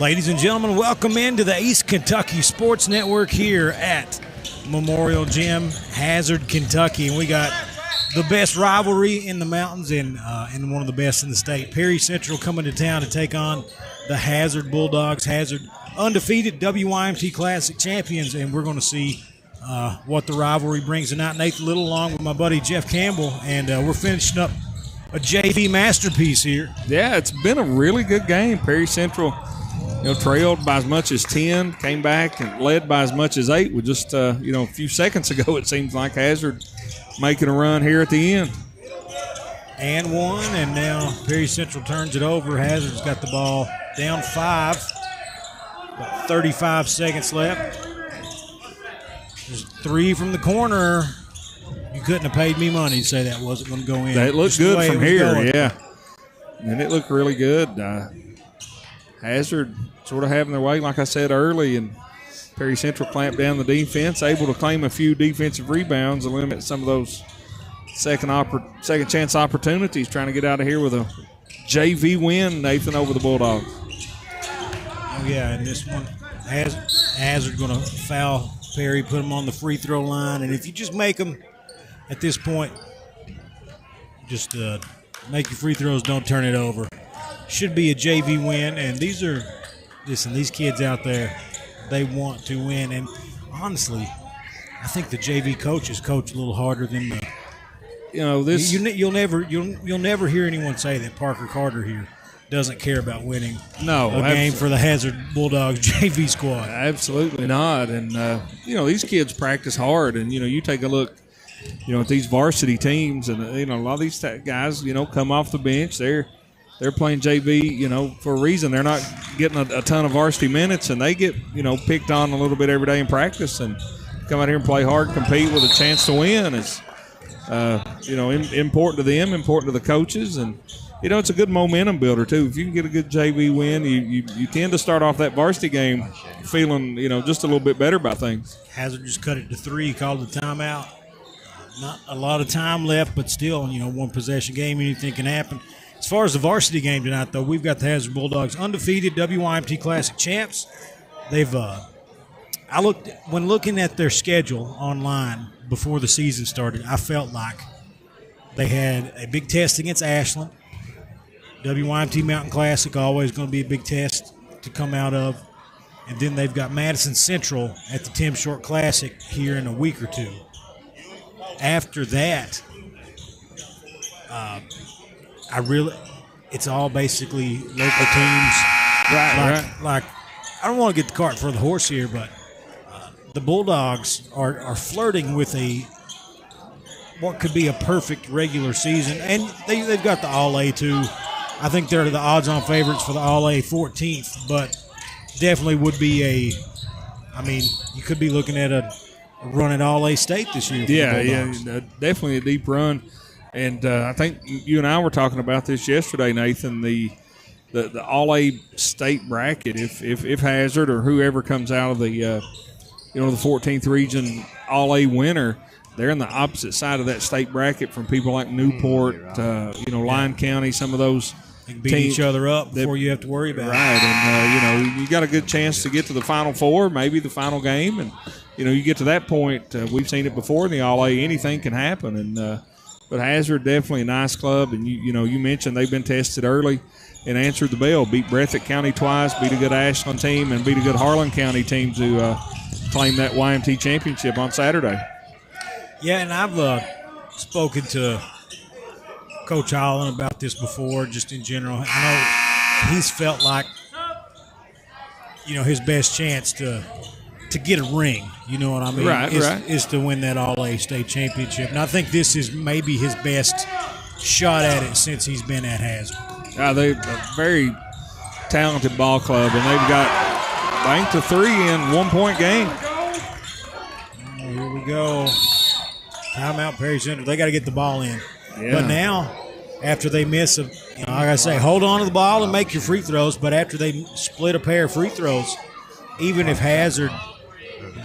Ladies and gentlemen, welcome into the East Kentucky Sports Network here at Memorial Gym, Hazard, Kentucky. And we got the best rivalry in the mountains and one of the best in the state. Perry Central coming to town to take on the Hazard Bulldogs. Hazard, undefeated WYMT Classic champions, and we're going to see what the rivalry brings tonight. Nathan Little along with my buddy Jeff Campbell, and we're finishing up a JV masterpiece here. Yeah, it's been a really good game. Perry Central, trailed by as much as 10, came back and led by as much as 8 with just, a few seconds ago. It seems like Hazard making a run here at the end. And one, and now Perry Central turns it over. Hazard's got the ball down 5. About 35 seconds left. There's 3 from the corner. You couldn't have paid me money to say that wasn't going to go in. It looked good from here, yeah. And it looked really good. Hazard sort of having their way, like I said early, and Perry Central clamped down the defense, able to claim a few defensive rebounds and limit some of those second chance opportunities, trying to get out of here with a JV win, Nathan, over the Bulldogs. Oh, yeah, and this one, Hazard going to foul Perry, put him on the free throw line, and if you just make them at this point, just make your free throws, don't turn it over. Should be a JV win, and these kids out there, they want to win. And honestly, I think the JV coaches coach a little harder than the. You'll never hear anyone say that Parker Carter here doesn't care about winning a game for the Hazard Bulldogs JV squad. Absolutely not. And these kids practice hard, and you take a look, at these varsity teams, and a lot of these guys, come off the bench. They're playing JV, for a reason. They're not getting a ton of varsity minutes, and they get, picked on a little bit every day in practice, and come out here and play hard, compete with a chance to win is, important to them, important to the coaches, and, it's a good momentum builder, too. If you can get a good JV win, you tend to start off that varsity game feeling, just a little bit better about things. Hazard just cut it to 3, called the timeout. Not a lot of time left, but still, one possession game, anything can happen. As far as the varsity game tonight, though, we've got the Hazard Bulldogs, undefeated WYMT Classic champs. They've, when looking at their schedule online before the season started, I felt like they had a big test against Ashland. WYMT Mountain Classic, always going to be a big test to come out of. And then they've got Madison Central at the Tim Short Classic here in a week or two. After that, it's all basically local teams. Like, I don't want to get the cart before the horse here, but the Bulldogs are flirting with what could be a perfect regular season, and they've got the All-A too. I think they're the odds-on favorites for the All-A 14th, but definitely would be you could be looking at a run at All-A State this year. Yeah, definitely a deep run. And I think you and I were talking about this yesterday, Nathan, the All-A State bracket. If Hazard or whoever comes out of the the 14th region All-A winner, they're in the opposite side of that state bracket from people like Newport, Lyon County, some of those they can beat each other up before you have to worry about it. Right, and you got a good chance to get to the Final Four, maybe the final game, and you get to that point. We've seen it before in the All-A. Anything can happen, and. But Hazard, definitely a nice club, and you mentioned they've been tested early and answered the bell. Beat Breathitt County twice, beat a good Ashland team, and beat a good Harlan County team to claim that YMT championship on Saturday. Yeah, and I've spoken to Coach Holland about this before, just in general. I know he's felt like, his best chance to get a ring, you know what I mean? Right. Is to win that All-A State championship. And I think this is maybe his best shot at it since he's been at Hazard. They're a very talented ball club, and they've got banked to 3 in 1-point game. Here we go. Timeout, Perry Central. They got to get the ball in. Yeah. But now, after they miss like I say, hold on to the ball and make your free throws. But after they split a pair of free throws, even if Hazard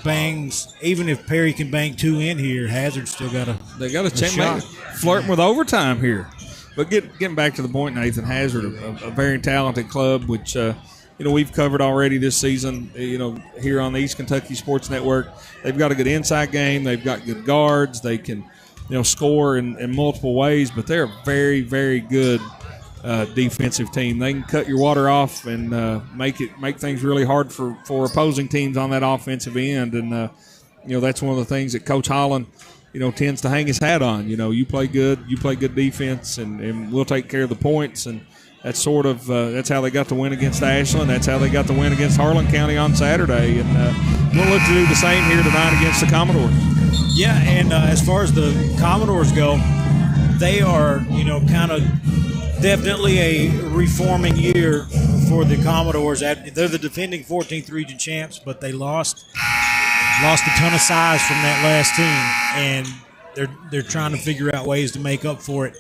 bangs, even if Perry can bang 2 in here, Hazard still got a chance flirting with overtime here. But getting back to the point, Nathan, Hazard, a very talented club, which we've covered already this season, here on the East Kentucky Sports Network. They've got a good inside game. They've got good guards. They can, score in multiple ways, but they're a very, very good defensive team. They can cut your water off and make things really hard for opposing teams on that offensive end. And, that's one of the things that Coach Holland, tends to hang his hat on. You play good defense, and we'll take care of the points. And that's sort of that's how they got the win against Ashland. That's how they got the win against Harlan County on Saturday. And we'll look to do the same here tonight against the Commodores. Yeah, and as far as the Commodores go, they are, kind of definitely a reforming year for the Commodores. They're the defending 14th region champs, but they lost a ton of size from that last team, and they're trying to figure out ways to make up for it.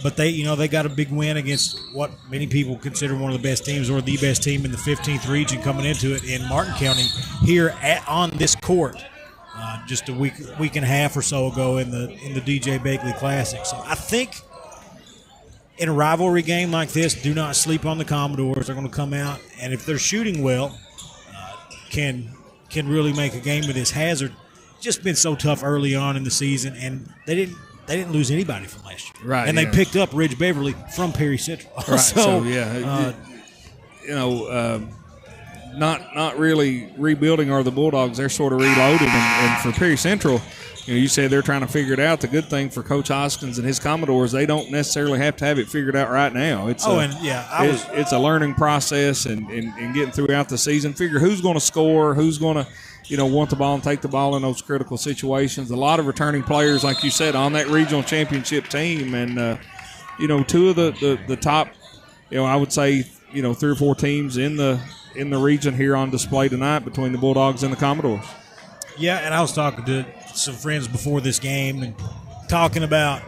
But they got a big win against what many people consider one of the best teams, or the best team in the 15th region coming into it in Martin County here on this court. Just a week and a half or so ago in the DJ Bakley Classic. So I think in a rivalry game like this, do not sleep on the Commodores. They're going to come out, and if they're shooting well, can really make a game of this. Hazard just been so tough early on in the season, and they didn't lose anybody from last year. Right. And they picked up Ridge Beverly from Perry Central. Right. So yeah, not really rebuilding are the Bulldogs. They're sort of reloading, and for Perry Central, you said they're trying to figure it out. The good thing for Coach Hoskins and his Commodores, they don't necessarily have to have it figured out right now. It's a learning process and getting throughout the season. Figure who's going to score, who's going to want the ball and take the ball in those critical situations. A lot of returning players, like you said, on that regional championship team, and two of the top, I would say, 3 or 4 teams in the region here on display tonight between the Bulldogs and the Commodores. Yeah, and I was talking to some friends before this game and talking about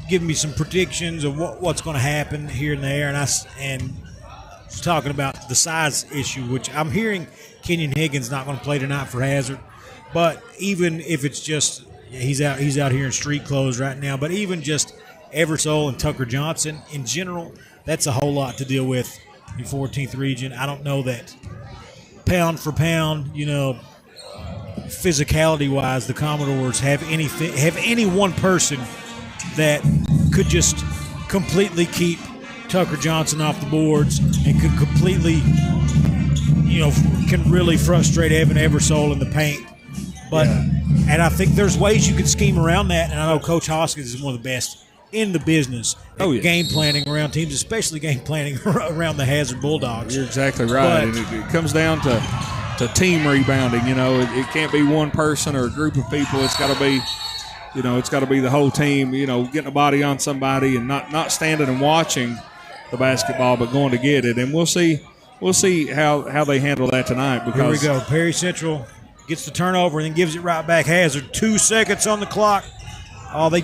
giving me some predictions of what's going to happen here and there, and I was talking about the size issue, which I'm hearing Kenyon Higgins not going to play tonight for Hazard. But even if it's just he's out here in street clothes right now, but even just Eversole and Tucker Johnson in general, that's a whole lot to deal with in 14th region. I don't know that pound for pound, physicality-wise, the Commodores have any one person that could just completely keep Tucker Johnson off the boards and could completely, can really frustrate Evan Eversole in the paint. But and I think there's ways you can scheme around that, and I know Coach Hoskins is one of the best in the business at game planning around teams, especially game planning around the Hazard Bulldogs. You're exactly right. And it comes down to team rebounding. It can't be one person or a group of people. It's got to be, it's got to be the whole team. Getting a body on somebody and not standing and watching the basketball, but going to get it. And we'll see how they handle that tonight. Because here we go. Perry Central gets the turnover and then gives it right back. Hazard 2 seconds on the clock. They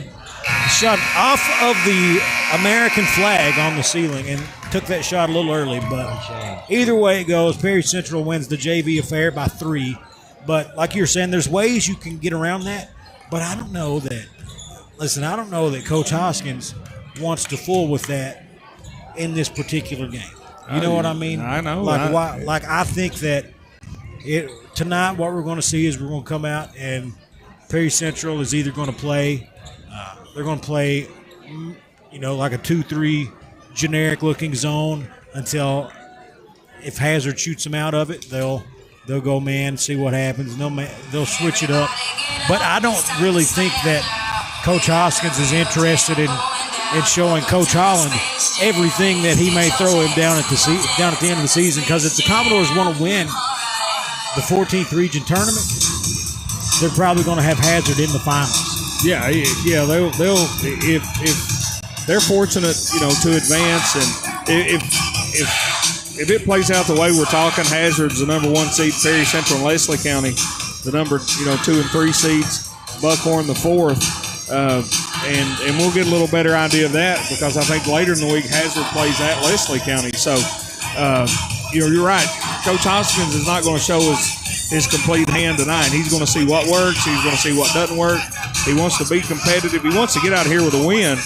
shot off of the American flag on the ceiling and took that shot a little early, but either way it goes, Perry Central wins the JV affair by 3. But like you're saying, there's ways you can get around that, but I don't know that Coach Hoskins wants to fool with that in this particular game. You know what I mean? I know. I think that tonight what we're going to see is we're going to come out and Perry Central is either going to play they're going to play, like a 2-3 generic-looking zone until if Hazard shoots them out of it, they'll go man, see what happens, and they'll switch it up. But I don't really think that Coach Hoskins is interested in showing Coach Holland everything that he may throw him down at the end of the season, because if the Commodores want to win the 14th region tournament, they're probably going to have Hazard in the finals. Yeah. They'll if they're fortunate, to advance, and if it plays out the way we're talking, Hazard's the number 1 seed, Perry Central and Leslie County the number 2 and 3 seeds, Buckhorn the 4th, and we'll get a little better idea of that because I think later in the week Hazard plays at Leslie County. So you're right. Coach Hoskins is not going to show his complete hand tonight. He's going to see what works. He's going to see what doesn't work. He wants to be competitive. He wants to get out here with a win.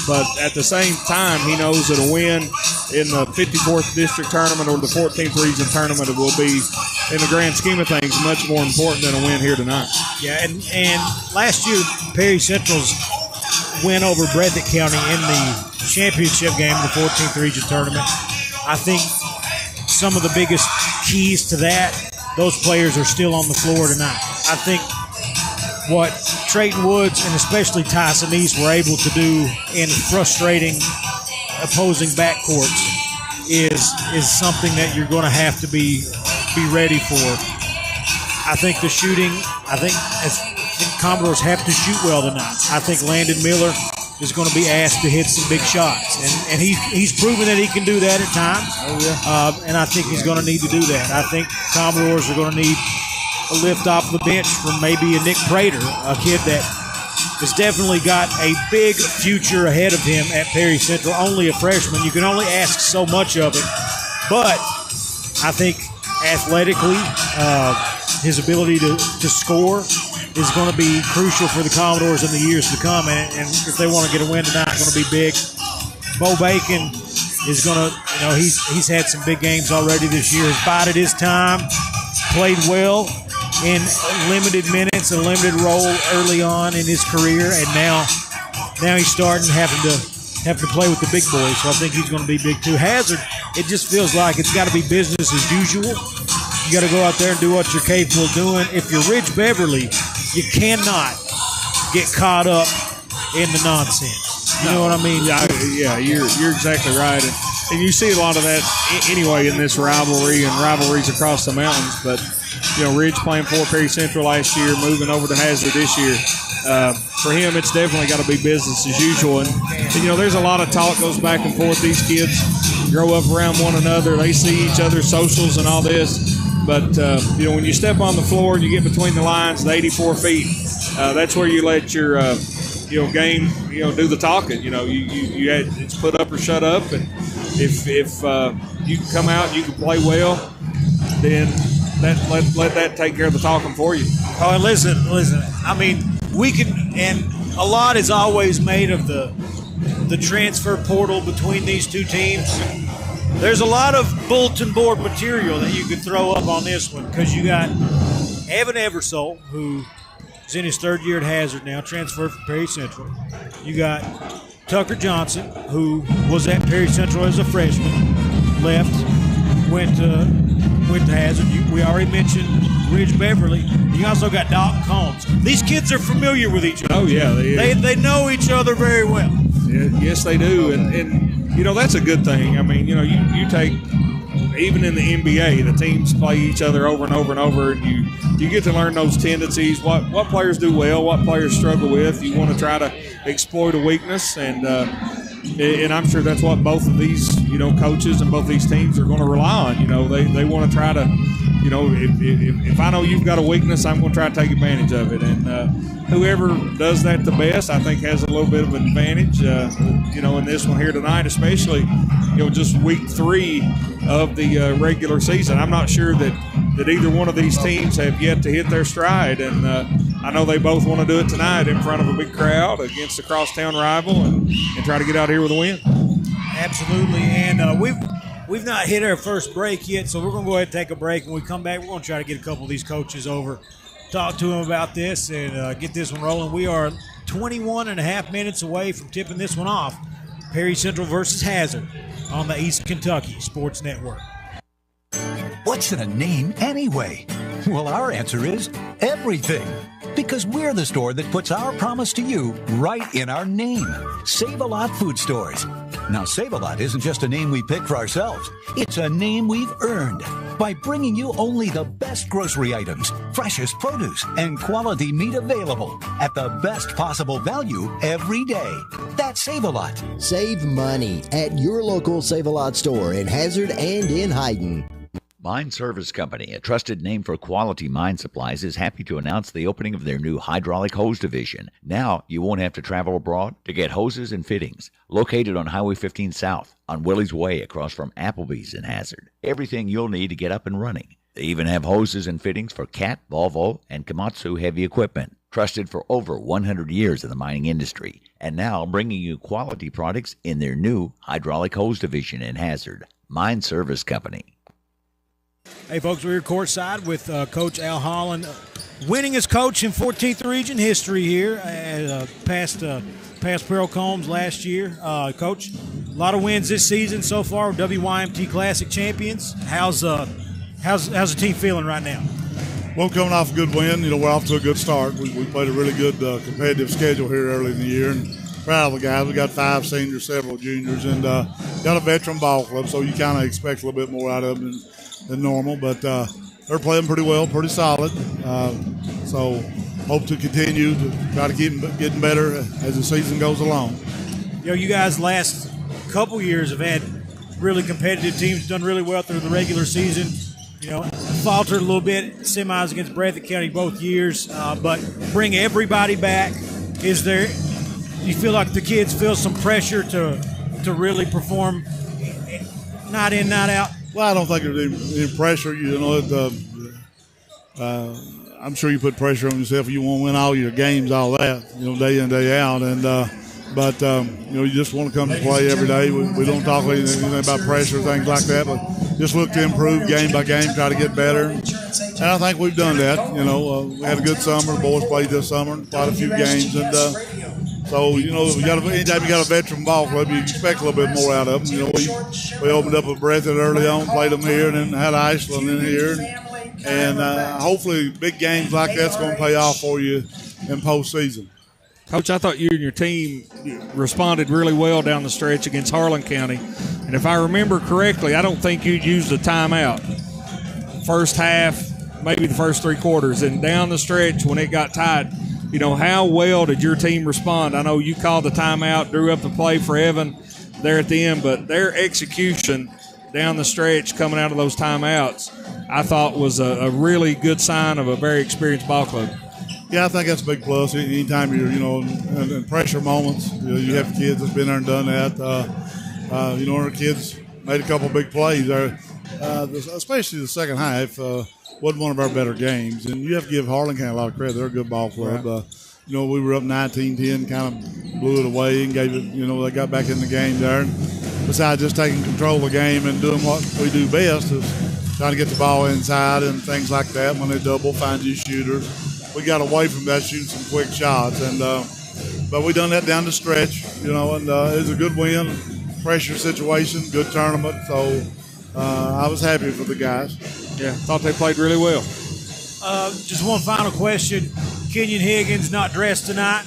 But at the same time, he knows that a win in the 54th district tournament or the 14th region tournament, it will be, in the grand scheme of things, much more important than a win here tonight. Yeah, and last year, Perry Central's win over Breathitt County in the championship game of the 14th region tournament, I think some of the biggest keys to that, those players are still on the floor tonight. I think what Trayton Woods and especially Tyson East were able to do in frustrating opposing backcourts is something that you're going to have to be ready for. I think the shooting, I think Commodores have to shoot well tonight. I think Landon Miller is going to be asked to hit some big shots, and he's proven that he can do that at times. And I think he's going to need to do that. I think Commodores are going to need a lift off the bench from maybe a Nick Prater, a kid that has definitely got a big future ahead of him at Perry Central. Only a freshman. You can only ask so much of him. But I think athletically, his ability to score is going to be crucial for the Commodores in the years to come. And if they want to get a win tonight, it's going to be big. Bo Bacon is going to, he's had some big games already this year. Has bided his time, played well in limited minutes, a limited role early on in his career, and now he's starting having to play with the big boys. So I think he's going to be big too. Hazard, it just feels like it's got to be business as usual. You got to go out there and do what you're capable of doing. If you're Ridge Beverly, you cannot get caught up in the nonsense. You know what I mean? Yeah, you're exactly right. And you see a lot of that anyway in this rivalry and rivalries across the mountains. But, Ridge playing for Perry Central last year, moving over to Hazard this year. For him, it's definitely got to be business as usual. And, there's a lot of talk goes back and forth. These kids grow up around one another. They see each other's socials and all this. But, when you step on the floor and you get between the lines, the 84 feet, that's where you let your, game, do the talking. It's put up or shut up. And if you can come out and you can play well, then let that take care of the talking for you. Oh, and listen. I mean, we can, and a lot is always made of the transfer portal between these two teams. There's a lot of bulletin board material that you could throw up on this one because you got Evan Eversole, who is in his third year at Hazard now, transferred from Perry Central. You got Tucker Johnson, who was at Perry Central as a freshman, left, went to Hazard. We already mentioned Ridge Beverly. You also got Doc Combs. These kids are familiar with each other. Oh, yeah. They know each other very well. Yeah, yes, they do. And that's a good thing. I mean, you take, even in the NBA, the teams play each other over and over and over, and you get to learn those tendencies, what players do well, what players struggle with. You want to try to exploit a weakness, and I'm sure that's what both of these, coaches and both these teams are going to rely on. They want to try to, if I know you've got a weakness, I'm going to try to take advantage of it. And whoever does that the best, I think, has a little bit of an advantage, in this one here tonight, especially, just week 3 of the regular season. I'm not sure that either one of these teams have yet to hit their stride. And I know they both want to do it tonight in front of a big crowd against a crosstown rival and try to get out here with a win. Absolutely. And we've not hit our first break yet, so we're going to go ahead and take a break. When we come back, we're going to try to get a couple of these coaches over, talk to them about this, and get this one rolling. We are 21 and a half minutes away from tipping this one off. Perry Central versus Hazard on the East Kentucky Sports Network. What's in a name anyway? Well, our answer is everything. Because we're the store that puts our promise to you right in our name. Save-A-Lot Food Stores. Now, Save-A-Lot isn't just a name we pick for ourselves. It's a name we've earned by bringing you only the best grocery items, freshest produce, and quality meat available at the best possible value every day. That's Save-A-Lot. Save money at your local Save-A-Lot store in Hazard and in Hayden. Mine Service Company, a trusted name for quality mine supplies, is happy to announce the opening of their new hydraulic hose division. Now you won't have to travel abroad to get hoses and fittings. Located on Highway 15 South, on Willie's Way across from Applebee's in Hazard. Everything you'll need to get up and running. They even have hoses and fittings for Cat, Volvo, and Komatsu heavy equipment. trusted for over 100 years in the mining industry, and now bringing you quality products in their new hydraulic hose division in Hazard, Mine Service Company. Hey, folks, we're here courtside with Coach Al Holland, winningest coach in 14th Region history here, past Pearl Combs last year. Coach, a lot of wins this season so far, WYMT Classic champions. How's the team feeling right now? Well, coming off a good win, we're off to a good start. We played a really good competitive schedule here early in the year, and proud of the guys. We got 5 seniors, several juniors, and got a veteran ball club, so you kind of expect a little bit more out of them than normal. But they're playing pretty well, pretty solid. So hope to continue to try to keep getting better as the season goes along. You guys last couple years have had really competitive teams, done really well through the regular season. Faltered a little bit, semis against Breathitt County both years, but bring everybody back. Do you feel like the kids feel some pressure to really perform night in, night out? Well, I don't think there's any pressure. I'm sure you put pressure on yourself if you want to win all your games, all that, day in, day out. And but you just want to come to play every day. We don't talk anything about pressure or things like that, but just look to improve game by game, try to get better. And I think we've done that. We had a good summer. The boys played this summer, quite a few games. And so, anytime you got a veteran ball club, you expect a little bit more out of them. We opened up a Breathitt early on, played them here, and then had Iceland in here. And hopefully big games like that's going to pay off for you in postseason. Coach, I thought you and your team responded really well down the stretch against Harlan County. And if I remember correctly, I don't think you used a timeout. First half, maybe the first 3 quarters. And down the stretch when it got tight, how well did your team respond? I know you called the timeout, drew up the play for Evan there at the end, but their execution down the stretch coming out of those timeouts, I thought was a really good sign of a very experienced ball club. Yeah, I think that's a big plus. Anytime you're, in pressure moments, you have kids that's been there and done that. Our kids made a couple big plays there, especially the second half. Wasn't one of our better games. And you have to give Harlan County a lot of credit. They're a good ball club. Right. We were up 19-10, kind of blew it away and gave it, they got back in the game there. And besides just taking control of the game and doing what we do best is trying to get the ball inside and things like that. When they double, find you shooters. We got away from that, shooting some quick shots, and but we done that down the stretch, and it was a good win, pressure situation, good tournament. So I was happy for the guys. Yeah, thought they played really well. Just one final question: Kenyon Higgins not dressed tonight.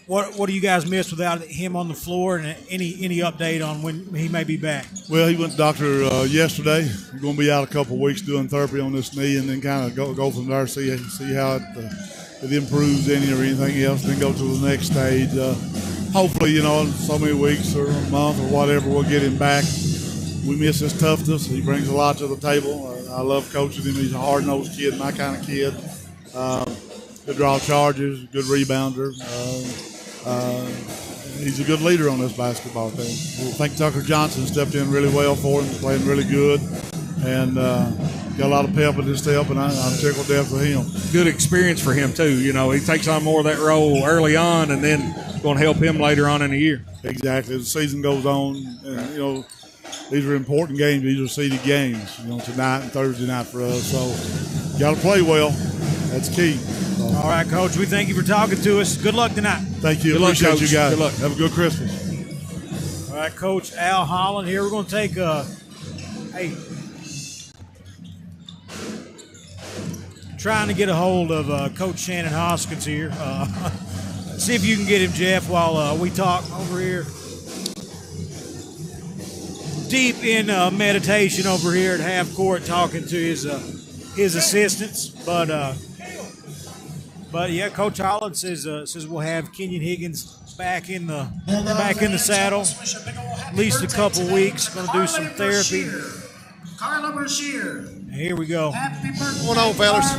What do you guys miss without him on the floor? And any update on when he may be back? Well, he went to the doctor yesterday. He's going to be out a couple of weeks doing therapy on this knee, and then kind of go from there, see how it improves any or anything else, then go to the next stage. Hopefully, in so many weeks or a month or whatever, we'll get him back. We miss his toughness. He brings a lot to the table. I love coaching him. He's a hard-nosed kid, my kind of kid. Good draw charges, good rebounder. He's a good leader on this basketball team. I think Tucker Johnson stepped in really well for him, playing really good, and got a lot of pep in his step, and I'm tickled death for him. Good experience for him, too. He takes on more of that role early on and then going to help him later on in the year. Exactly. As the season goes on, and, these are important games. These are seeded games, tonight and Thursday night for us. So got to play well. That's key. All right, Coach, we thank you for talking to us. Good luck tonight. Thank you. Good luck, Appreciate Coach. you guys. Good luck. Have a good Christmas. All right, Coach Al Holland here. We're going to take trying to get a hold of Coach Shannon Hoskins here. See if you can get him, Jeff, while we talk over here. Deep in meditation over here at half court, talking to his assistants, but yeah, Coach Holland says we'll have Kenyon Higgins back in the saddle at least a couple weeks. Going to do some therapy. Carla Brashear. Here we go. Happy birthday. What's going on, fellas?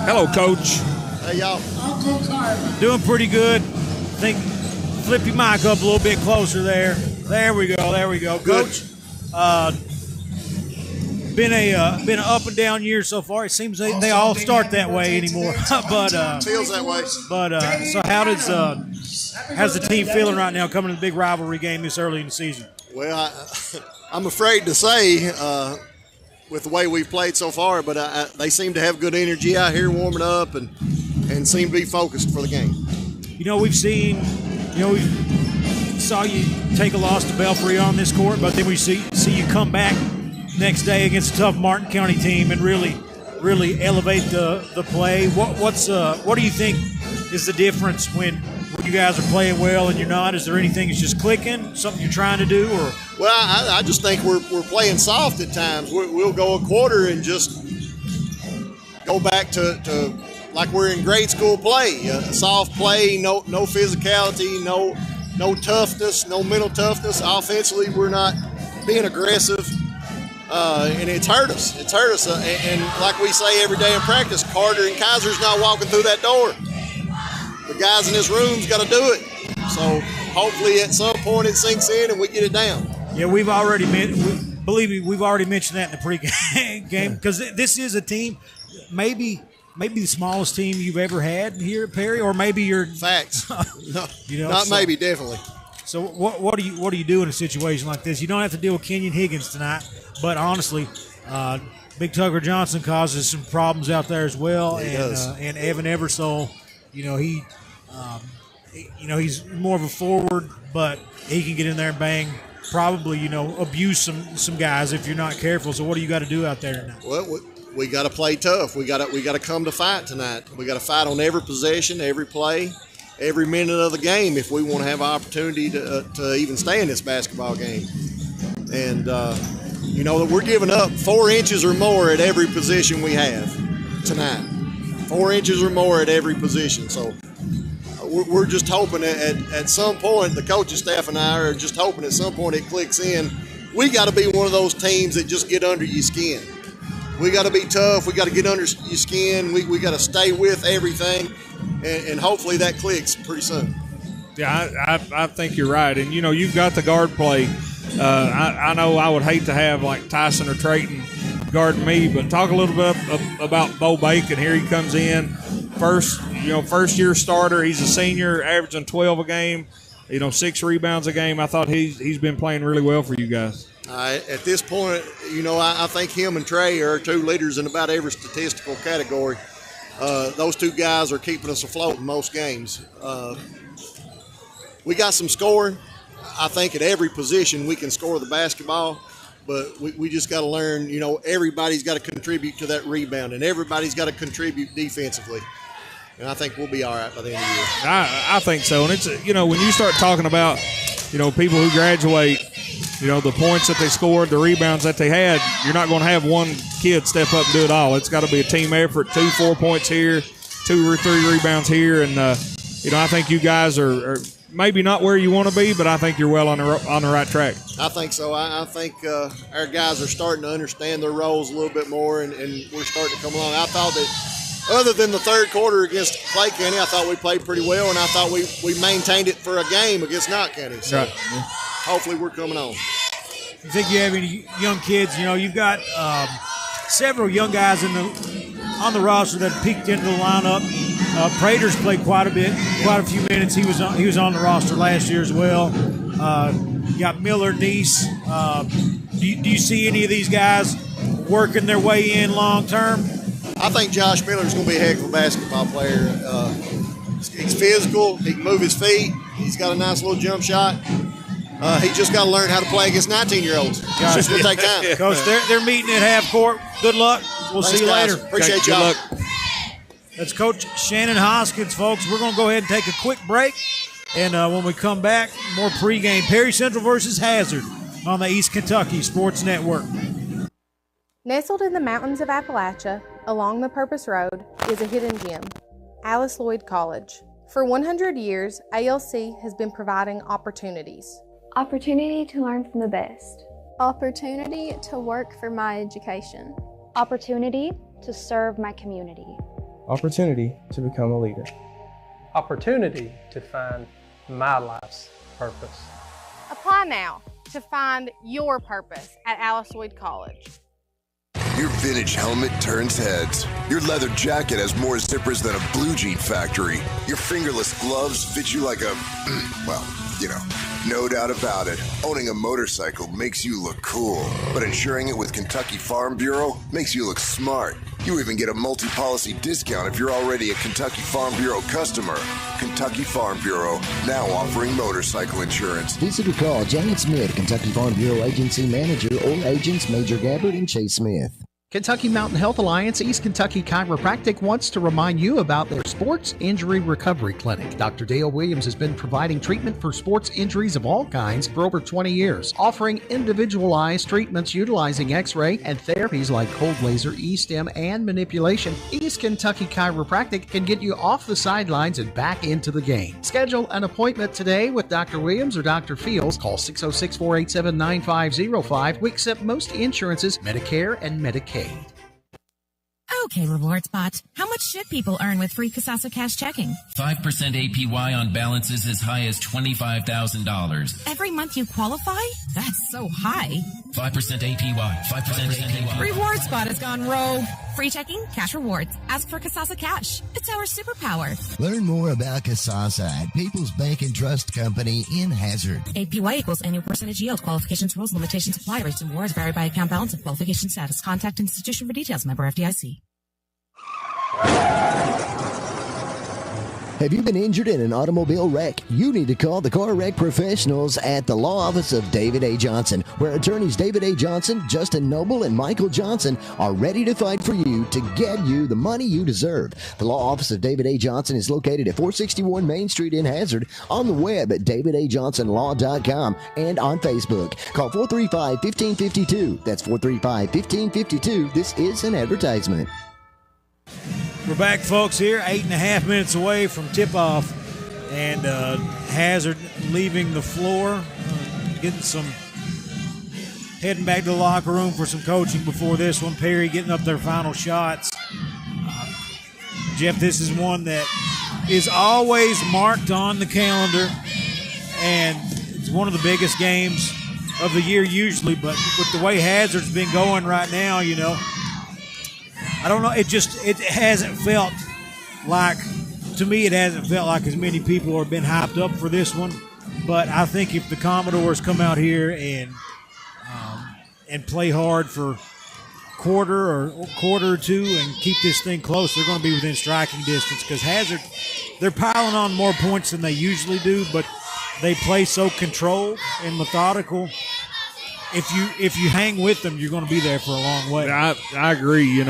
Hello, Coach. Hey, y'all. Uncle Carla. Doing pretty good. I think flip your mic up a little bit closer there. There we go, Coach. been a up and down year so far. It seems they all start that way anymore. but feels that way. But so how's the team feeling right now coming to the big rivalry game this early in the season? Well, I'm afraid to say with the way we've played so far, but they seem to have good energy out here warming up and seem to be focused for the game. We've seen, we saw you take a loss to Belfry on this court, but then we see you come back next day against a tough Martin County team and really elevate the play. What do you think is the difference when you guys are playing well and you're not? Is there anything that's just clicking, something you're trying to do? Or Well, I just think we're playing soft at times. We'll go a quarter and just go back to like we're in grade school play, soft play, no physicality, no toughness, no mental toughness. Offensively, we're not being aggressive, and it's hurt us. It's hurt us, and like we say every day in practice, Carter and Kaiser's not walking through that door. The guys in this room's got to do it. So hopefully at some point it sinks in and we get it down. Yeah, we've already mentioned that in the pregame game, because this is a team, maybe the smallest team you've ever had here at Perry, or maybe you're facts. Maybe, definitely. So what do you do in a situation like this? You don't have to deal with Kenyon Higgins tonight, but honestly, Big Tucker Johnson causes some problems out there as well, and Evan Eversole, he's more of a forward, but he can get in there and bang. Probably, abuse some guys if you're not careful. So what do you got to do out there tonight? Well, we got to play tough. We got to come to fight tonight. We got to fight on every possession, every play, every minute of the game if we want to have an opportunity to even stay in this basketball game. And we're giving up 4 inches or more at every position we have tonight. 4 inches or more at every position. So we're just hoping at some point, the coaching staff and I are just hoping at some point it clicks in. We got to be one of those teams that just get under your skin. We got to be tough. We got to get under your skin. We got to stay with everything, and hopefully that clicks pretty soon. Yeah, I think you're right. And, you've got the guard play. I know I would hate to have, like, Tyson or Trayton guarding me, but talk a little bit about Bo Bacon. Here he comes in. First year starter. He's a senior, averaging 12 a game, 6 rebounds a game. I thought he's been playing really well for you guys. At this point, I think him and Trey are 2 leaders in about every statistical category. Those 2 guys are keeping us afloat in most games. We got some scoring. I think at every position we can score the basketball, but we just got to learn, everybody's got to contribute to that rebound, and everybody's got to contribute defensively. And I think we'll be all right by the end of the year. I think so. And it's, when you start talking about, people who graduate, the points that they scored, the rebounds that they had, you're not going to have one kid step up and do it all. It's got to be a team effort, 2-4 points here, 2 or 3 rebounds here. And, I think you guys are maybe not where you want to be, but I think you're well on the right track. I think so. I think our guys are starting to understand their roles a little bit more, and we're starting to come along. I thought that other than the third quarter against Clay County, I thought we played pretty well, and I thought we maintained it for a game against Knott County. So right. Hopefully we're coming on. You think you have any young kids? You've got several young guys on the roster that peeked into the lineup. Prater's played quite a few minutes. He was on the roster last year as well. You got Miller, Neese. Do you see any of these guys working their way in long term? I think Josh Miller's going to be a heck of a basketball player. He's physical. He can move his feet. He's got a nice little jump shot. He just got to learn how to play against 19-year-olds. It's just going to take time. Coach, they're meeting at half court. Good luck. We'll see you later. Appreciate y'all. That's Coach Shannon Hoskins, folks. We're going to go ahead and take a quick break. And when we come back, more pregame. Perry Central versus Hazard on the East Kentucky Sports Network. Nestled in the mountains of Appalachia, along the Purpose Road, is a hidden gem, Alice Lloyd College. For 100 years, ALC has been providing opportunities. Opportunity to learn from the best. Opportunity to work for my education. Opportunity to serve my community. Opportunity to become a leader. Opportunity to find my life's purpose. Apply now to find your purpose at Alice Lloyd College. Your vintage helmet turns heads. Your leather jacket has more zippers than a blue jean factory. Your fingerless gloves fit you like a, well, you know, no doubt about it. Owning a motorcycle makes you look cool, but insuring it with Kentucky Farm Bureau makes you look smart. You even get a multi-policy discount if you're already a Kentucky Farm Bureau customer. Kentucky Farm Bureau, now offering motorcycle insurance. Visit or call Janet Smith, Kentucky Farm Bureau Agency Manager, or agents Major Gabbard and Chase Smith. Kentucky Mountain Health Alliance East Kentucky Chiropractic wants to remind you about their Sports Injury Recovery Clinic. Dr. Dale Williams has been providing treatment for sports injuries of all kinds for over 20 years, offering individualized treatments utilizing x-ray and therapies like cold laser, e-stim, and manipulation. East Kentucky Chiropractic can get you off the sidelines and back into the game. Schedule an appointment today with Dr. Williams or Dr. Fields. Call 606-487-9505. We accept most insurances, Medicare and Medicaid. Okay, RewardSpot. How much should people earn with free Kasasa Cash checking? 5% APY on balances as high as $25,000. Every month you qualify? That's so high. 5% APY. 5% APY. RewardSpot has gone rogue. Free checking, cash rewards. Ask for Kasasa Cash. It's our superpower. Learn more about Kasasa at People's Bank and Trust Company in Hazard. APY equals annual percentage yield. Qualifications, rules, limitations, apply. Rates and rewards vary by account balance and qualification status. Contact institution for details. Member FDIC. Have you been injured in an automobile wreck? You need to call the car wreck professionals at the law office of David A. Johnson, where attorneys David A. Johnson, Justin Noble, and Michael Johnson are ready to fight for you to get you the money you deserve. The law office of David A. Johnson is located at 461 Main Street in Hazard, on the web at davidajohnsonlaw.com, and on Facebook. Call 435-1552. That's 435-1552. This is an advertisement. We're back, folks, here, 8.5 minutes away from tip-off, and Hazard leaving the floor, heading back to the locker room for some coaching before this one. Perry getting up their final shots. Jeff, this is one that is always marked on the calendar, and it's one of the biggest games of the year usually, but with the way Hazard's been going right now, you know, I don't know. It hasn't felt like, to me, it hasn't felt like as many people have been hyped up for this one. But I think if the Commodores come out here and play hard for quarter or two and keep this thing close, they're going to be within striking distance, because Hazard, they're piling on more points than they usually do, but they play so controlled and methodical. If you hang with them, you're going to be there for a long way. I agree, and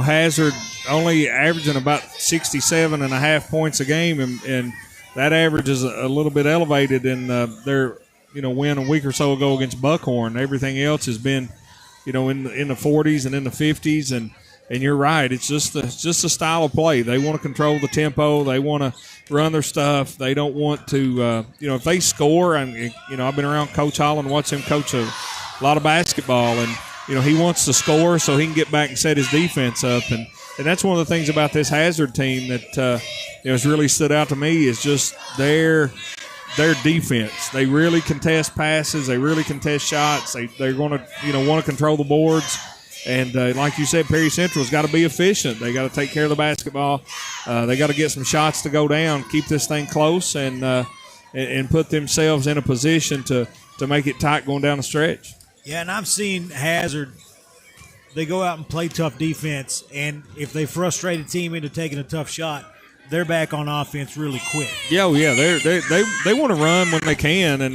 Hazard only averaging about 67.5 points a game, and that average is a little bit elevated in their win a week or so ago against Buckhorn. Everything else has been in the 40s and in the 50s, and you're right. It's just a style of play. They want to control the tempo. They want to run their stuff. They don't want to, if they score, and I've been around Coach Holland, watched him coach a lot of basketball, and he wants to score so he can get back and set his defense up, and that's one of the things about this Hazard team that has really stood out to me is just their defense. They really contest passes. They really contest shots. They're going to want to control the boards. And like you said, Perry Central's got to be efficient. They got to take care of the basketball. They got to get some shots to go down, keep this thing close, and put themselves in a position to make it tight going down the stretch. Yeah, and I've seen Hazard. They go out and play tough defense, and if they frustrate a team into taking a tough shot, they're back on offense really quick. Yeah, they want to run when they can, and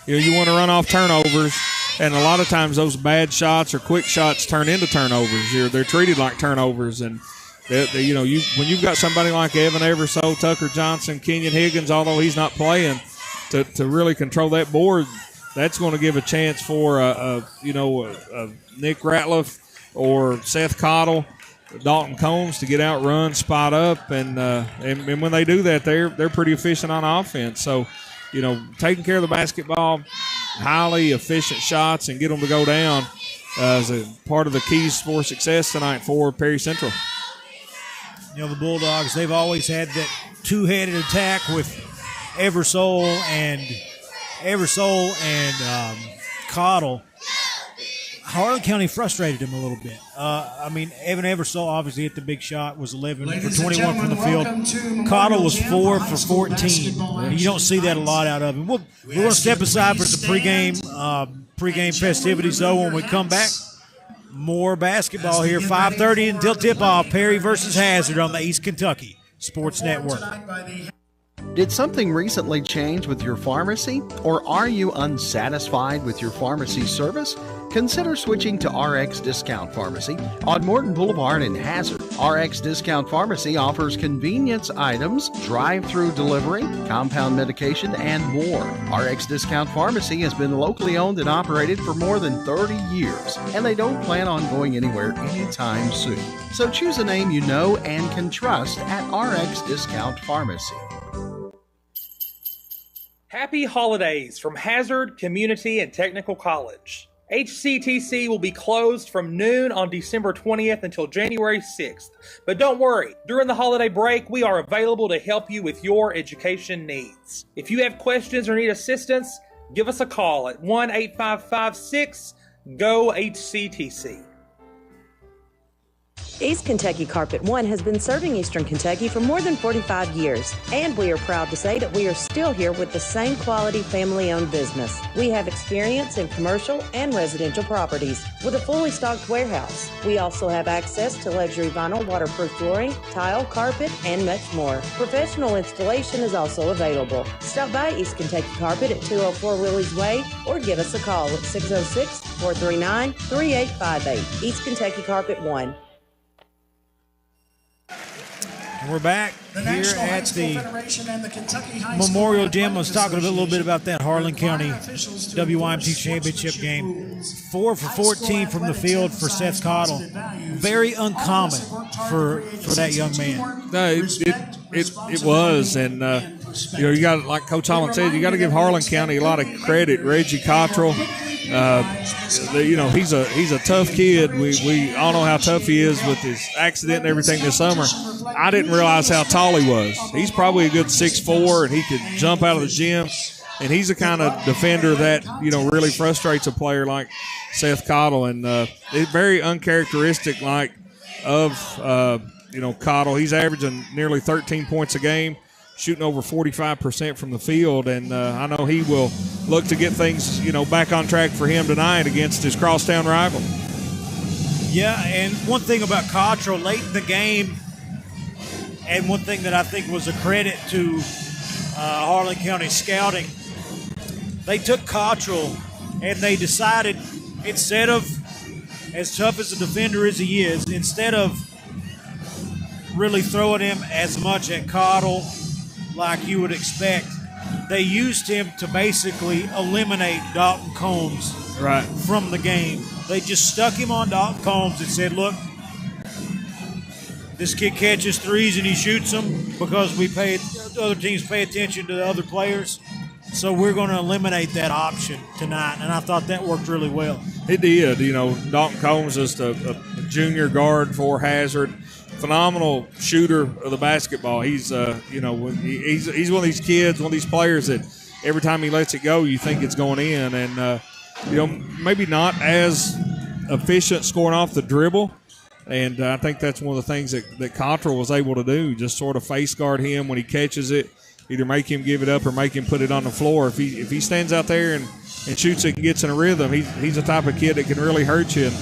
you want to run off turnovers. And a lot of times those bad shots or quick shots turn into turnovers. They're treated like turnovers. And, when you've got somebody like Evan Eversole, Tucker Johnson, Kenyon Higgins, although he's not playing, to really control that board, that's going to give a chance for, Nick Ratliff or Seth Cottle, Dalton Combs to get out, run, spot up. And when they do that, they're pretty efficient on offense. So, taking care of the basketball, highly efficient shots, and get them to go down is a part of the keys for success tonight for Perry Central. The Bulldogs, they've always had that two-headed attack with Eversole and Cottle. Harlan County frustrated him a little bit. I mean, Evan Eversole obviously hit the big shot, was 11 for 21 from the field. Cottle was 4 for 14. You don't see that a lot out of him. We're going to step aside for the pregame festivities, though. When we come back, more basketball here. 5:30 until tip-off. Perry versus Hazard on the East Kentucky Sports Network. Did something recently change with your pharmacy? Or are you unsatisfied with your pharmacy service? Consider switching to RX Discount Pharmacy on Morton Boulevard in Hazard. RX Discount Pharmacy offers convenience items, drive-through delivery, compound medication, and more. RX Discount Pharmacy has been locally owned and operated for more than 30 years, and they don't plan on going anywhere anytime soon. So choose a name you know and can trust at RX Discount Pharmacy. Happy holidays from Hazard Community and Technical College. HCTC will be closed from noon on December 20th until January 6th. But don't worry, during the holiday break, we are available to help you with your education needs. If you have questions or need assistance, give us a call at 1-855-6-GO-HCTC. East Kentucky Carpet One has been serving Eastern Kentucky for more than 45 years, and we are proud to say that we are still here with the same quality family-owned business. We have experience in commercial and residential properties with a fully stocked warehouse. We also have access to luxury vinyl, waterproof flooring, tile, carpet, and much more. Professional installation is also available. Stop by East Kentucky Carpet at 204 Willie's Way or give us a call at 606-439-3858. East Kentucky Carpet One. We're back The here National High at School the Federation and the Kentucky High Memorial School Gym. I was talking a little bit about that Harlan County WYMT championship game. 4 for 14 from the field for Seth Cottle. Very uncommon for that young man. No, it was, and you got, like Coach Holland said, you got to give Harlan County a lot of credit. Reggie Cottrell, he's a tough kid. We all know how tough he is with his accident and everything this summer. I didn't realize how tall he was. He's probably a good 6'4", and he could jump out of the gym. And he's the kind of defender that, really frustrates a player like Seth Cottle. And it's very uncharacteristic of Cottle. He's averaging nearly 13 points a game, shooting over 45% from the field. And I know he will look to get things, back on track for him tonight against his crosstown rival. Yeah, and one thing about Cottrell late in the game, and one thing that I think was a credit to Harlan County scouting, they took Cottrell and they decided, instead of, as tough as a defender as he is, instead of really throwing him as much at Cottle like you would expect, they used him to basically eliminate Dalton Combs from the game. They just stuck him on Dalton Combs and said, look, this kid catches threes and he shoots them because other teams pay attention to the other players. So we're going to eliminate that option tonight, and I thought that worked really well. It did. Dalton Combs is a junior guard for Hazard. Phenomenal shooter of the basketball. He's he's one of these kids, one of these players that every time he lets it go, you think it's going in, and maybe not as efficient scoring off the dribble. And I think that's one of the things that Cottrell was able to do, just sort of face guard him when he catches it, either make him give it up or make him put it on the floor. If he stands out there and shoots it and gets in a rhythm, he's the type of kid that can really hurt you. And,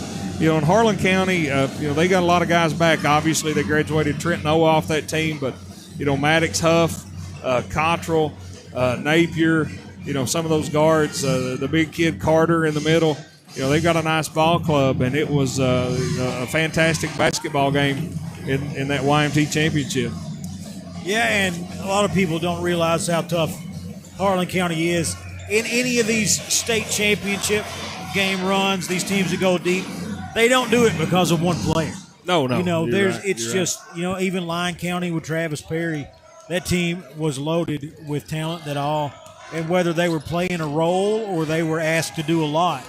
in Harlan County, they got a lot of guys back. Obviously, they graduated Trent Noah off that team, but, Maddox, Huff, Cottrell, Napier, some of those guards, the big kid Carter in the middle, they've got a nice ball club, and it was a fantastic basketball game in that YMT championship. Yeah, and a lot of people don't realize how tough Harlan County is. In any of these state championship game runs, these teams that go deep, they don't do it because of one player. No. Even Lyon County with Travis Perry, that team was loaded with talent and whether they were playing a role or they were asked to do a lot,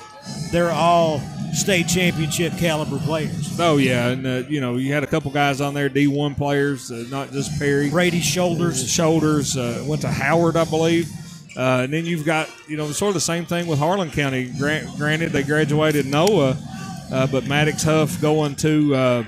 they're all state championship caliber players. Oh, yeah, and, you had a couple guys on there, D1 players, not just Perry. Brady Shoulders. Went to Howard, I believe. And then you've got, sort of the same thing with Harlan County. Granted, they graduated Noah, but Maddox Huff going to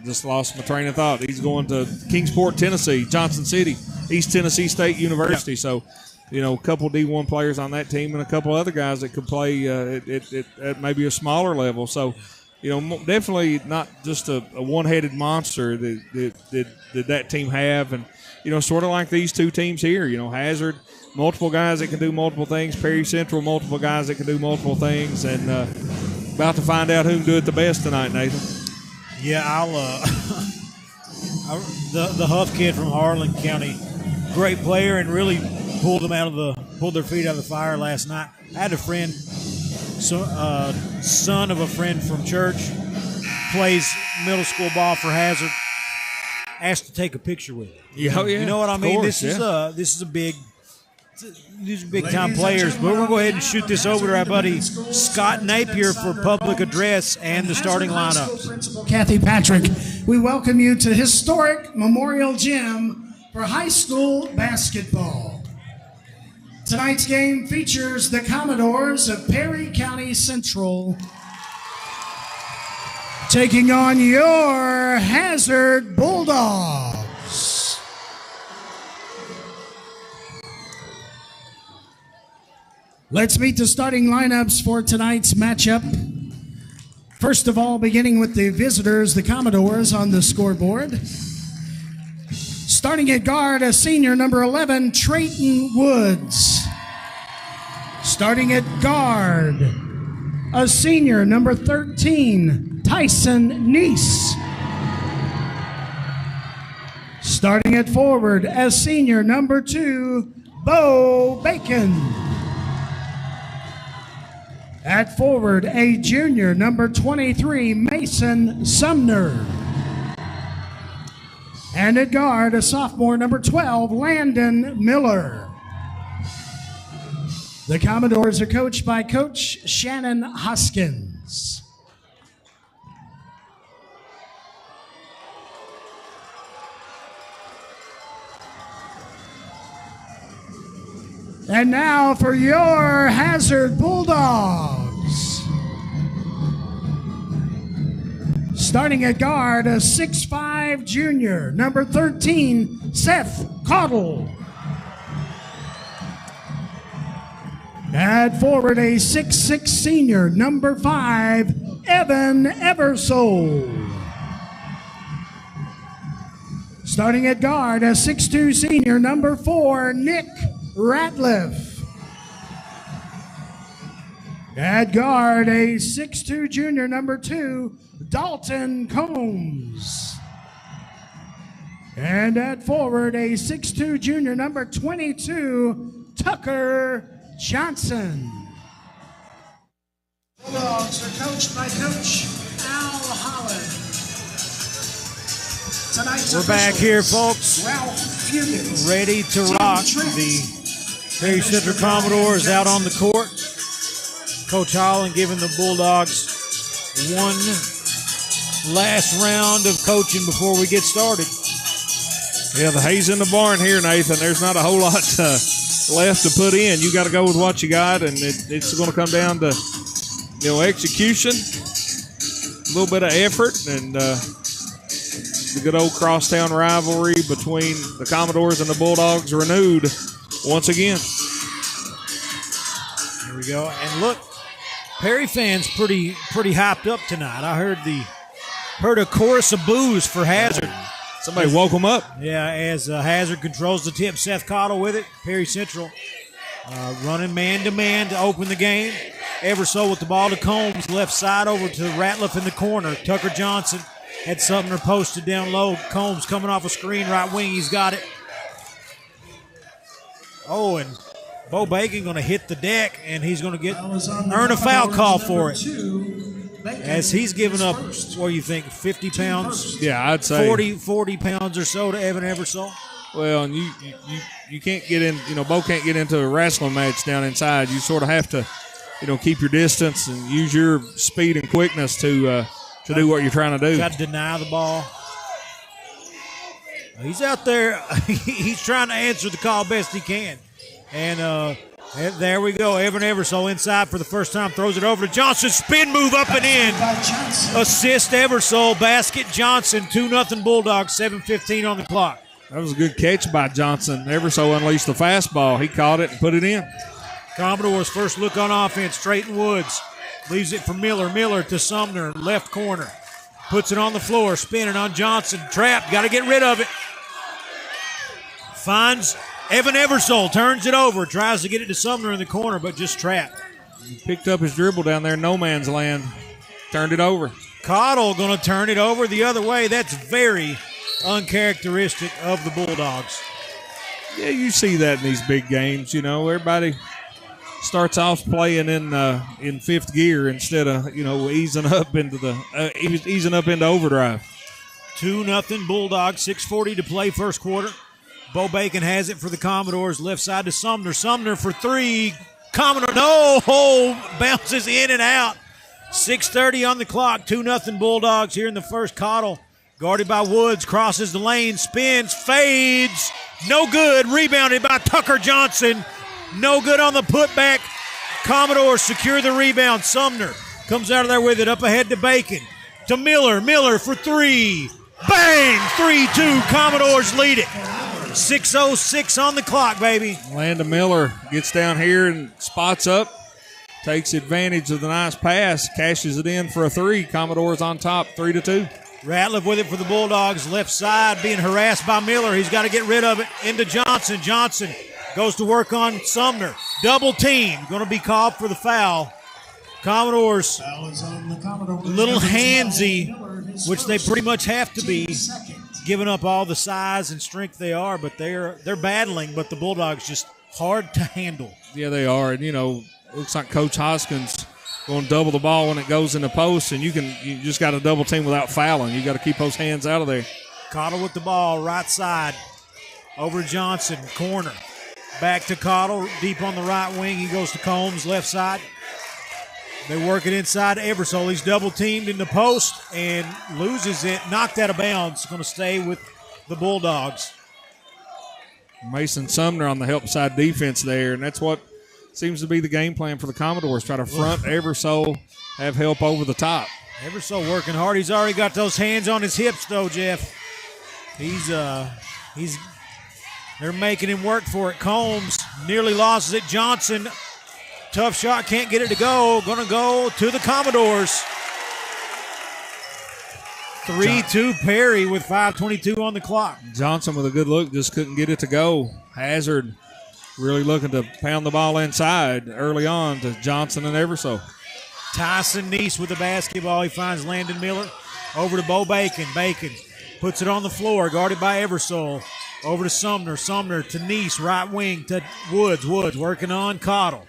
just lost my train of thought. He's going to Kingsport, Tennessee, Johnson City, East Tennessee State University. Yep. So, a couple D1 players on that team and a couple other guys that could play at maybe a smaller level. So, definitely not just a one-headed monster that team have. And, sort of like these two teams here, Hazard, multiple guys that can do multiple things. Perry Central, multiple guys that can do multiple things. And about to find out who can do it the best tonight, Nathan. Yeah, I'll the Huff kid from Harlan County, great player, and really pulled their feet out of the fire last night. I had a friend, son of a friend from church, plays middle school ball for Hazard. Asked to take a picture with him. Yeah, oh yeah. You know what I mean? Course, this is a big. These are big-time players, but we're going to go ahead and shoot this over to our buddy Scott Napier for public address and the starting lineups. Kathy Patrick, we welcome you to historic Memorial Gym for high school basketball. Tonight's game features the Commodores of Perry County Central taking on your Hazard Bulldogs. Let's meet the starting lineups for tonight's matchup. First of all, beginning with the visitors, the Commodores on the scoreboard. Starting at guard, a senior, number 11, Trayton Woods. Starting at guard, a senior, number 13, Tyson Neese. Starting at forward, a senior, number 2, Bo Bacon. At forward, a junior, number 23, Mason Sumner. And at guard, a sophomore, number 12, Landon Miller. The Commodores are coached by Coach Shannon Hoskins. And now for your Hazard Bulldogs. Starting at guard, a 6'5" junior, number 13, Seth Caudle. At forward, a 6'6" senior, number 5, Evan Eversole. Starting at guard, a 6'2" senior, number 4, Nick Ratliff. At guard, a 6'2" junior, number 2, Dalton Combs. And at forward, a 6'2" junior, number 22, Tucker Johnson. Bulldogs are coached by Coach Al Holland. Tonight's We're back here, folks. Ready to rock. The Perry Central Commodores out on the court. Coach Holland giving the Bulldogs one last round of coaching before we get started. Yeah, the hay's in the barn here, Nathan. There's not a whole lot left to put in. You got to go with what you got, and it's going to come down to execution, a little bit of effort, and the good old crosstown rivalry between the Commodores and the Bulldogs renewed once again. Here we go. And look, Perry fans pretty hyped up tonight. I heard a chorus of boos for Hazard. Somebody woke them up. Yeah, as Hazard controls the tip. Seth Caudle with it. Perry Central running man-to-man to open the game. Eversole with the ball to Combs. Left side over to Ratliff in the corner. Tucker Johnson had Sumner posted down low. Combs coming off a screen, right wing. He's got it. Oh, and Bo Bacon going to hit the deck, and he's going to earn a foul call for it. As he's giving up, what do you think, 50 pounds? Yeah, I'd say 40 pounds or so to Evan Eversole. Well, and you can't get in, Bo can't get into a wrestling match down inside. You sort of have to, keep your distance and use your speed and quickness to do what you're trying to do. Got to deny the ball. He's out there. He's trying to answer the call best he can. And there we go. Evan Eversole inside for the first time. Throws it over to Johnson. Spin move up and in. Assist Eversole. Basket Johnson. 2-0 Bulldogs. 7:15 on the clock. That was a good catch by Johnson. Eversole unleashed the fastball. He caught it and put it in. Commodores' first look on offense. Trayton Woods leaves it for Miller. Miller to Sumner. Left corner. Puts it on the floor. Spinning on Johnson. Trapped. Got to get rid of it. Finds Evan Eversole, turns it over, tries to get it to Sumner in the corner, but just trapped. He picked up his dribble down there in no man's land, turned it over. Cottle going to turn it over the other way. That's very uncharacteristic of the Bulldogs. Yeah, you see that in these big games. You know, everybody starts off playing in fifth gear instead of easing up into overdrive. 2-0 Bulldogs. 6:40 to play first quarter. Bo Bacon has it for the Commodores. Left side to Sumner. Sumner for three. Commodore, no. Bounces in and out. 6:30 on the clock. 2-0 Bulldogs here in the first. Cottle guarded by Woods. Crosses the lane. Spins. Fades. No good. Rebounded by Tucker Johnson. No good on the putback. Commodores secure the rebound. Sumner comes out of there with it. Up ahead to Bacon. To Miller. Miller for three. Bang! 3-2. Commodores lead it. 6:06 on the clock, baby. Landon Miller gets down here and spots up, takes advantage of the nice pass, cashes it in for a three. Commodores on top, 3-2. Ratliff with it for the Bulldogs. Left side being harassed by Miller. He's got to get rid of it. Into Johnson. Johnson goes to work on Sumner. Double team. Going to be called for the foul. Commodores a little handsy, which they pretty much have to be, giving up all the size and strength they are, but they're battling, but the Bulldogs just hard to handle. Yeah, they are. And, looks like Coach Hoskins going to double the ball when it goes in the post, and you just got to double team without fouling. You got to keep those hands out of there. Cottle with the ball, right side. Over to Johnson, corner. Back to Cottle, deep on the right wing. He goes to Combs, left side. They work it inside to Eversole. He's double-teamed in the post and loses it. Knocked out of bounds. Going to stay with the Bulldogs. Mason Sumner on the help side defense there, and that's what seems to be the game plan for the Commodores. Try to front Eversole, have help over the top. Eversole working hard. He's already got those hands on his hips, though, Jeff. They're making him work for it. Combs nearly loses it. Johnson, tough shot, can't get it to go. Going to go to the Commodores. 3-2 Perry with 5:22 on the clock. Johnson with a good look, just couldn't get it to go. Hazard really looking to pound the ball inside early on to Johnson and Eversole. Tyson Neese with the basketball. He finds Landon Miller. Over to Bo Bacon. Bacon puts it on the floor, guarded by Eversole. Over to Sumner. Sumner to Neese, right wing to Woods. Woods working on Cottle.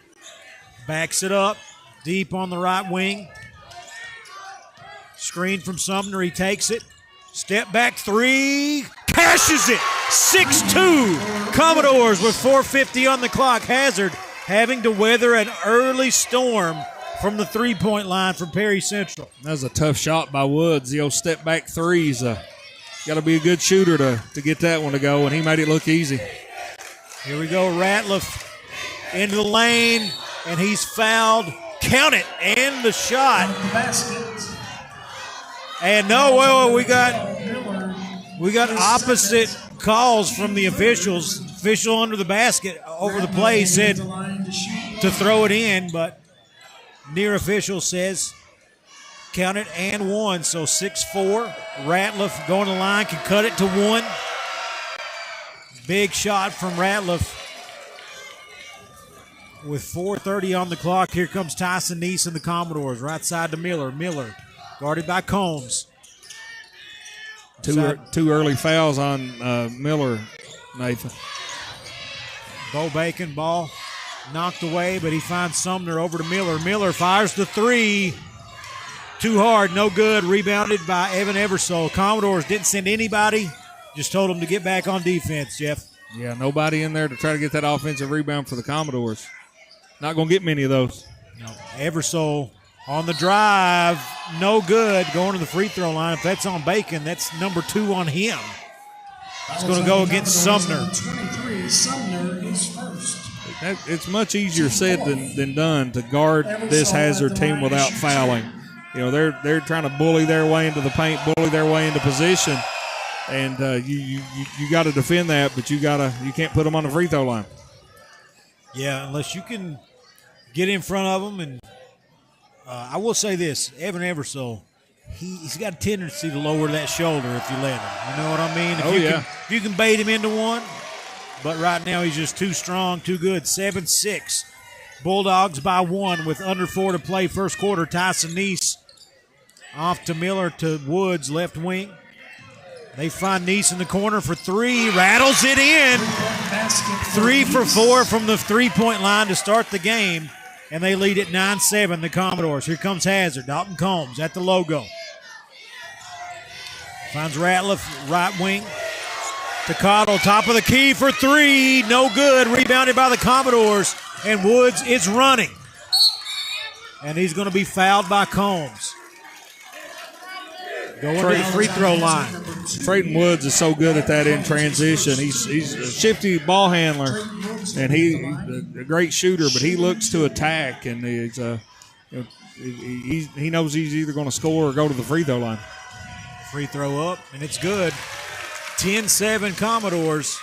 Backs it up, deep on the right wing. Screen from Sumner, he takes it. Step back three, cashes it. 6-2. Commodores with 4:50 on the clock. Hazard having to weather an early storm from the three-point line from Perry Central. That was a tough shot by Woods. The old step back threes. Got to be a good shooter to get that one to go, and he made it look easy. Here we go, Ratliff into the lane, and he's fouled. Count it, and the shot. And no, we got opposite calls from the officials. Official under the basket over the play said to throw it in, but near official says count it and one. So 6-4. Ratliff going to the line, can cut it to one. Big shot from Ratliff. With 4:30 on the clock, here comes Tyson Neese and the Commodores. Right side to Miller. Miller guarded by Combs. Two early fouls on Miller, Nathan. Bo Bacon, ball knocked away, but he finds Sumner over to Miller. Miller fires the three. Too hard, no good. Rebounded by Evan Eversole. Commodores didn't send anybody, just told them to get back on defense, Jeff. Yeah, nobody in there to try to get that offensive rebound for the Commodores. Not going to get many of those. No. Eversole on the drive, no good. Going to the free throw line. If that's on Bacon, that's number 2 on him. It's going to go against Sumner. 23, Sumner is first. it's much easier said than done to guard this Hazard team without fouling. You know, they're trying to bully their way into the paint, bully their way into position, and you got to defend that, but you can't put them on the free throw line. Yeah, unless you can get in front of them. And I will say this, Evan Eversole, he's got a tendency to lower that shoulder if you let him. You know what I mean? If you can bait him into one. But right now he's just too strong, too good. 7-6. Bulldogs by 1 with under 4 to play first quarter. Tyson Neese off to Miller to Woods, left wing. They find Neese in the corner for 3. Rattles it in. 3 for 4 from the three-point line to start the game. And they lead at 9-7, the Commodores. Here comes Hazard. Dalton Combs at the logo. Finds Ratliff, right wing. To Cottle, top of the key for 3. No good. Rebounded by the Commodores. And Woods is running. And he's going to be fouled by Combs. Going to the free throw line. Trayton Woods is so good at that in transition. He's a shifty ball handler, and he's a great shooter, but he looks to attack, and he knows he's either going to score or go to the free throw line. Free throw up, and it's good. 10-7 Commodores.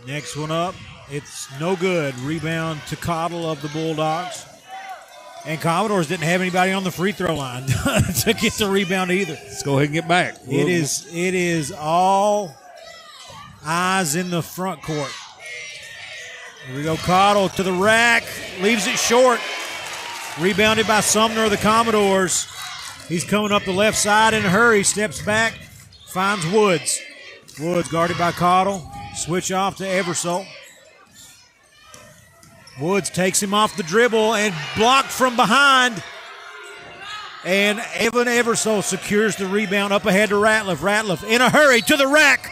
Next one up, it's no good. Rebound to Cottle of the Bulldogs. And Commodores didn't have anybody on the free throw line to get the rebound either. Let's go ahead and get back. It is all eyes in the front court. Here we go. Cottle to the rack, leaves it short. Rebounded by Sumner of the Commodores. He's coming up the left side in a hurry. Steps back. Finds Woods. Woods guarded by Cottle. Switch off to Eversole. Woods takes him off the dribble and blocked from behind. And Evan Eversole secures the rebound up ahead to Ratliff. Ratliff in a hurry to the rack.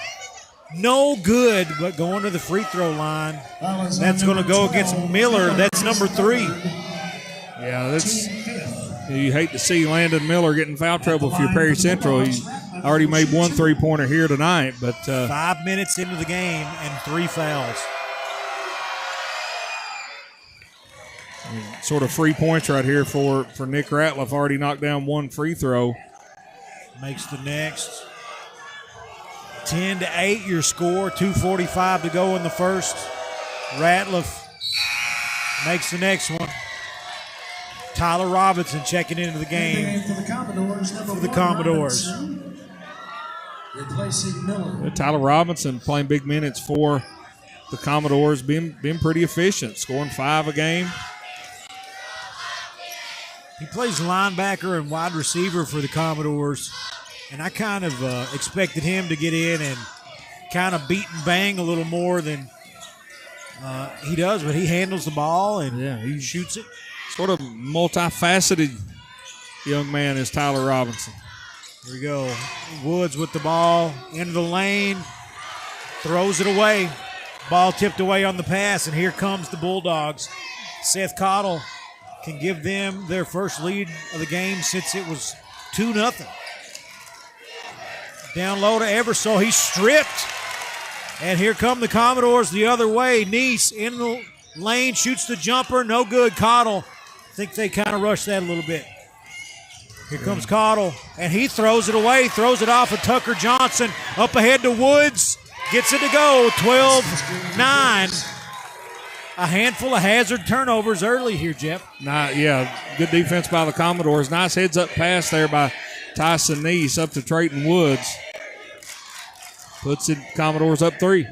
No good, but going to the free throw line. That's going to go against Miller. That's number 3. Yeah, you hate to see Landon Miller get in foul trouble if you're Perry Central. He already made 1 3-pointer here tonight, but 5 minutes into the game and 3 fouls. Sort of free points right here for Nick Ratliff. Already knocked down 1 free throw. Makes the next. 10-8 your score. 2:45 to go in the first. Ratliff makes the next one. Tyler Robinson checking into the game for the Commodores. Replacing Miller. Tyler Robinson playing big minutes for the Commodores, being pretty efficient, scoring 5 a game. He plays linebacker and wide receiver for the Commodores, and I kind of expected him to get in and kind of beat and bang a little more than he does, but he handles the ball and he shoots it. Sort of multifaceted young man is Tyler Robinson. Here we go. Woods with the ball into the lane, throws it away. Ball tipped away on the pass, and here comes the Bulldogs. Seth Cottle can give them their first lead of the game since it was 2-0. Down low to Eversole. He's stripped. And here come the Commodores the other way. Neese in the lane, shoots the jumper. No good. Cottle. I think they kind of rushed that a little bit. Here comes Cottle, and he throws it away, throws it off of Tucker Johnson. Up ahead to Woods. Gets it to go. 12-9. A handful of Hazard turnovers early here, Jeff. Good defense by the Commodores. Nice heads-up pass there by Tyson Neese up to Trayton Woods. Puts it Commodores up 3.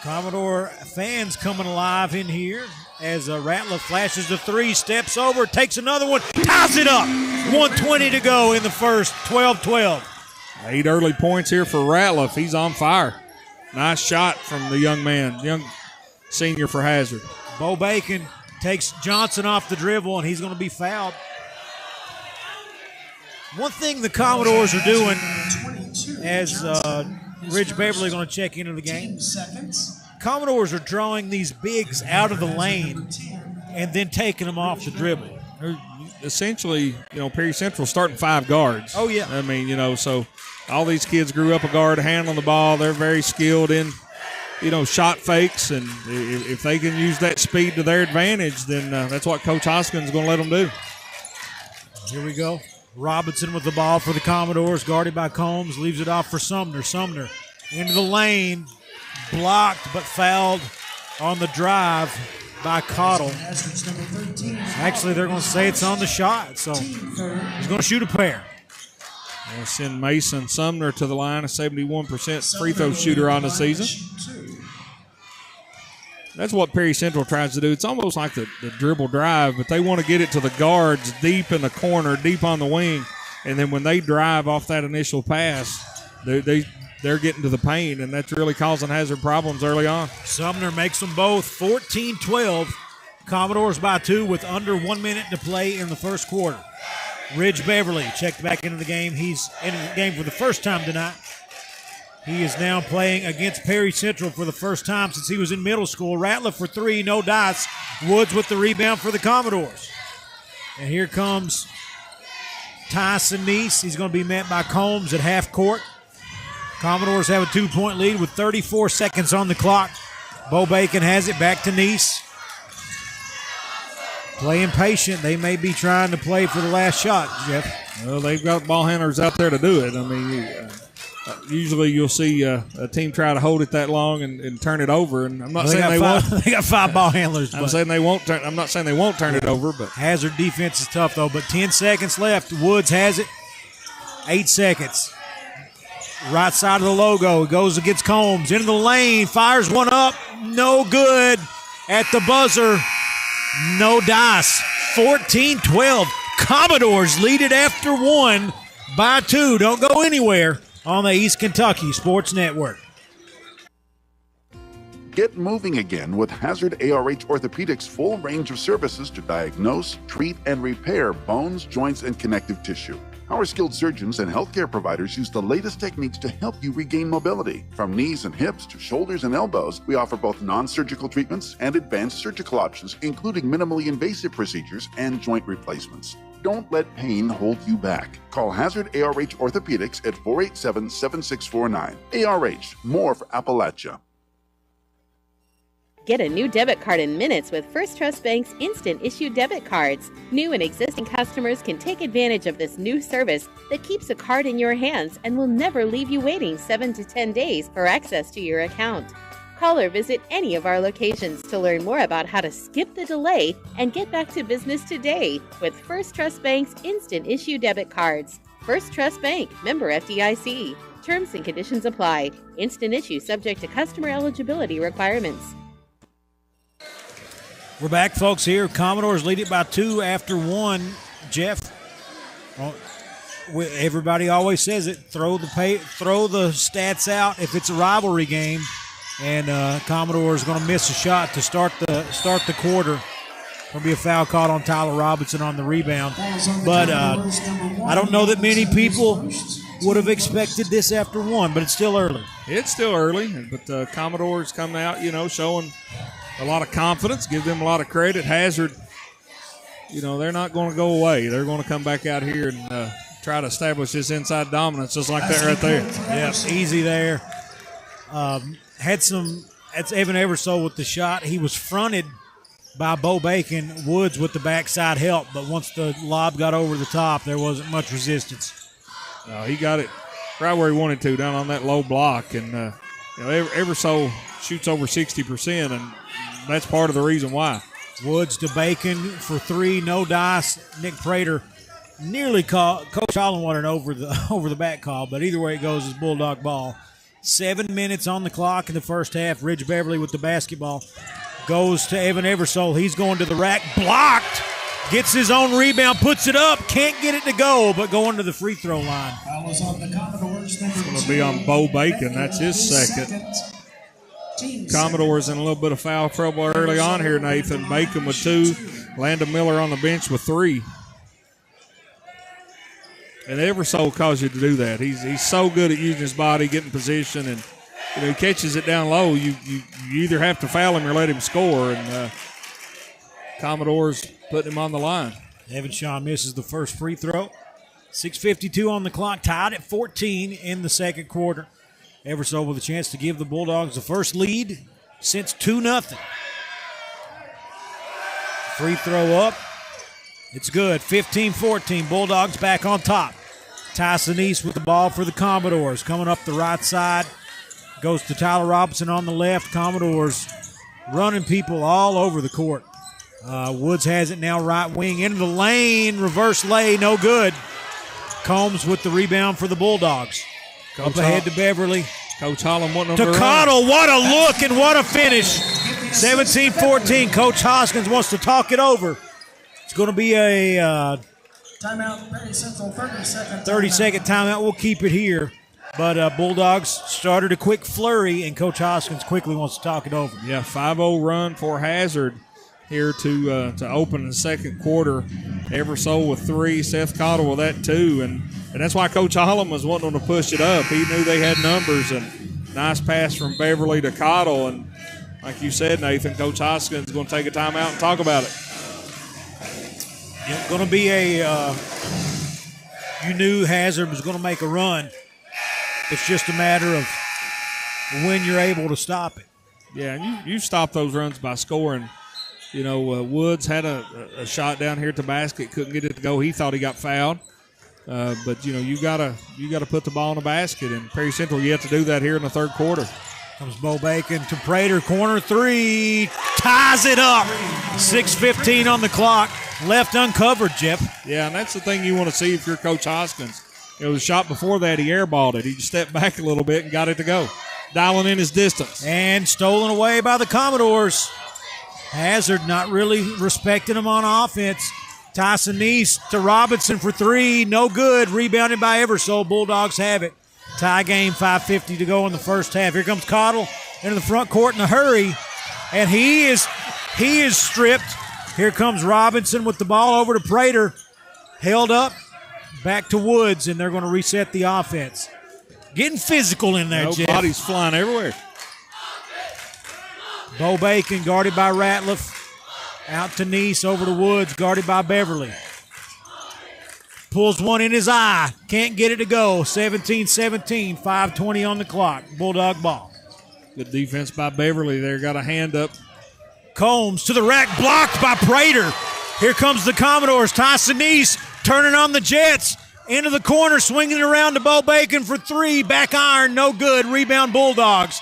Commodore fans coming alive in here as Ratliff flashes the 3, steps over, takes another one, ties it up. 1:20 to go in the first, 12-12. 8 early points here for Ratliff. He's on fire. Nice shot from the young senior for Hazard. Bo Bacon takes Johnson off the dribble, and he's going to be fouled. One thing the Commodores are doing, as Rich Beverly going to check into the game, Commodores are drawing these bigs out of the lane and then taking them off the dribble. essentially, Perry Central starting 5 guards. Oh, yeah. I mean, so all these kids grew up a guard handling the ball. They're very skilled in, shot fakes. And if they can use that speed to their advantage, then that's what Coach Hoskins is going to let them do. Here we go. Robinson with the ball for the Commodores, guarded by Combs, leaves it off for Sumner. Sumner into the lane, blocked but fouled on the drive by Cottle. Actually, they're going to say it's on the shot, so he's going to shoot a pair. We'll send Mason Sumner to the line, a 71% free throw shooter on the season. That's what Perry Central tries to do. It's almost like the dribble drive, but they want to get it to the guards deep in the corner, deep on the wing, and then when they drive off that initial pass, they're getting to the paint, and that's really causing Hazard problems early on. Sumner makes them both 14-12. Commodores by 2 with under 1 minute to play in the first quarter. Ridge Beverly checked back into the game. He's in the game for the first time tonight. He is now playing against Perry Central for the first time since he was in middle school. Ratliff for 3, no dice. Woods with the rebound for the Commodores. And here comes Tyson Neese. He's going to be met by Combs at half court. Commodores have a 2-point lead with 34 seconds on the clock. Bo Bacon has it back to Neese. Playing patient. They may be trying to play for the last shot, Jeff. Well, they've got ball handlers out there to do it. I mean, usually you'll see a team try to hold it that long and turn it over. And I'm not saying they won't. They got 5 ball handlers. I'm saying they won't. I'm not saying they won't turn it over, but Hazard defense is tough though. But 10 seconds left. Woods has it. 8 seconds. Right side of the logo. Goes against Combs. Into the lane. Fires one up. No good. At the buzzer. No dice. 14-12. Commodores lead it after 1 by 2. Don't go anywhere on the East Kentucky Sports Network. Get moving again with Hazard ARH Orthopedics' full range of services to diagnose, treat, and repair bones, joints, and connective tissue. Our skilled surgeons and healthcare providers use the latest techniques to help you regain mobility. From knees and hips to shoulders and elbows, we offer both non-surgical treatments and advanced surgical options, including minimally invasive procedures and joint replacements. Don't let pain hold you back. Call Hazard ARH Orthopedics at 487-7649. ARH, more for Appalachia. Get a new debit card in minutes with First Trust Bank's instant issue debit cards. New and existing customers can take advantage of this new service that keeps a card in your hands and will never leave you waiting 7 to 10 days for access to your account. Call or visit any of our locations to learn more about how to skip the delay and get back to business today with First Trust Bank's instant issue debit cards. First Trust Bank, member FDIC. Terms and conditions apply. Instant issue subject to customer eligibility requirements. We're back, folks, here. Commodores lead it by 2 after 1. Jeff, everybody always says it. Throw the stats out if it's a rivalry game, and Commodores going to miss a shot to start the quarter. Going to be a foul caught on Tyler Robinson on the rebound. But I don't know that many people would have expected this after 1, but it's still early. It's still early, but Commodores coming out, showing a lot of confidence, give them a lot of credit. Hazard, they're not going to go away. They're going to come back out here and try to establish this inside dominance just like that right there. Yeah, easy there. That's Evan Eversole with the shot. He was fronted by Bo Bacon. Woods with the backside help, but once the lob got over the top, there wasn't much resistance. He got it right where he wanted to, down on that low block. And, Eversole shoots over 60%, and that's part of the reason why. Woods to Bacon for 3, no dice. Nick Prater nearly called Coach Holland an over the back call, but either way it goes is Bulldog ball. 7 minutes on the clock in the first half. Ridge Beverly with the basketball goes to Evan Eversole. He's going to the rack, blocked. Gets his own rebound, puts it up, can't get it to go, but going to the free throw line. It's going to be on Bo Bacon. That's his second. Commodores in a little bit of foul trouble early on here, Nathan. Bacon with 2, Landon Miller on the bench with 3. And Eversole caused you to do that. He's so good at using his body, getting position, and he catches it down low. You either have to foul him or let him score, and Commodores putting him on the line. Evan Shaw misses the first free throw. 6:52 on the clock, tied at 14 in the second quarter. Eversole with a chance to give the Bulldogs the first lead since 2-0. Free throw up. It's good. 15-14. Bulldogs back on top. Tyson East with the ball for the Commodores. Coming up the right side. Goes to Tyler Robinson on the left. Commodores running people all over the court. Woods has it now right wing. Into the lane. Reverse lay. No good. Combs with the rebound for the Bulldogs. Up ahead to Beverly. Coach Holland wanting to Cottle. What a look and what a finish. 17-14. Coach Hoskins wants to talk it over. It's going to be a timeout, Perry Central, 30-second 30-second timeout. We'll keep it here. But Bulldogs started a quick flurry, and Coach Hoskins quickly wants to talk it over. Yeah, 5-0 run for Hazard here to open the second quarter. Eversole with 3, Seth Cottle with that 2, and that's why Coach Holland was wanting them to push it up. He knew they had numbers, and nice pass from Beverly to Cottle, and like you said, Nathan, Coach Hoskins is going to take a timeout and talk about it. It's going to be you knew Hazard was going to make a run. It's just a matter of when you're able to stop it. Yeah, and you stop those runs by scoring. You know, Woods had a shot down here at the basket, couldn't get it to go. He thought he got fouled. But, you know, you gotta put the ball in the basket, and Perry Central yet to do that here in the third quarter. Comes Bo Bacon to Prater, corner 3, ties it up. 6:15 on the clock, left uncovered, Jeff. Yeah, and that's the thing you want to see if you're Coach Hoskins. You know, the shot before that, he airballed it. He just stepped back a little bit and got it to go, dialing in his distance. And stolen away by the Commodores. Hazard not really respecting him on offense. Tyson East to Robinson for 3, no good. Rebounded by Eversole. Bulldogs have it. Tie game, 5:50 to go in the first half. Here comes Cottle into the front court in a hurry, and he is stripped. Here comes Robinson with the ball over to Prater. Held up, back to Woods, and they're going to reset the offense. Getting physical in there, Jeff. Bodies flying everywhere. Bo Bacon guarded by Ratliff. Out to Neese, over to Woods, guarded by Beverly. Pulls one in his eye. Can't get it to go. 17-17, 5:20 on the clock. Bulldog ball. Good defense by Beverly there. Got a hand up. Combs to the rack, blocked by Prater. Here comes the Commodores. Tyson Neese turning on the Jets. Into the corner, swinging it around to Bo Bacon for 3. Back iron, no good. Rebound Bulldogs.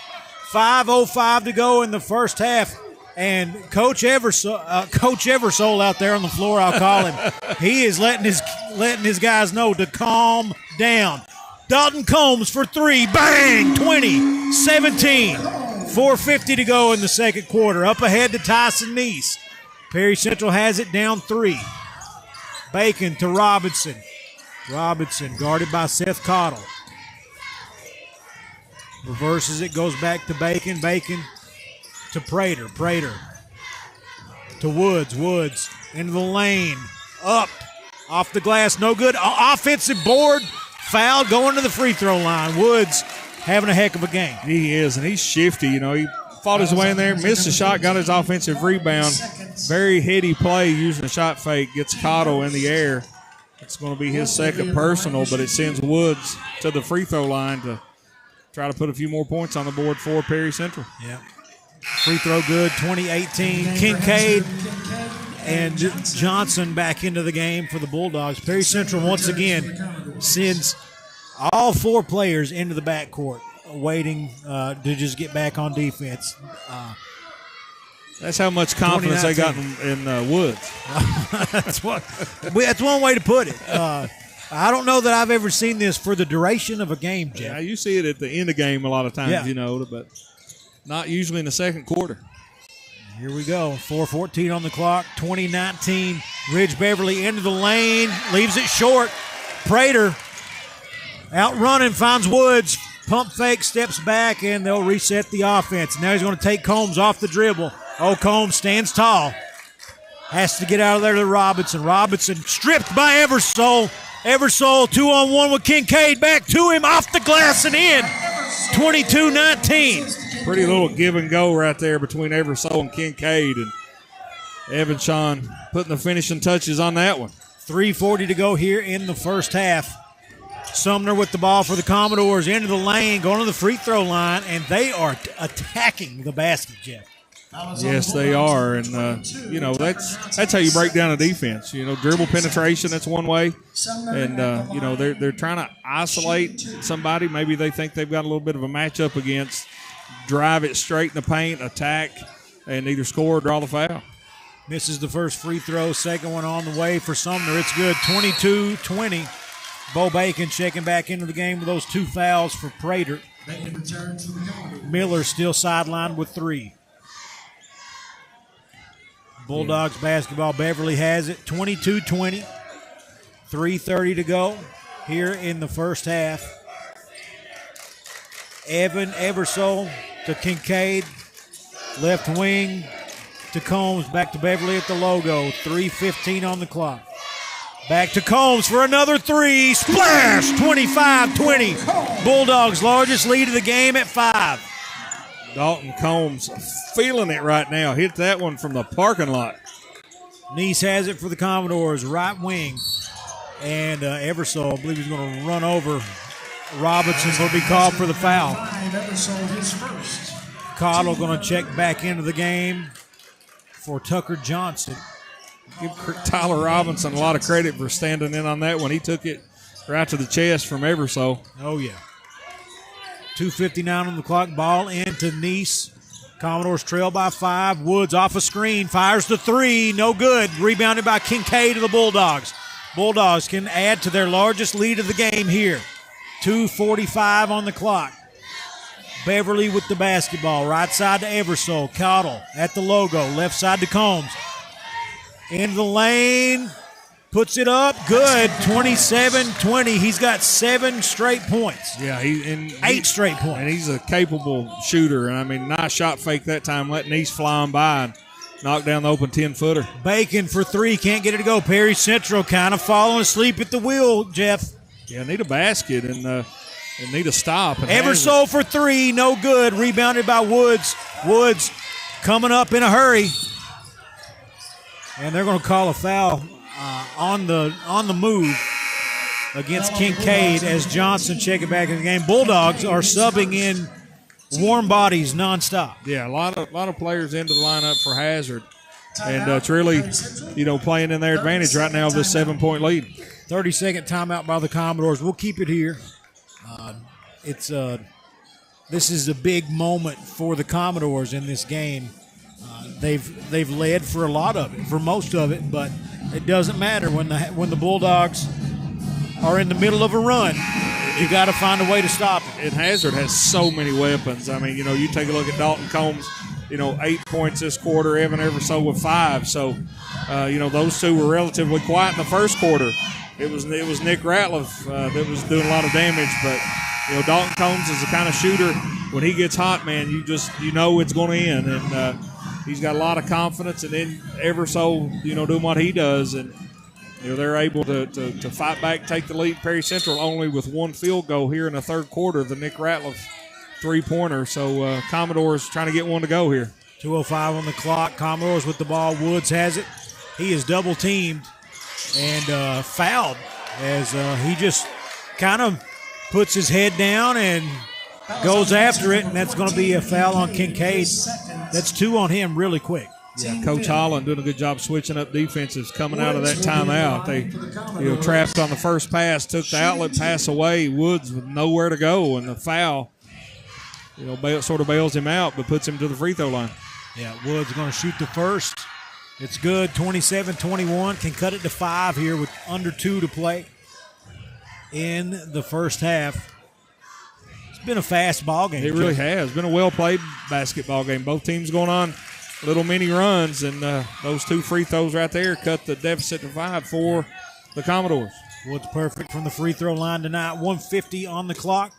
5:05 to go in the first half. And Coach Eversole out there on the floor, I'll call him. He is letting his guys know to calm down. Dalton Combs for 3. Bang! 20-17. 4:50 to go in the second quarter. Up ahead to Tyson Neese. Perry Central has it down 3. Bacon to Robinson. Robinson guarded by Seth Cottle. Reverses it, goes back to Bacon. Bacon to Prater. Prater to Woods. Woods into the lane. Up. Off the glass. No good. Offensive board. Foul going to the free throw line. Woods having a heck of a game. He is, and he's shifty. You know, he fought his way in there, missed a shot, got his offensive rebound. Very heady play using a shot fake. Gets Cottle in the air. It's going to be his second personal, but it sends Woods to the free throw line to try to put a few more points on the board for Perry Central. Yeah. Free throw good, 20-18. Kincaid and Johnson back into the game for the Bulldogs. Perry Central once again sends all 4 players into the backcourt, waiting to just get back on defense. That's how much confidence they got in Woods. That's one way to put it. I don't know that I've ever seen this for the duration of a game, Jeff. Yeah, you see it at the end of the game a lot of times, yeah. You know, but not usually in the second quarter. Here we go. 4:14 on the clock. 20-19. Ridge Beverly into the lane. Leaves it short. Prater out running. Finds Woods. Pump fake. Steps back. And they'll reset the offense. Now he's going to take Combs off the dribble. Oh, Combs stands tall. Has to get out of there to Robinson. Robinson stripped by Eversole. Eversole 2-on-1 with Kincaid. Back to him. Off the glass and in. 22-19. Pretty little give and go right there between Eversole and Kincaid. And Evan Sean putting the finishing touches on that one. 3:40 to go here in the first half. Sumner with the ball for the Commodores into the lane, going to the free throw line, and they are attacking the basket, Jeff. Yes, they are, and that's how you break down a defense. Dribble penetration, that's one way, and they're trying to isolate somebody. Maybe they think they've got a little bit of a matchup against. Drive it straight in the paint, attack, and either score or draw the foul. Misses the first free throw, second one on the way for Sumner. It's good, 22-20. Bo Bacon checking back into the game with those 2 fouls for Prater. Miller still sidelined with 3. Bulldogs basketball. Beverly has it, 22-20. 3:30 to go here in the first half. Evan Eversole to Kincaid. Left wing to Combs. Back to Beverly at the logo. 3:15 on the clock. Back to Combs for another 3. Splash! 25-20. Bulldogs' largest lead of the game at 5. Dalton Combs feeling it right now. Hit that one from the parking lot. Nice has it for the Commodores, right wing. And Eversole, I believe he's going to run over Robinson. Will be called for the foul. Cottle going to check back into the game for Tucker Johnson. Give Tyler Robinson a lot of credit for standing in on that one. He took it right to the chest from Eversole. Oh, yeah. 2:59 on the clock. Ball into Nice. Commodores trail by 5. Woods off a screen. Fires the 3. No good. Rebounded by Kincaid to the Bulldogs. Bulldogs can add to their largest lead of the game here. 2:45 on the clock. Beverly with the basketball. Right side to Eversole. Cottle at the logo. Left side to Combs. In the lane. Puts it up. Good. 27-20. He's got 7 straight points. Yeah, 8 straight points. And he's a capable shooter. And, nice shot fake that time. Letting East fly on by and knock down the open 10-footer. Bacon for 3. Can't get it to go. Perry Central kind of falling asleep at the wheel, Jeff. Yeah, need a basket and need a stop. Eversole for 3. No good. Rebounded by Woods. Woods coming up in a hurry. And they're going to call a foul on the move against Kincaid as Johnson checking back in the game. Bulldogs are subbing in warm bodies nonstop. Yeah, a lot of players into the lineup for Hazard, and it's really playing in their advantage right now of this 7-point lead. 30-second timeout by the Commodores. We'll keep it here. This is a big moment for the Commodores in this game. They've led for a lot of it, for most of it, but it doesn't matter when the Bulldogs are in the middle of a run. You got to find a way to stop it. And Hazard has so many weapons. You take a look at Dalton Combs. 8 points this quarter. Evan Eversole with 5. So, those two were relatively quiet in the first quarter. It was Nick Ratliff that was doing a lot of damage, but Dalton Combs is the kind of shooter. When he gets hot, man, you know it's going to end, and he's got a lot of confidence. And then Eversole, doing what he does, and they're able to fight back, take the lead. Perry Central only with 1 field goal here in the third quarter, the Nick Ratliff 3-pointer. So Commodores trying to get one to go here. 2:05 on the clock. Commodores with the ball. Woods has it. He is double teamed and fouled as he just kind of puts his head down and goes after it, and that's going to be a foul on Kincaid. That's 2 on him really quick. Yeah, Coach Holland doing a good job switching up defenses coming out of that timeout. They trapped on the first pass, took the outlet pass away. Woods with nowhere to go, and the foul sort of bails him out but puts him to the free throw line. Yeah, Woods going to shoot the first. It's good, 27-21. Can cut it to 5 here with under 2 to play in the first half. It's been a fast ball game. It really has. Been a well-played basketball game. Both teams going on little mini runs, and those 2 free throws right there cut the deficit to 5 for the Commodores. Woods perfect from the free throw line tonight. 1:50 on the clock.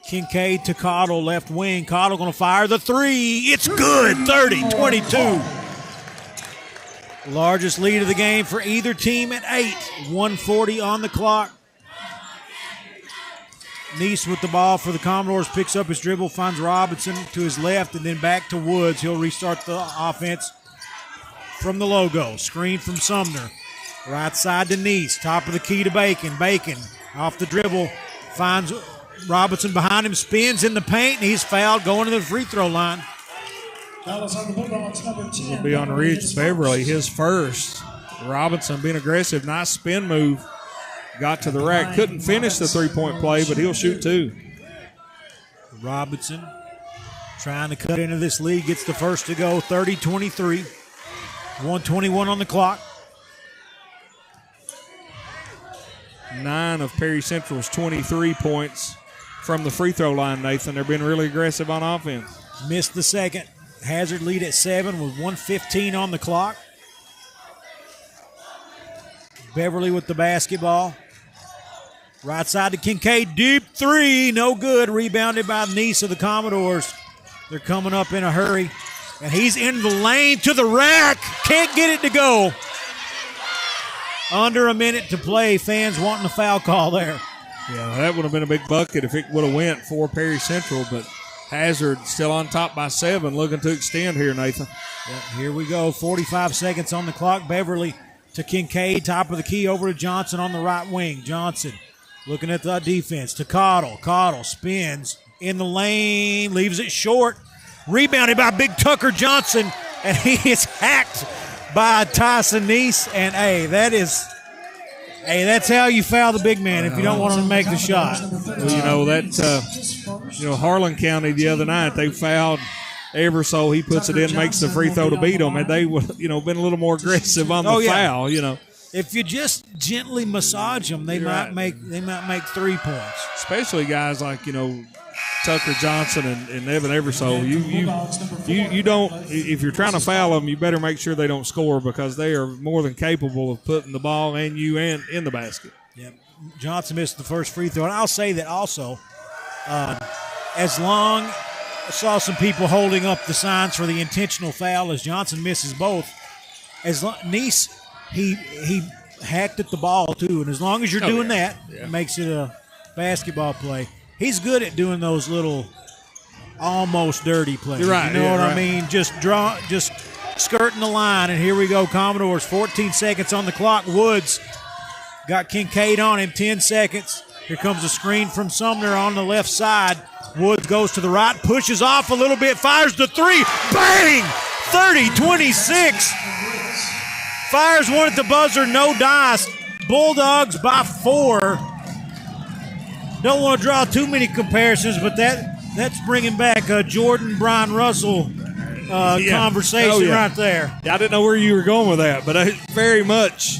Kincaid to Cottle, left wing. Cottle going to fire the 3. It's good, 30-22. Largest lead of the game for either team at 8. 1:40 on the clock. Nice with the ball for the Commodores, picks up his dribble, finds Robinson to his left, and then back to Woods. He'll restart the offense. from the logo. Screen from Sumner. Right side to Neese. Top of the key to Bacon. Bacon off the dribble. Finds Robinson behind him. Spins in the paint, and he's fouled going to the free throw line. It'll be on Rich Beverly, his first. Robinson being aggressive. Nice spin move. Got to the rack. Couldn't finish the three-point play, but he'll shoot two. Robinson trying to cut into this lead. Gets the first to go. 30-23. 1:21 on the clock. 9 of Perry Central's 23 points from the free throw line, Nathan. They're being really aggressive on offense. Missed the second. Hazard lead at 7 with 1:15 on the clock. Beverly with the basketball. Right side to Kincaid. Deep three. No good. Rebounded by Neese of the Commodores. They're coming up in a hurry. And he's in the lane to the rack. Can't get it to go. Under a minute to play. Fans wanting a foul call there. Yeah, that would have been a big bucket if it would have went for Perry Central, but Hazard still on top by 7, looking to extend here, Nathan. Yep, here we go. 45 seconds on the clock. Beverly to Kincaid, top of the key over to Johnson on the right wing. Johnson looking at the defense to Cottle. Cottle spins in the lane, leaves it short. Rebounded by Big Tucker Johnson, and he is hacked by Tyson Neese. And, that's how you foul the big man if you don't want him to make the shot. Well, Harlan County the other night, they fouled Eversole. He puts it in, makes the free throw to beat them, and they would, been a little more aggressive on the foul. If you just gently massage them, they might make 3 points. Especially guys like Tucker Johnson and Evan Eversole. You don't. If you're trying to foul them, you better make sure they don't score because they are more than capable of putting the ball and you in the basket. Yeah, Johnson missed the first free throw, and I'll say that also. As long I saw some people holding up the signs for the intentional foul as Johnson misses both. Neese, he hacked at the ball too, and as long as you're doing that, it makes it a basketball play. He's good at doing those little almost dirty plays. You're right. You know what I mean? Just skirting the line, and here we go. Commodores, 14 seconds on the clock. Woods got Kincaid on him, 10 seconds. Here comes a screen from Sumner on the left side. Woods goes to the right, pushes off a little bit, fires the three. Bang! 30-26. Fires one at the buzzer, no dice. Bulldogs by 4. Don't want to draw too many comparisons, but that's bringing back a Jordan Brian Russell conversation right there. Yeah, I didn't know where you were going with that, but a very much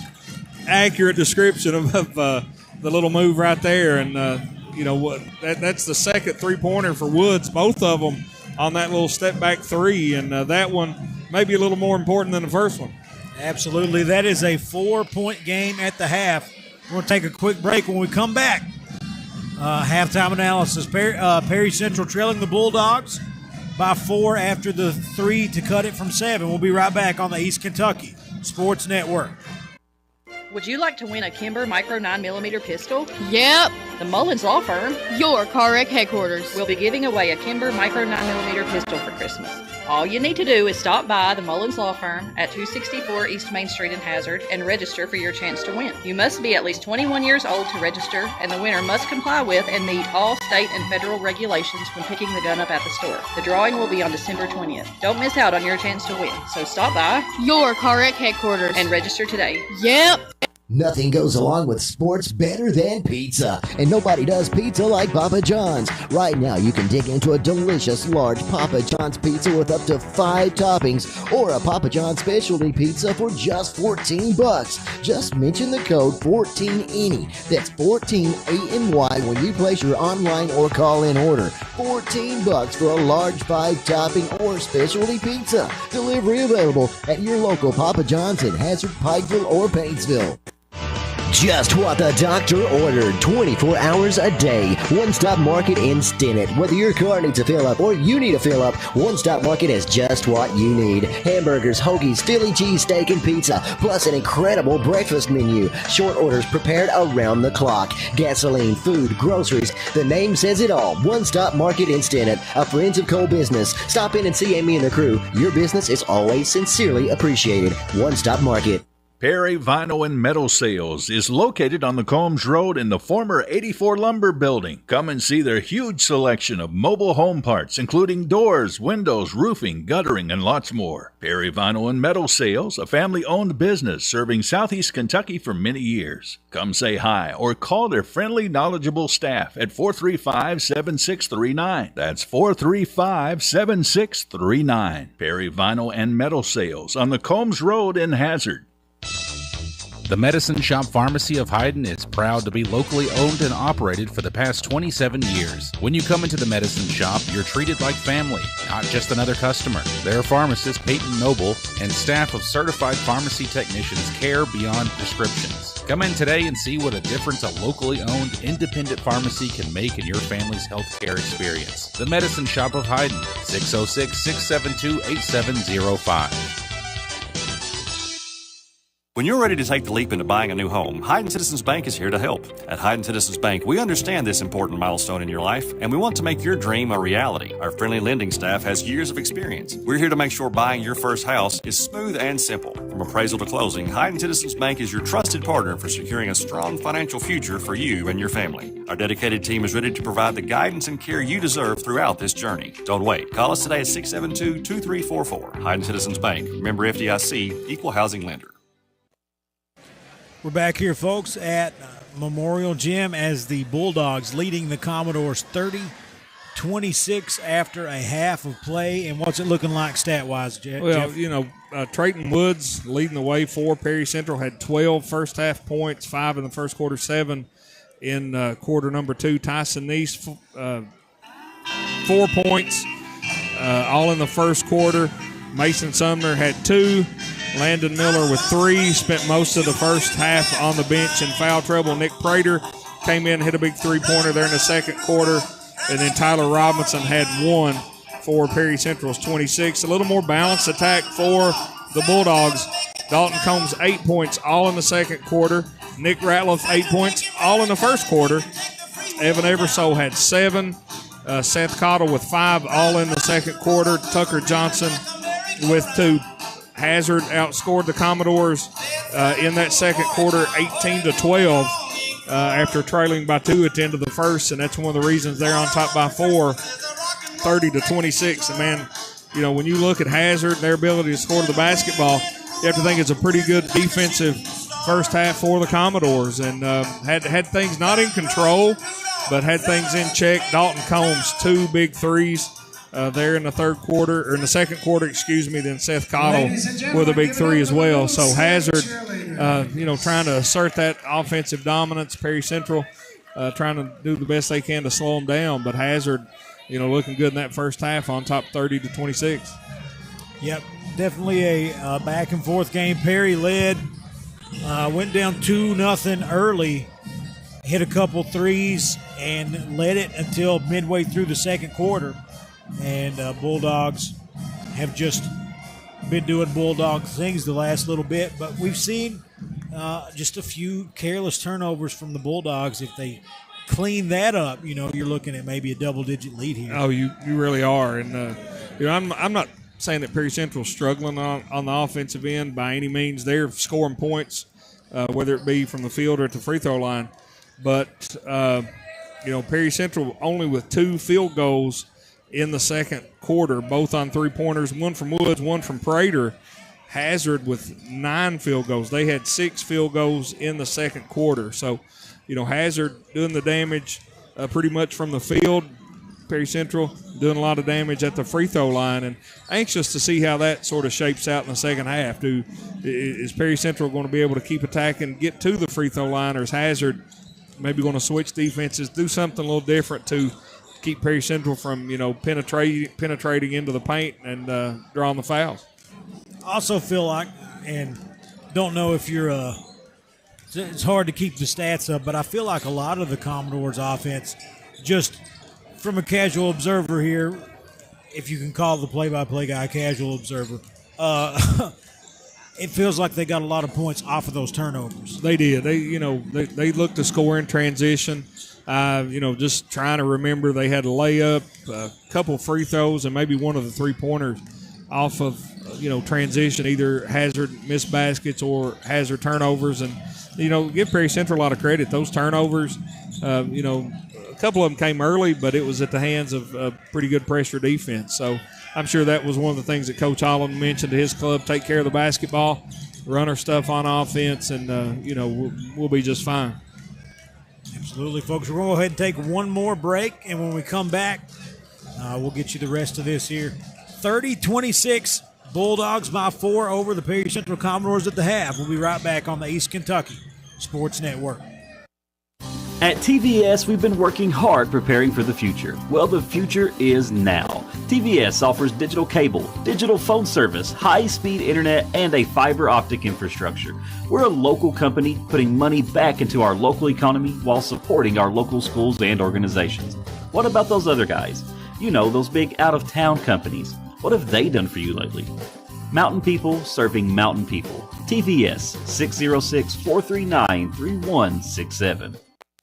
accurate description of the little move right there. And that's the second three-pointer for Woods, both of them on that little step-back three, and that one maybe a little more important than the first one. Absolutely. That is a 4-point game at the half. We're going to take a quick break. When we come back, halftime analysis. Perry Central trailing the Bulldogs by 4 after the 3 to cut it from 7. We'll be right back on the East Kentucky Sports Network. Would you like to win a Kimber Micro 9mm pistol? Yep. The Mullins Law Firm, your car wreck headquarters, will be giving away a Kimber Micro 9mm pistol for Christmas. All you need to do is stop by the Mullins Law Firm at 264 East Main Street in Hazard and register for your chance to win. You must be at least 21 years old to register, and the winner must comply with and meet all state and federal regulations when picking the gun up at the store. The drawing will be on December 20th. Don't miss out on your chance to win. So stop by your car wreck headquarters and register today. Yep. Nothing goes along with sports better than pizza, and nobody does pizza like Papa John's. Right now, you can dig into a delicious large Papa John's pizza with up to 5 toppings, or a Papa John's specialty pizza for just $14. Just mention the code 14ANY. That's 14ANY when you place your online or call-in order. $14 for a large 5-topping or specialty pizza. Delivery available at your local Papa John's in Hazard, Pikeville, or Paintsville. Just what the doctor ordered, 24 hours a day. One Stop Market in Stinnett. Whether your car needs a fill up or you need a fill up, One Stop Market has just what you need. Hamburgers, hoagies, Philly cheesesteak, and pizza, plus an incredible breakfast menu. Short orders prepared around the clock. Gasoline, food, groceries. The name says it all. One Stop Market in Stinnett, a Friends of Coal business. Stop in and see Amy and the crew. Your business is always sincerely appreciated. One Stop Market. Perry Vinyl and Metal Sales is located on the Combs Road in the former 84 Lumber Building. Come and see their huge selection of mobile home parts, including doors, windows, roofing, guttering, and lots more. Perry Vinyl and Metal Sales, a family-owned business serving Southeast Kentucky for many years. Come say hi or call their friendly, knowledgeable staff at 435-7639. That's 435-7639. Perry Vinyl and Metal Sales on the Combs Road in Hazard. The Medicine Shop Pharmacy of Hyden is proud to be locally owned and operated for the past 27 years. When you come into the Medicine Shop, you're treated like family, not just another customer. Their pharmacist, Peyton Noble, and staff of certified pharmacy technicians care beyond prescriptions. Come in today and see what a difference a locally owned, independent pharmacy can make in your family's healthcare experience. The Medicine Shop of Hyden, 606-672-8705. When you're ready to take the leap into buying a new home, Hyden Citizens Bank is here to help. At Hyden Citizens Bank, we understand this important milestone in your life, and we want to make your dream a reality. Our friendly lending staff has years of experience. We're here to make sure buying your first house is smooth and simple. From appraisal to closing, Hyden Citizens Bank is your trusted partner for securing a strong financial future for you and your family. Our dedicated team is ready to provide the guidance and care you deserve throughout this journey. Don't wait. Call us today at 672-2344. Hyden Citizens Bank. Member FDIC, Equal Housing Lender. We're back here, folks, at Memorial Gym as the Bulldogs leading the Commodores 30-26 after a half of play. And what's it looking like stat-wise, Jeff? Well, Trayton Woods leading the way for Perry Central had 12 first half points, 5 in the first quarter, 7 in quarter number 2. Tyson Neese, 4 points, all in the first quarter. Mason Sumner had 2. Landon Miller with 3, spent most of the first half on the bench in foul trouble. Nick Prater came in, hit a big three-pointer there in the second quarter. And then Tyler Robinson had 1 for Perry Central's 26. A little more balanced attack for the Bulldogs. Dalton Combs, 8 points, all in the second quarter. Nick Ratliff, 8 points, all in the first quarter. Evan Eversole had 7. Seth Cottle with 5, all in the second quarter. Tucker Johnson with 2. Hazard outscored the Commodores in that second quarter 18-12 after trailing by 2 at the end of the first, and that's one of the reasons they're on top by 4, 30-26. And, man, when you look at Hazard and their ability to score the basketball, you have to think it's a pretty good defensive first half for the Commodores, and had things not in control, but had things in check. Dalton Combs, 2 big threes. There in the second quarter, then Seth Cottle with a big 3 as well. So Hazard, trying to assert that offensive dominance. Perry Central trying to do the best they can to slow them down. But Hazard, looking good in that first half on top 30-26. Yep, definitely a back-and-forth game. Perry led, went down 2-0 early, hit a couple threes, and led it until midway through the second quarter. And Bulldogs have just been doing Bulldog things the last little bit. But we've seen just a few careless turnovers from the Bulldogs. If they clean that up, you're looking at maybe a double-digit lead here. Oh, you really are. And, I'm not saying that Perry Central's struggling on the offensive end by any means. They're scoring points, whether it be from the field or at the free throw line. But, Perry Central only with 2 field goals in the second quarter, both on three-pointers, 1 from Woods, 1 from Prater. Hazard with 9 field goals. They had 6 field goals in the second quarter. So, Hazard doing the damage pretty much from the field. Perry Central doing a lot of damage at the free throw line, and anxious to see how that sort of shapes out in the second half. Is Perry Central going to be able to keep attacking, get to the free throw line, or is Hazard maybe going to switch defenses, do something a little different to keep Perry Central from, penetrating into the paint and drawing the fouls? Also feel like, and don't know if you're a it's hard to keep the stats up, but I feel like a lot of the Commodores' offense, just from a casual observer here, if you can call the play-by-play guy a casual observer, it feels like they got a lot of points off of those turnovers. They did. They looked to score in transition. Just trying to remember, they had a layup, a couple free throws, and maybe one of the three-pointers off of transition, either Hazard missed baskets or Hazard turnovers. And give Perry Central a lot of credit. Those turnovers, a couple of them came early, but it was at the hands of pretty good pressure defense. So I'm sure that was one of the things that Coach Holland mentioned to his club: take care of the basketball, run our stuff on offense, and we'll be just fine. Absolutely, folks. We're going to go ahead and take one more break, and when we come back, we'll get you the rest of this here. 30-26, Bulldogs by 4 over the Perry Central Commodores at the half. We'll be right back on the East Kentucky Sports Network. At TVS, we've been working hard preparing for the future. Well, the future is now. TVS offers digital cable, digital phone service, high-speed internet, and a fiber optic infrastructure. We're a local company putting money back into our local economy while supporting our local schools and organizations. What about those other guys? Those big out-of-town companies. What have they done for you lately? Mountain people serving mountain people. TVS, 606-439-3167.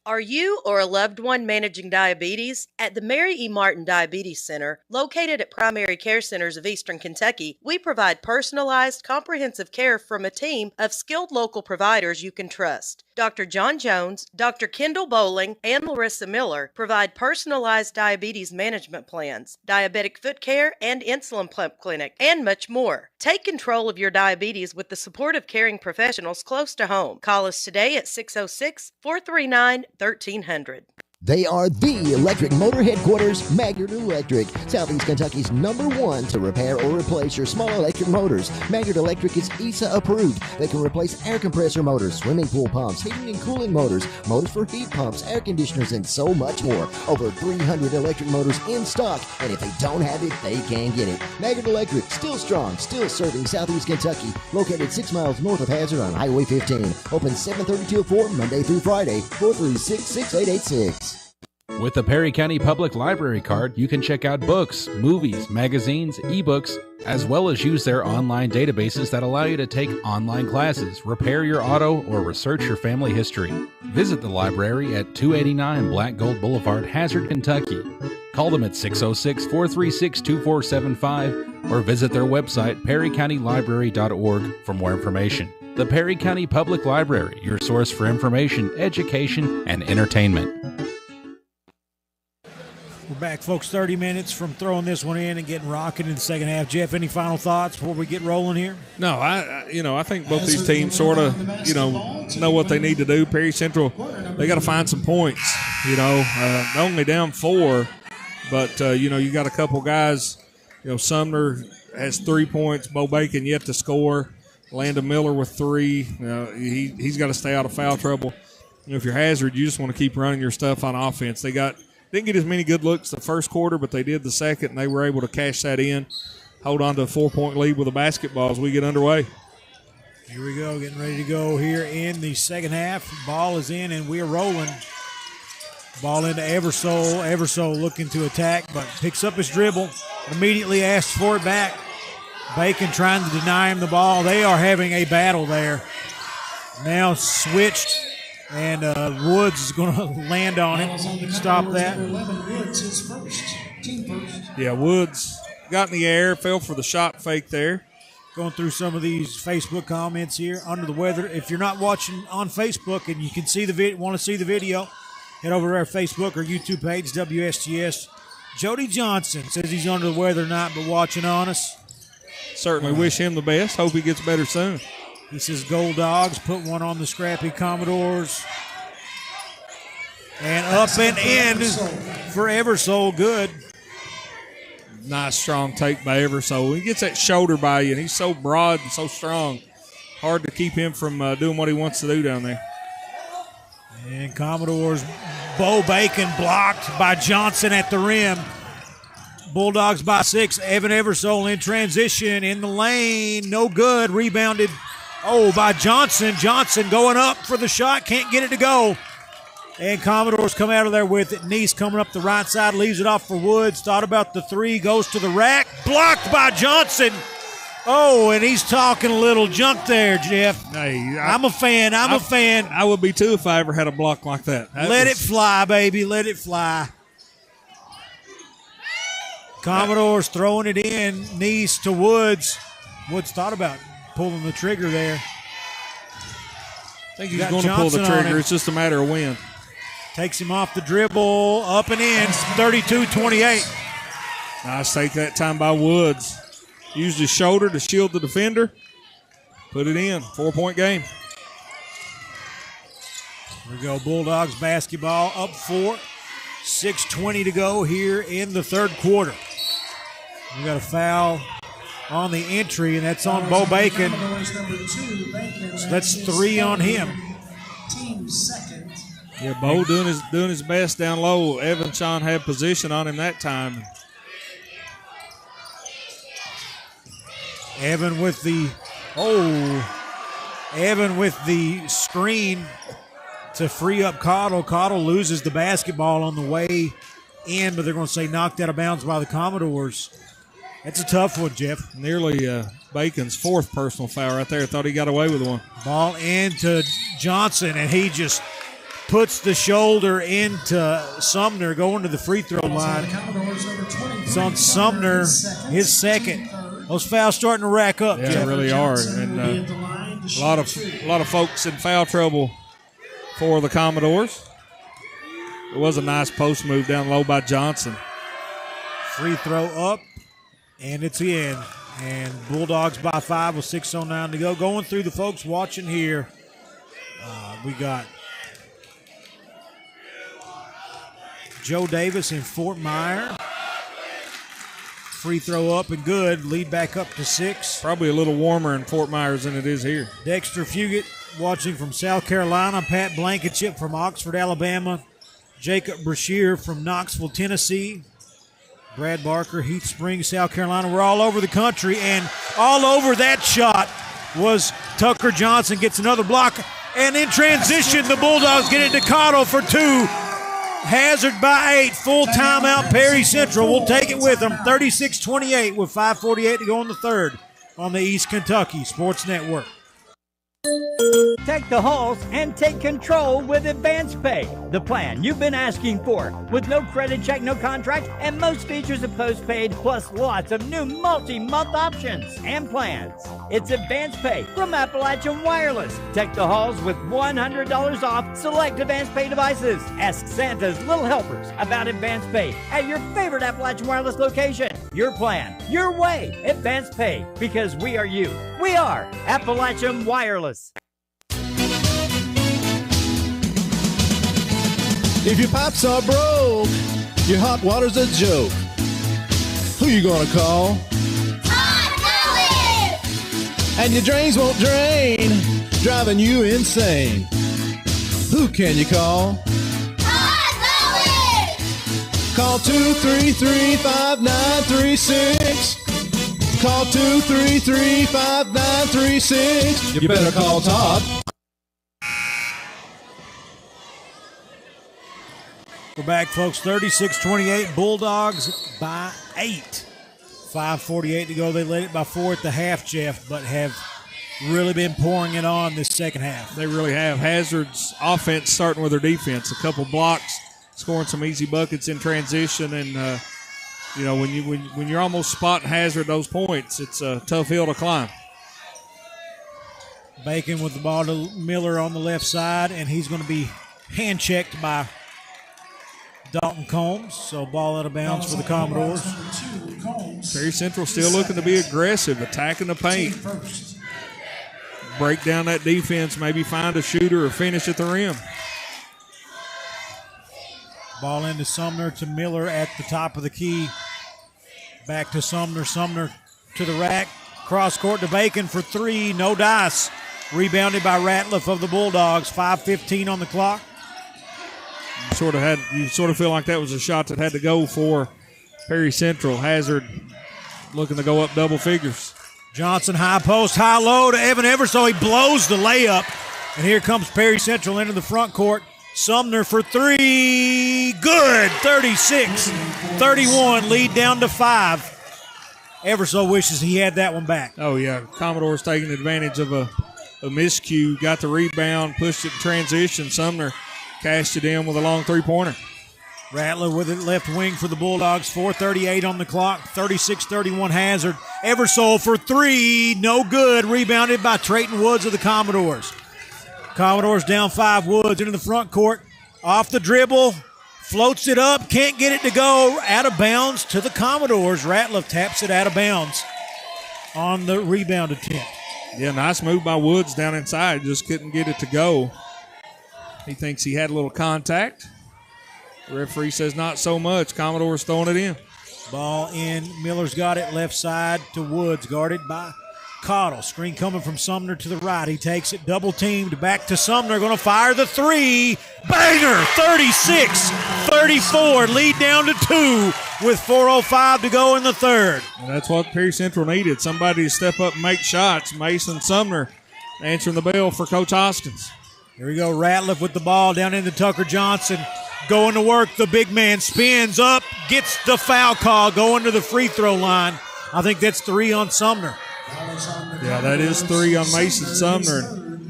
Are you or a loved one managing diabetes? At the Mary E. Martin Diabetes Center, located at Primary Care Centers of Eastern Kentucky, we provide personalized, comprehensive care from a team of skilled local providers you can trust. Dr. John Jones, Dr. Kendall Bowling, and Larissa Miller provide personalized diabetes management plans, diabetic foot care, and insulin pump clinic, and much more. Take control of your diabetes with the support of caring professionals close to home. Call us today at 606-439-1300. They are the electric motor headquarters, Maggard Electric, Southeast Kentucky's #1 to repair or replace your small electric motors. Maggard Electric is ESA approved. They can replace air compressor motors, swimming pool pumps, heating and cooling motors, motors for heat pumps, air conditioners, and so much more. Over 300 electric motors in stock, and if they don't have it, they can get it. Maggard Electric, still strong, still serving Southeast Kentucky, located 6 miles north of Hazard on Highway 15. Open 7:30 till 4, Monday through Friday, 436-6886. With the Perry County Public Library card, you can check out books, movies, magazines, ebooks, as well as use their online databases that allow you to take online classes, repair your auto, or research your family history. Visit the library at 289 Black Gold Boulevard, Hazard, Kentucky. Call them at 606-436-2475 or visit their website, perrycountylibrary.org, for more information. The Perry County Public Library, your source for information, education, and entertainment. We're back, folks. 30 minutes from throwing this one in and getting rocking in the second half. Jeff, any final thoughts before we get rolling here? No, I think both these teams sort of, know what they need to do. Perry Central, they got to find some points. Only down 4, but you got a couple guys. Sumner has 3 points. Bo Bacon yet to score. Landon Miller with 3. He's got to stay out of foul trouble. If you're Hazard, you just want to keep running your stuff on offense. Didn't get as many good looks the first quarter, but they did the second, and they were able to cash that in, hold on to a 4-point lead with a basketball as we get underway. Here we go, getting ready to go here in the second half. Ball is in, and we're rolling. Ball into Eversole. Eversole looking to attack, but picks up his dribble, immediately asks for it back. Bacon trying to deny him the ball. They are having a battle there. Now switched. And Woods is going to land on him. Stop that. Yeah, Woods got in the air, fell for the shot fake there. Going through some of these Facebook comments here. Under the weather. If you're not watching on Facebook and you can see want to see the video, head over to our Facebook or YouTube page, WSGS. Jody Johnson says he's under the weather tonight, but watching on us. Certainly wish him the best. Hope he gets better soon. He says Gold Dogs put one on the scrappy Commodores. And up and in for Eversole. Good. Nice strong take by Eversole. He gets that shoulder by you, and he's so broad and so strong. Hard to keep him from doing what he wants to do down there. And Commodores, Bo Bacon blocked by Johnson at the rim. Bulldogs by 6. Evan Eversole in transition in the lane. No good. Rebounded Oh, by Johnson. Johnson going up for the shot. Can't get it to go. And Commodores come out of there with it. Neese coming up the right side, leaves it off for Woods. Thought about the three, goes to the rack. Blocked by Johnson. Oh, and he's talking a little junk there, Jeff. Hey, I'm a fan. I'm a fan. I would be too if I ever had a block like that. Let it fly, baby. Let it fly. Commodores throwing it in. Neese to Woods. Woods thought about pulling the trigger there. I think he's going to pull the trigger. It's just a matter of when. Takes him off the dribble, up and in, 32-28. Nice take that time by Woods. Used his shoulder to shield the defender. Put it in. 4-point game. Here we go. Bulldogs basketball up 4. 6:20 to go here in the third quarter. We got a foul on the entry, and that's on Bo Bacon. So that's 3 on him. Team second. Yeah, Bo doing his best down low. Evan Sean had position on him that time. Evan with the screen to free up Cottle. Cottle loses the basketball on the way in, but they're going to say knocked out of bounds by the Commodores. That's a tough one, Jeff. Nearly Bacon's 4th personal foul right there. Thought he got away with one. Ball into Johnson, and he just puts the shoulder into Sumner going to the free throw line. It's on Sumner, his second. Those fouls starting to rack up. Yeah, they really are. And a lot of folks in foul trouble for the Commodores. It was a nice post move down low by Johnson. Free throw up, and it's in. And Bulldogs by 5 with 6:09 to go. Going through the folks watching here, we got Joe Davis in Fort Myer. Free throw up and good. Lead back up to 6. Probably a little warmer in Fort Myers than it is here. Dexter Fugit watching from South Carolina. Pat Blankenship from Oxford, Alabama. Jacob Brashear from Knoxville, Tennessee. Brad Barker, Heath Springs, South Carolina. We're all over the country, and all over that shot was Tucker Johnson. Gets another block, and in transition, the Bulldogs get it to Cottle for 2. Hazard by 8. Full timeout, Perry Central. We'll take it with them. 36-28 with 5:48 to go in the third on the East Kentucky Sports Network. Take the halls and take control with Advance Pay, the plan you've been asking for, with no credit check, no contract, and most features of postpaid, plus lots of new multi-month options and plans. It's Advance Pay from Appalachian Wireless. Take the halls with $100 off select Advance Pay devices. Ask Santa's Little Helpers about Advance Pay at your favorite Appalachian Wireless location. Your plan, your way, Advance Pay, because we are you. We are Appalachian Wireless. If your pipes are broke, your hot water's a joke. Who you gonna call? Hot Louie! And your drains won't drain, driving you insane. Who can you call? Hot Louie! Call 233-5936. Call 233-5936. You better call Todd. We're back, folks. 36-28. Bulldogs by 8. 5:48 to go. They led it by 4 at the half, Jeff, but have really been pouring it on this second half. They really have. Hazard's offense starting with their defense. A couple blocks, scoring some easy buckets in transition, and when you're almost spotting Hazard those points, it's a tough hill to climb. Bacon with the ball to Miller on the left side, and he's going to be hand-checked by Dalton Combs. So ball out of bounds for the Commodores. Perry Central still looking to be aggressive, attacking the paint. Break down that defense, maybe find a shooter or finish at the rim. Ball into Sumner to Miller at the top of the key. Back to Sumner. Sumner to the rack. Cross court to Bacon for 3. No dice. Rebounded by Ratliff of the Bulldogs. 5:15 on the clock. You sort of feel like that was a shot that had to go for Perry Central. Hazard looking to go up double figures. Johnson high post, high low to Evan Eversole. He blows the layup. And here comes Perry Central into the front court. Sumner for three. Good. 36-31. Lead down to 5. Eversole wishes he had that one back. Oh, yeah. Commodore's taking advantage of a miscue. Got the rebound, pushed it in transition. Sumner cashed it in with a long three-pointer. Rattler with it left wing for the Bulldogs. 4:38 on the clock. 36-31 Hazard. Eversole for three. No good. Rebounded by Trayton Woods of the Commodores. Commodores down 5. Woods into the front court. Off the dribble. Floats it up. Can't get it to go. Out of bounds to the Commodores. Rattler taps it out of bounds on the rebound attempt. Yeah, nice move by Woods down inside. Just couldn't get it to go. He thinks he had a little contact. The referee says not so much. Commodore's throwing it in. Ball in. Miller's got it left side to Woods, guarded by Cottle. Screen coming from Sumner to the right. He takes it, double teamed, back to Sumner. Going to fire the three. Banger! 36-34. Lead down to 2 with 4:05 to go in the third. And that's what Perry Central needed. Somebody to step up and make shots. Mason Sumner answering the bell for Coach Hoskins. Here we go. Ratliff with the ball down into Tucker Johnson. Going to work. The big man spins up, gets the foul call, going to the free throw line. I think that's 3 on Sumner. Yeah, that is 3 on Mason Sumner.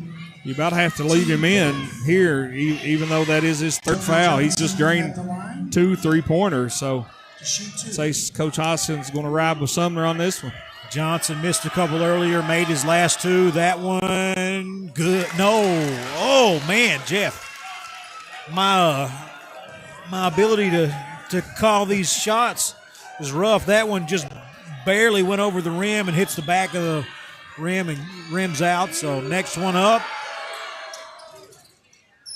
You about have to leave him in here, even though that is his third foul. He's just drained 2 3-pointers. So say Coach Hoskins is going to ride with Sumner on this one. Johnson missed a couple earlier, made his last 2. That one, good. No. Oh, man, Jeff. My ability to call these shots is rough. That one just barely went over the rim and hits the back of the rim and rims out. So next one up.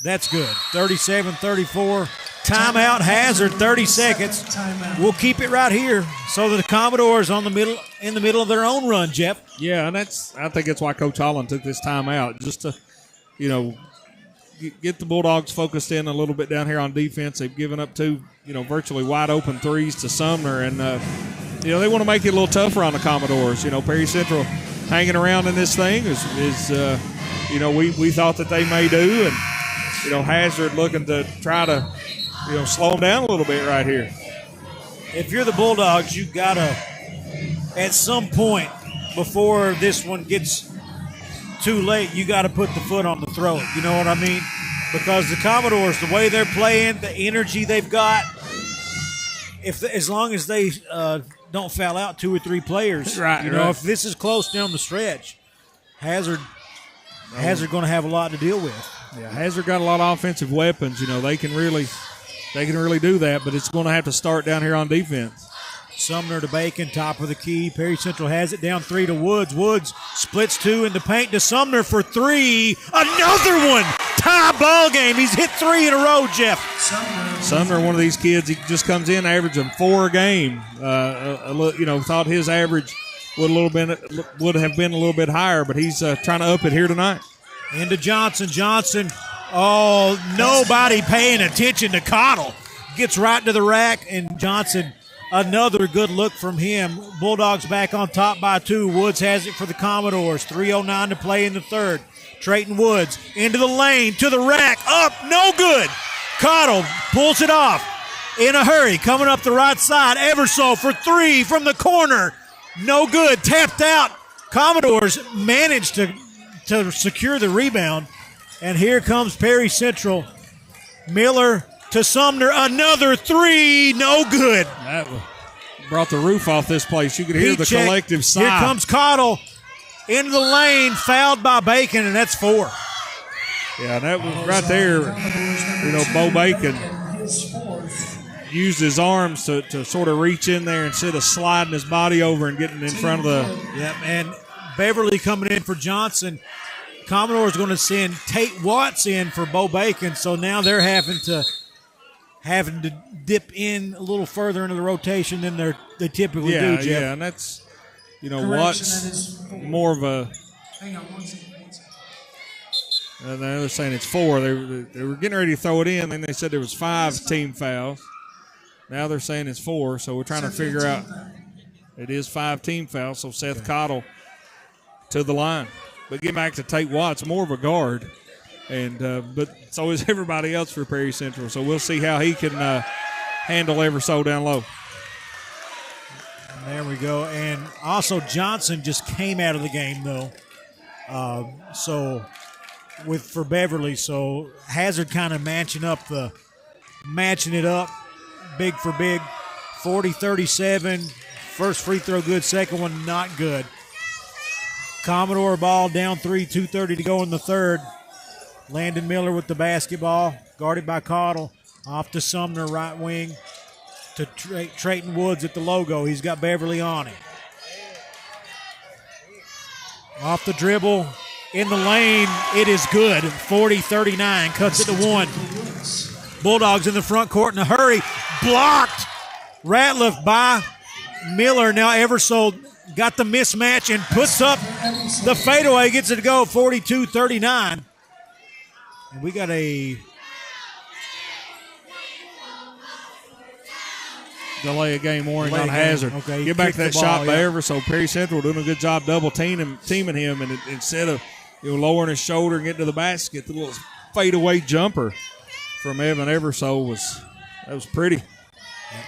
That's good. 37-34. Timeout. Hazard, 30 seconds. We'll keep it right here so that the Commodores in the middle of their own run, Jeff. Yeah, and I think that's why Coach Holland took this timeout, just to, get the Bulldogs focused in a little bit down here on defense. They've given up 2, virtually wide open threes to Sumner, and they want to make it a little tougher on the Commodores. Perry Central hanging around in this thing is we thought that they may do, and Hazard looking to try to slow them down a little bit right here. If you're the Bulldogs, you've got to, at some point before this one gets too late, you got to put the foot on the throat. You know what I mean? Because the Commodores, the way they're playing, the energy they've got, as long as they don't foul out 2 or 3 players, right, if this is close down the stretch, Hazard going to have a lot to deal with. Yeah, Hazard got a lot of offensive weapons. They can really do that, but it's going to have to start down here on defense. Sumner to Bacon, top of the key. Perry Central has it down 3 to Woods. Woods splits 2 in the paint to Sumner for 3. Another one! Tie ball game. He's hit 3 in a row, Jeff. Sumner, one of these kids, he just comes in averaging 4 a game. Thought his average would have been a little bit higher, but he's trying to up it here tonight. Into Johnson. Johnson, nobody paying attention to Cottle. Gets right to the rack, and Johnson, another good look from him. Bulldogs back on top by 2. Woods has it for the Commodores. 3:09 to play in the third. Trayton Woods into the lane, to the rack, up, no good. Cottle pulls it off in a hurry, coming up the right side. Eversole for 3 from the corner, no good. Tapped out. Commodores managed to secure the rebound, and here comes Perry Central. Miller to Sumner, another 3, no good. That brought the roof off this place. You could hear the collective sigh. Here comes Cottle into the lane, fouled by Bacon, and that's 4. Yeah, that was right there. Bo Bacon used his arms to sort of reach in there instead of sliding his body over and getting in front of the. Yep, and Beverly coming in for Johnson. Commodore's going to send Tate Watts in for Bo Bacon, so now they're having to dip in a little further into the rotation than they typically do, Jeff. Yeah, and that's, Watts more of a. Hang on 1 second. They're saying it's 4. They were getting ready to throw it in, and they said there was 5 team fouls. Now they're saying it's 4, so we're trying to figure out. It is 5 team fouls, so Seth Cottle to the line. But get back to Tate Watts, more of a guard. And but so is everybody else for Perry Central. So we'll see how he can handle Everso down low. And there we go. And also Johnson just came out of the game, though. For Beverly. So Hazard kind of matching it up. Big for big. 40-37. First free throw good. Second one not good. Commodore ball down 3, 2:30 to go in the third. Landon Miller with the basketball, guarded by Cottle. Off to Sumner, right wing, to Trayton Woods at the logo. He's got Beverly on him. Off the dribble, in the lane, it is good. 40-39, cuts it to 1. Bulldogs in the front court in a hurry. Blocked. Ratliff by Miller. Now Eversole got the mismatch and puts up the fadeaway, gets it to go, 42-39. And we got a delay of game warning on Hazard. Okay, get back to that shot by yeah. Eversole. Perry Central doing a good job double teaming him, and instead of lowering his shoulder and getting to the basket, the little fadeaway jumper from Evan Eversole was pretty.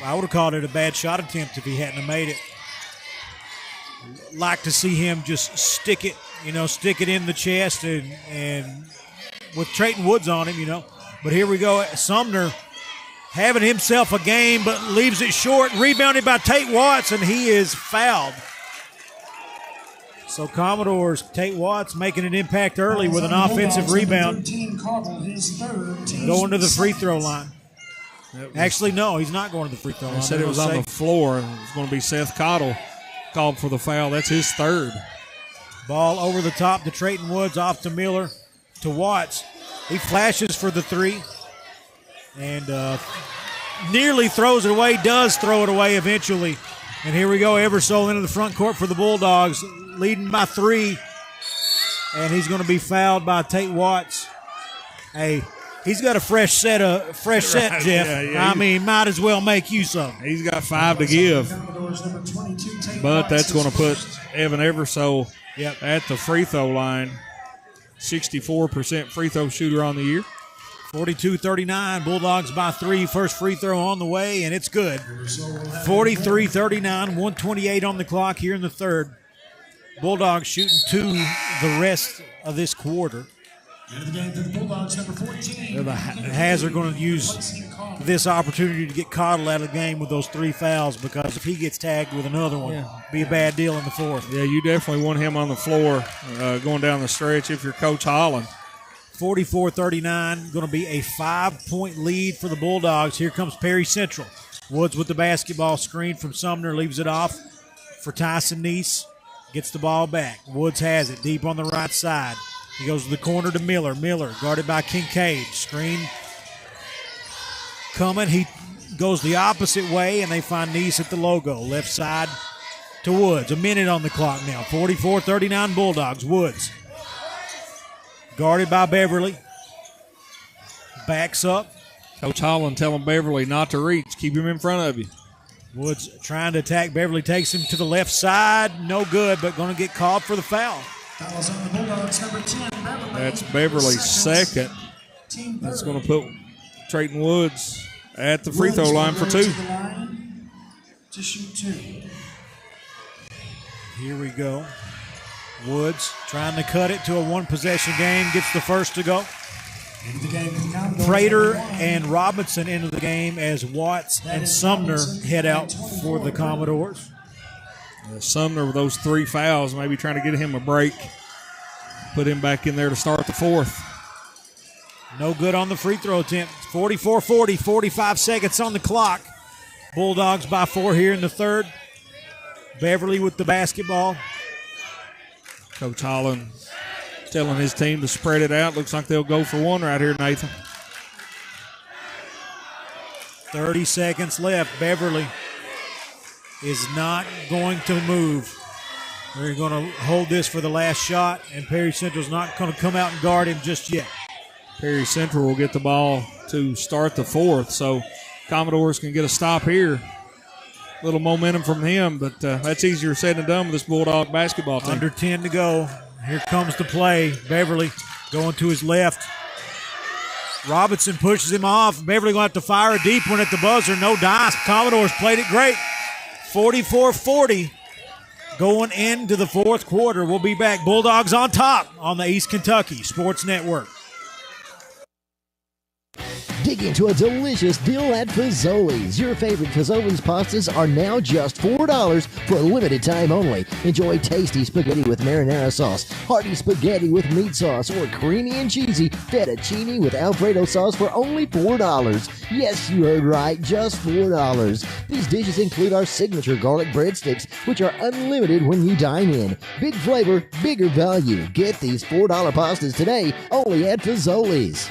I would have called it a bad shot attempt if he hadn't have made it. Like to see him just stick it in the chest and with Trayton Woods on him, But here we go. Sumner having himself a game, but leaves it short. Rebounded by Tate Watts, and he is fouled. So Commodores, Tate Watts making an impact early with an offensive rebound. Going to the free throw line. Actually, no, he's not going to the free throw line. I said it was on the floor, and it's going to be Seth Cottle called for the foul. That's his third. Ball over the top to Trayton Woods, off to Miller, to Watts. He flashes for the three and nearly throws it away, does throw it away eventually. And here we go, Eversole into the front court for the Bulldogs, leading by 3. And he's going to be fouled by Tate Watts. Hey, he's got a fresh set, Right, Jeff. yeah, I mean, might as well make use of it. He's got 5 to give. But that's going to put Evan Eversole at the free throw line. 64% free throw shooter on the year. 42-39, Bulldogs by 3. First free throw on the way, and it's good. 43-39, 128 on the clock here in the third. Bulldogs shooting 2 the rest of this quarter. Into the game for the Bulldogs, number 14. The Hazard going to use this opportunity to get Cottle out of the game with those 3 fouls, because if he gets tagged with another one, be a bad deal in the fourth. Yeah, you definitely want him on the floor going down the stretch if you're Coach Holland. 44-39, going to be a 5-point lead for the Bulldogs. Here comes Perry Central. Woods with the basketball, screen from Sumner, leaves it off for Tyson Neese. Gets the ball back. Woods has it deep on the right side. He goes to the corner to Miller. Miller guarded by Kincaid. Screen coming. He goes the opposite way, and they find Neese at the logo. Left side to Woods. A minute on the clock now. 44-39 Bulldogs. Woods guarded by Beverly. Backs up. Coach Holland telling Beverly not to reach. Keep him in front of you. Woods trying to attack. Beverly takes him to the left side. No good, but going to get called for the foul. Fouls on the Bulldogs, number 10, Beverly. That's Beverly's second. That's going to put Trayton Woods at the free throw line for 2. To shoot 2. Here we go. Woods trying to cut it to a 1-possession game. Gets the first to go. Into the game for the Commodores, Prater and Robinson into the game as Watts and Sumner head out for the Commodores. Sumner with those 3 fouls, maybe trying to get him a break. Put him back in there to start the fourth. No good on the free throw attempt. 44-40, 45 seconds on the clock. Bulldogs by 4 here in the third. Beverly with the basketball. Coach Holland telling his team to spread it out. Looks like they'll go for 1 right here, Nathan. 30 seconds left. Beverly is not going to move. They're going to hold this for the last shot, and Perry Central's not going to come out and guard him just yet. Perry Central will get the ball to start the fourth, so Commodores can get a stop here. little momentum from him, but that's easier said than done with this Bulldog basketball team. Under 10 to go. Here comes the play. Beverly going to his left. Robinson pushes him off. Beverly going to have to fire a deep one at the buzzer. No dice. Commodores played it great. 44-40 going into the fourth quarter. We'll be back. Bulldogs on top on the East Kentucky Sports Network. Dig into a delicious deal at Fazoli's. Your favorite Fazoli's pastas are now just $4 for a limited time only. Enjoy tasty spaghetti with marinara sauce, hearty spaghetti with meat sauce, or creamy and cheesy fettuccine with Alfredo sauce for only $4. Yes, you heard right, just $4. These dishes include our signature garlic breadsticks, which are unlimited when you dine in. Big flavor, bigger value. Get these $4 pastas today only at Fazoli's.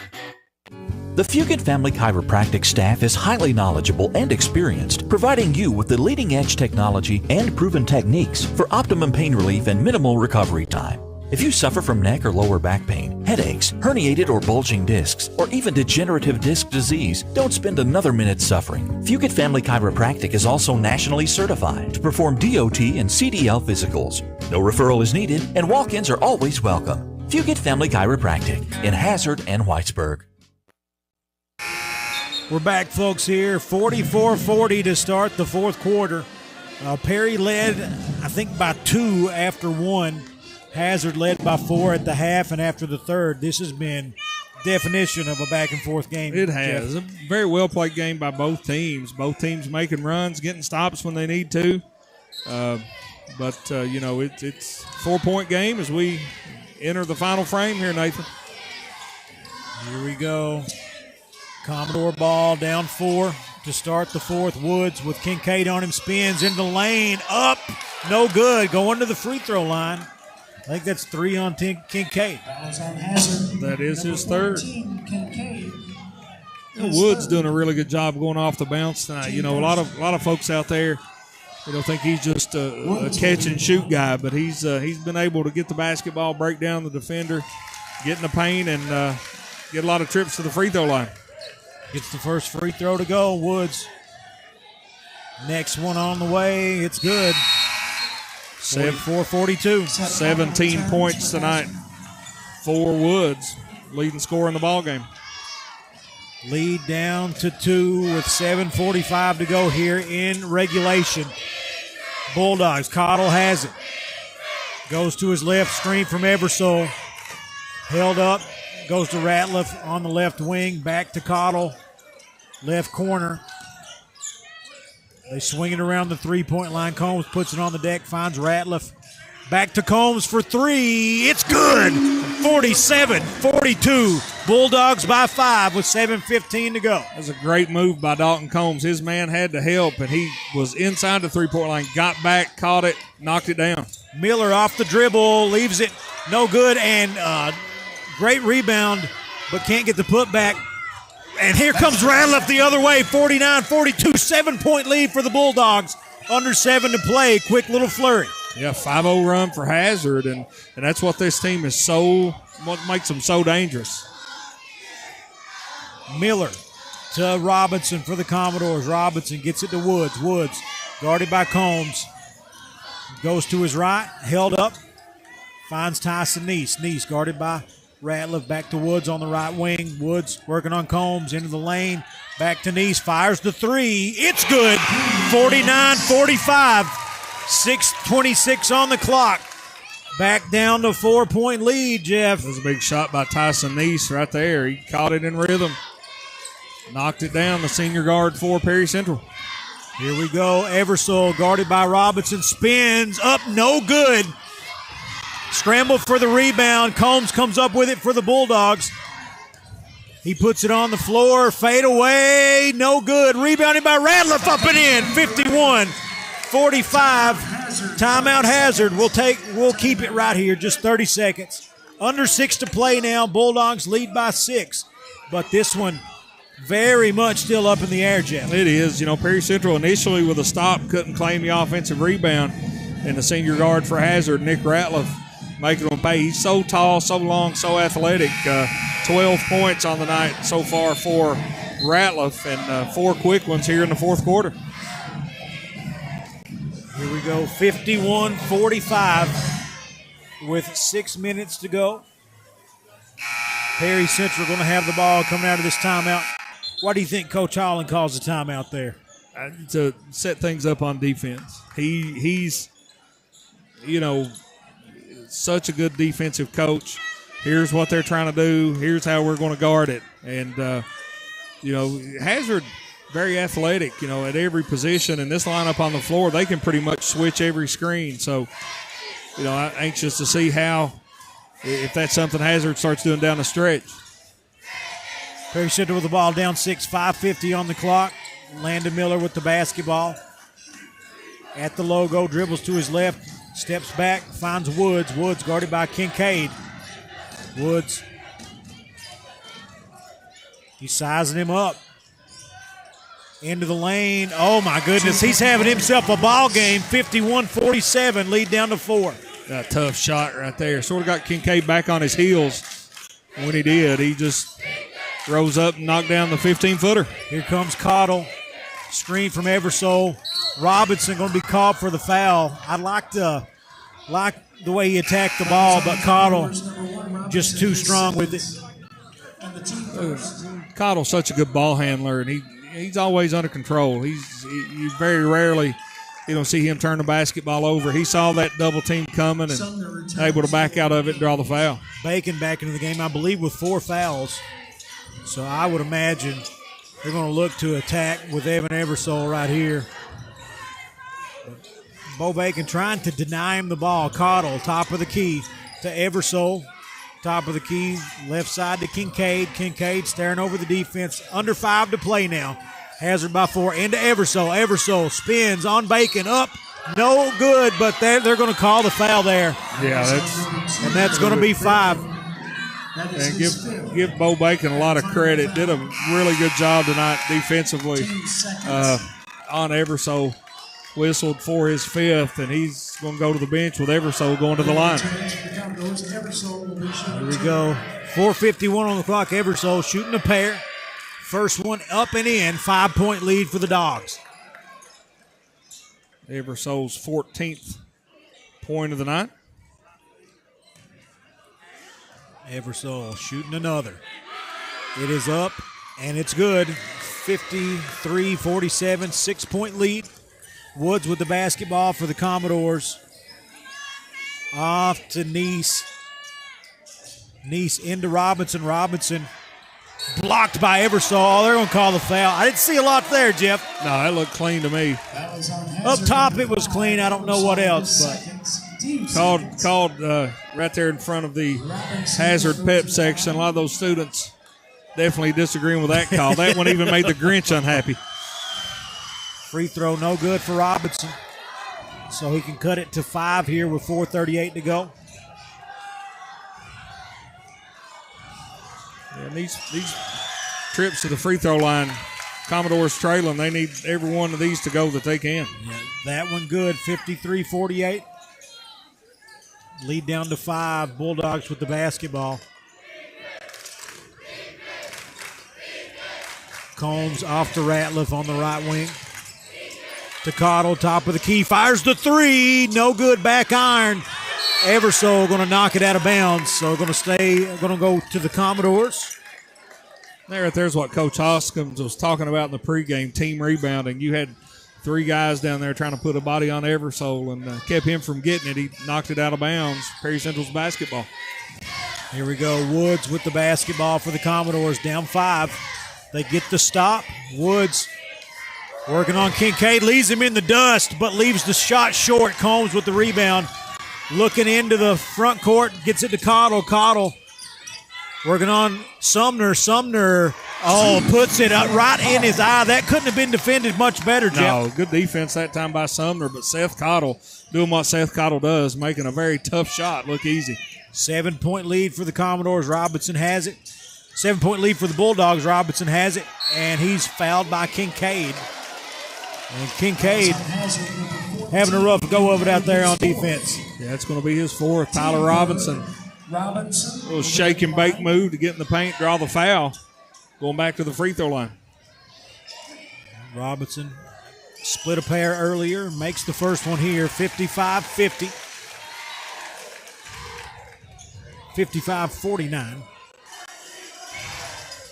The Fugit Family Chiropractic staff is highly knowledgeable and experienced, providing you with the leading-edge technology and proven techniques for optimum pain relief and minimal recovery time. If you suffer from neck or lower back pain, headaches, herniated or bulging discs, or even degenerative disc disease, don't spend another minute suffering. Fugit Family Chiropractic is also nationally certified to perform DOT and CDL physicals. No referral is needed, and walk-ins are always welcome. Fugit Family Chiropractic in Hazard and Whitesburg. We're back, folks, here. 44-40 to start the fourth quarter. Perry led, I think, by 2 after 1. Hazard led by 4 at the half and after the third. This has been definition of a back-and-forth game. It has. Jeff. A very well-played game by both teams. Both teams making runs, getting stops when they need to. But it's a 4-point game as we enter the final frame here, Nathan. Here we go. Commodore ball down 4 to start the fourth. Woods with Kincaid on him, spins into the lane, up, no good, going to the free throw line. I think that's 3 on Kincaid. That is his third. Woods doing a really good job going off the bounce tonight. A lot of folks out there, think he's just a catch and shoot guy, but he's been able to get the basketball, break down the defender, get in the paint, and get a lot of trips to the free throw line. Gets the first free throw to go, Woods. Next one on the way. It's good. 44-42. 17 points tonight for Woods, leading scorer in the ballgame. Lead down to 2 with 7:45 to go here in regulation. Bulldogs. Cottle has it. Goes to his left, screen from Eversole. Held up. Goes to Ratliff on the left wing. Back to Cottle. Left corner. They swing it around the three-point line. Combs puts it on the deck, finds Ratliff. Back to Combs for 3. It's good. 47-42. Bulldogs by 5 with 7:15 to go. That was a great move by Dalton Combs. His man had to help, and he was inside the three-point line, got back, caught it, knocked it down. Miller off the dribble, leaves it no good, and great rebound, but can't get the putback. And here comes Ratliff the other way, 49-42, 7-point lead for the Bulldogs. Under 7 to play, quick little flurry. Yeah, 5-0 run for Hazard, and that's what this team is what makes them so dangerous. Miller to Robinson for the Commodores. Robinson gets it to Woods. Woods guarded by Combs. Goes to his right, held up, finds Tyson Neese. Neese guarded by Ratliff, back to Woods on the right wing. Woods working on Combs, into the lane. Back to Neese, fires the 3. It's good. 49-45. 6:26 on the clock. Back down to 4-point lead, Jeff. That was a big shot by Tyson Neese right there. He caught it in rhythm. Knocked it down, the senior guard for Perry Central. Here we go. Eversole guarded by Robinson. Spins up, no good. Scramble for the rebound. Combs comes up with it for the Bulldogs. He puts it on the floor. Fade away. No good. Rebounded by Ratliff, up and in. 51-45. Timeout Hazard. We'll keep it right here. Just 30 seconds. Under 6 to play now. Bulldogs lead by 6. But this one very much still up in the air, Jeff. It is. Perry Central initially with a stop couldn't claim the offensive rebound. And the senior guard for Hazard, Nick Ratliff, making him pay. He's so tall, so long, so athletic. 12 points on the night so far for Ratliff, and 4 quick ones here in the fourth quarter. Here we go, 51-45 with 6 minutes to go. Perry Central going to have the ball coming out of this timeout. Why do you think Coach Holland calls the timeout there? To set things up on defense. He's, such a good defensive coach. Here's what they're trying to do. Here's how we're going to guard it. And, Hazard, very athletic, at every position. In this lineup on the floor, they can pretty much switch every screen. So, I'm anxious to see if that's something Hazard starts doing down the stretch. Perry Central with the ball down 6, 5:50 on the clock. Landon Miller with the basketball. At the logo, dribbles to his left, steps back, finds Woods. Woods guarded by Kincaid. Woods, he's sizing him up. Into the lane. Oh, my goodness. He's having himself a ball game. 51-47, lead down to 4. That tough shot right there. Sort of got Kincaid back on his heels. When he did, he just rose up and knocked down the 15-footer. Here comes Cottle. Screen from Eversole. Robinson going to be called for the foul. I like the way he attacked the ball, but Cottle just too strong with it. Cottle's such a good ball handler, and he's always under control. You very rarely see him turn the basketball over. He saw that double team coming and able to back out of it and draw the foul. Bacon back into the game, I believe, with 4 fouls. So I would imagine they're going to look to attack with Evan Eversole right here. Bo Bacon trying to deny him the ball. Cottle, top of the key to Eversole. Top of the key, left side to Kincaid. Kincaid staring over the defense. Under 5 to play now. Hazard by 4 into Eversole. Eversole spins on Bacon. Up. No good, but they're going to call the foul there. Yeah, that's going to be 5. And give Bo Bacon a lot of credit. Did a really good job tonight defensively on Eversole. Whistled for his 5th, and he's going to go to the bench with Eversole going to the line. Here we go. 4:51 on the clock. Eversole shooting a pair. First one up and in. 5-point lead for the Dogs. Eversole's 14th point of the night. Eversole shooting another. It is up, and it's good. 53-47, 6-point lead. Woods with the basketball for the Commodores. Off to Neese. Neese into Robinson. Robinson blocked by Eversole. Oh, they're going to call the foul. I didn't see a lot there, Jeff. No, that looked clean to me. Up top it was clean. I don't know what else, but called right there in front of the Hazard Pep section. A lot of those students definitely disagreeing with that call. That one even made the Grinch unhappy. Free throw no good for Robinson. So he can cut it to 5 here with 4:38 to go. Yeah, these trips to the free throw line, Commodores trailing. They need every one of these to go that they can. Yeah, that one good, 53-48. Lead down to 5. Bulldogs with the basketball. Combs off to Ratliff on the right wing. To Cottle, top of the key, fires the 3, no good, back iron. Eversole going to knock it out of bounds, so going to go to the Commodores. There's what Coach Hoskins was talking about in the pregame, team rebounding. You had 3 guys down there trying to put a body on Eversole and kept him from getting it. He knocked it out of bounds. Perry Central's basketball. Here we go, Woods with the basketball for the Commodores, down 5. They get the stop. Woods working on Kincaid, leaves him in the dust, but leaves the shot short. Combs with the rebound. Looking into the front court, gets it to Cottle. Cottle working on Sumner. Sumner, puts it right in his eye. That couldn't have been defended much better, Jeff. No, good defense that time by Sumner, but Seth Cottle doing what Seth Cottle does, making a very tough shot look easy. 7-point lead for the Commodores. Robinson has it. 7-point lead for the Bulldogs. Robinson has it, and he's fouled by Kincaid. And Kincaid having a rough go of it out there on defense. Yeah, it's going to be his 4th. Tyler Robinson. A little shake and bake move to get in the paint, draw the foul. Going back to the free throw line. Robinson Split a pair earlier, makes the first one here, 55-50. 55-49.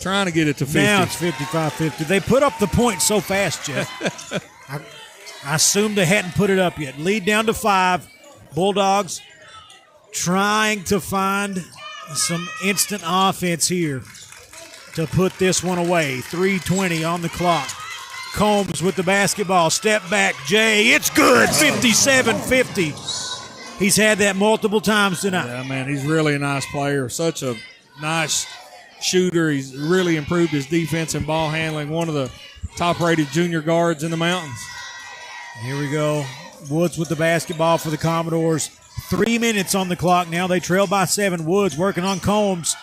Trying to get it to 50. Now it's 55-50. They put up the point so fast, Jeff. I assumed they hadn't put it up yet. Lead down to 5. Bulldogs trying to find some instant offense here to put this one away. 3:20 on the clock. Combs with the basketball. Step back, Jay. It's good. 57-50. He's had that multiple times tonight. Yeah, man, he's really a nice player. Such a nice shooter. He's really improved his defense and ball handling. One of the top-rated junior guards in the mountains. Here we go. Woods with the basketball for the Commodores. 3 minutes on the clock now. They trail by 7. Woods working on Combs.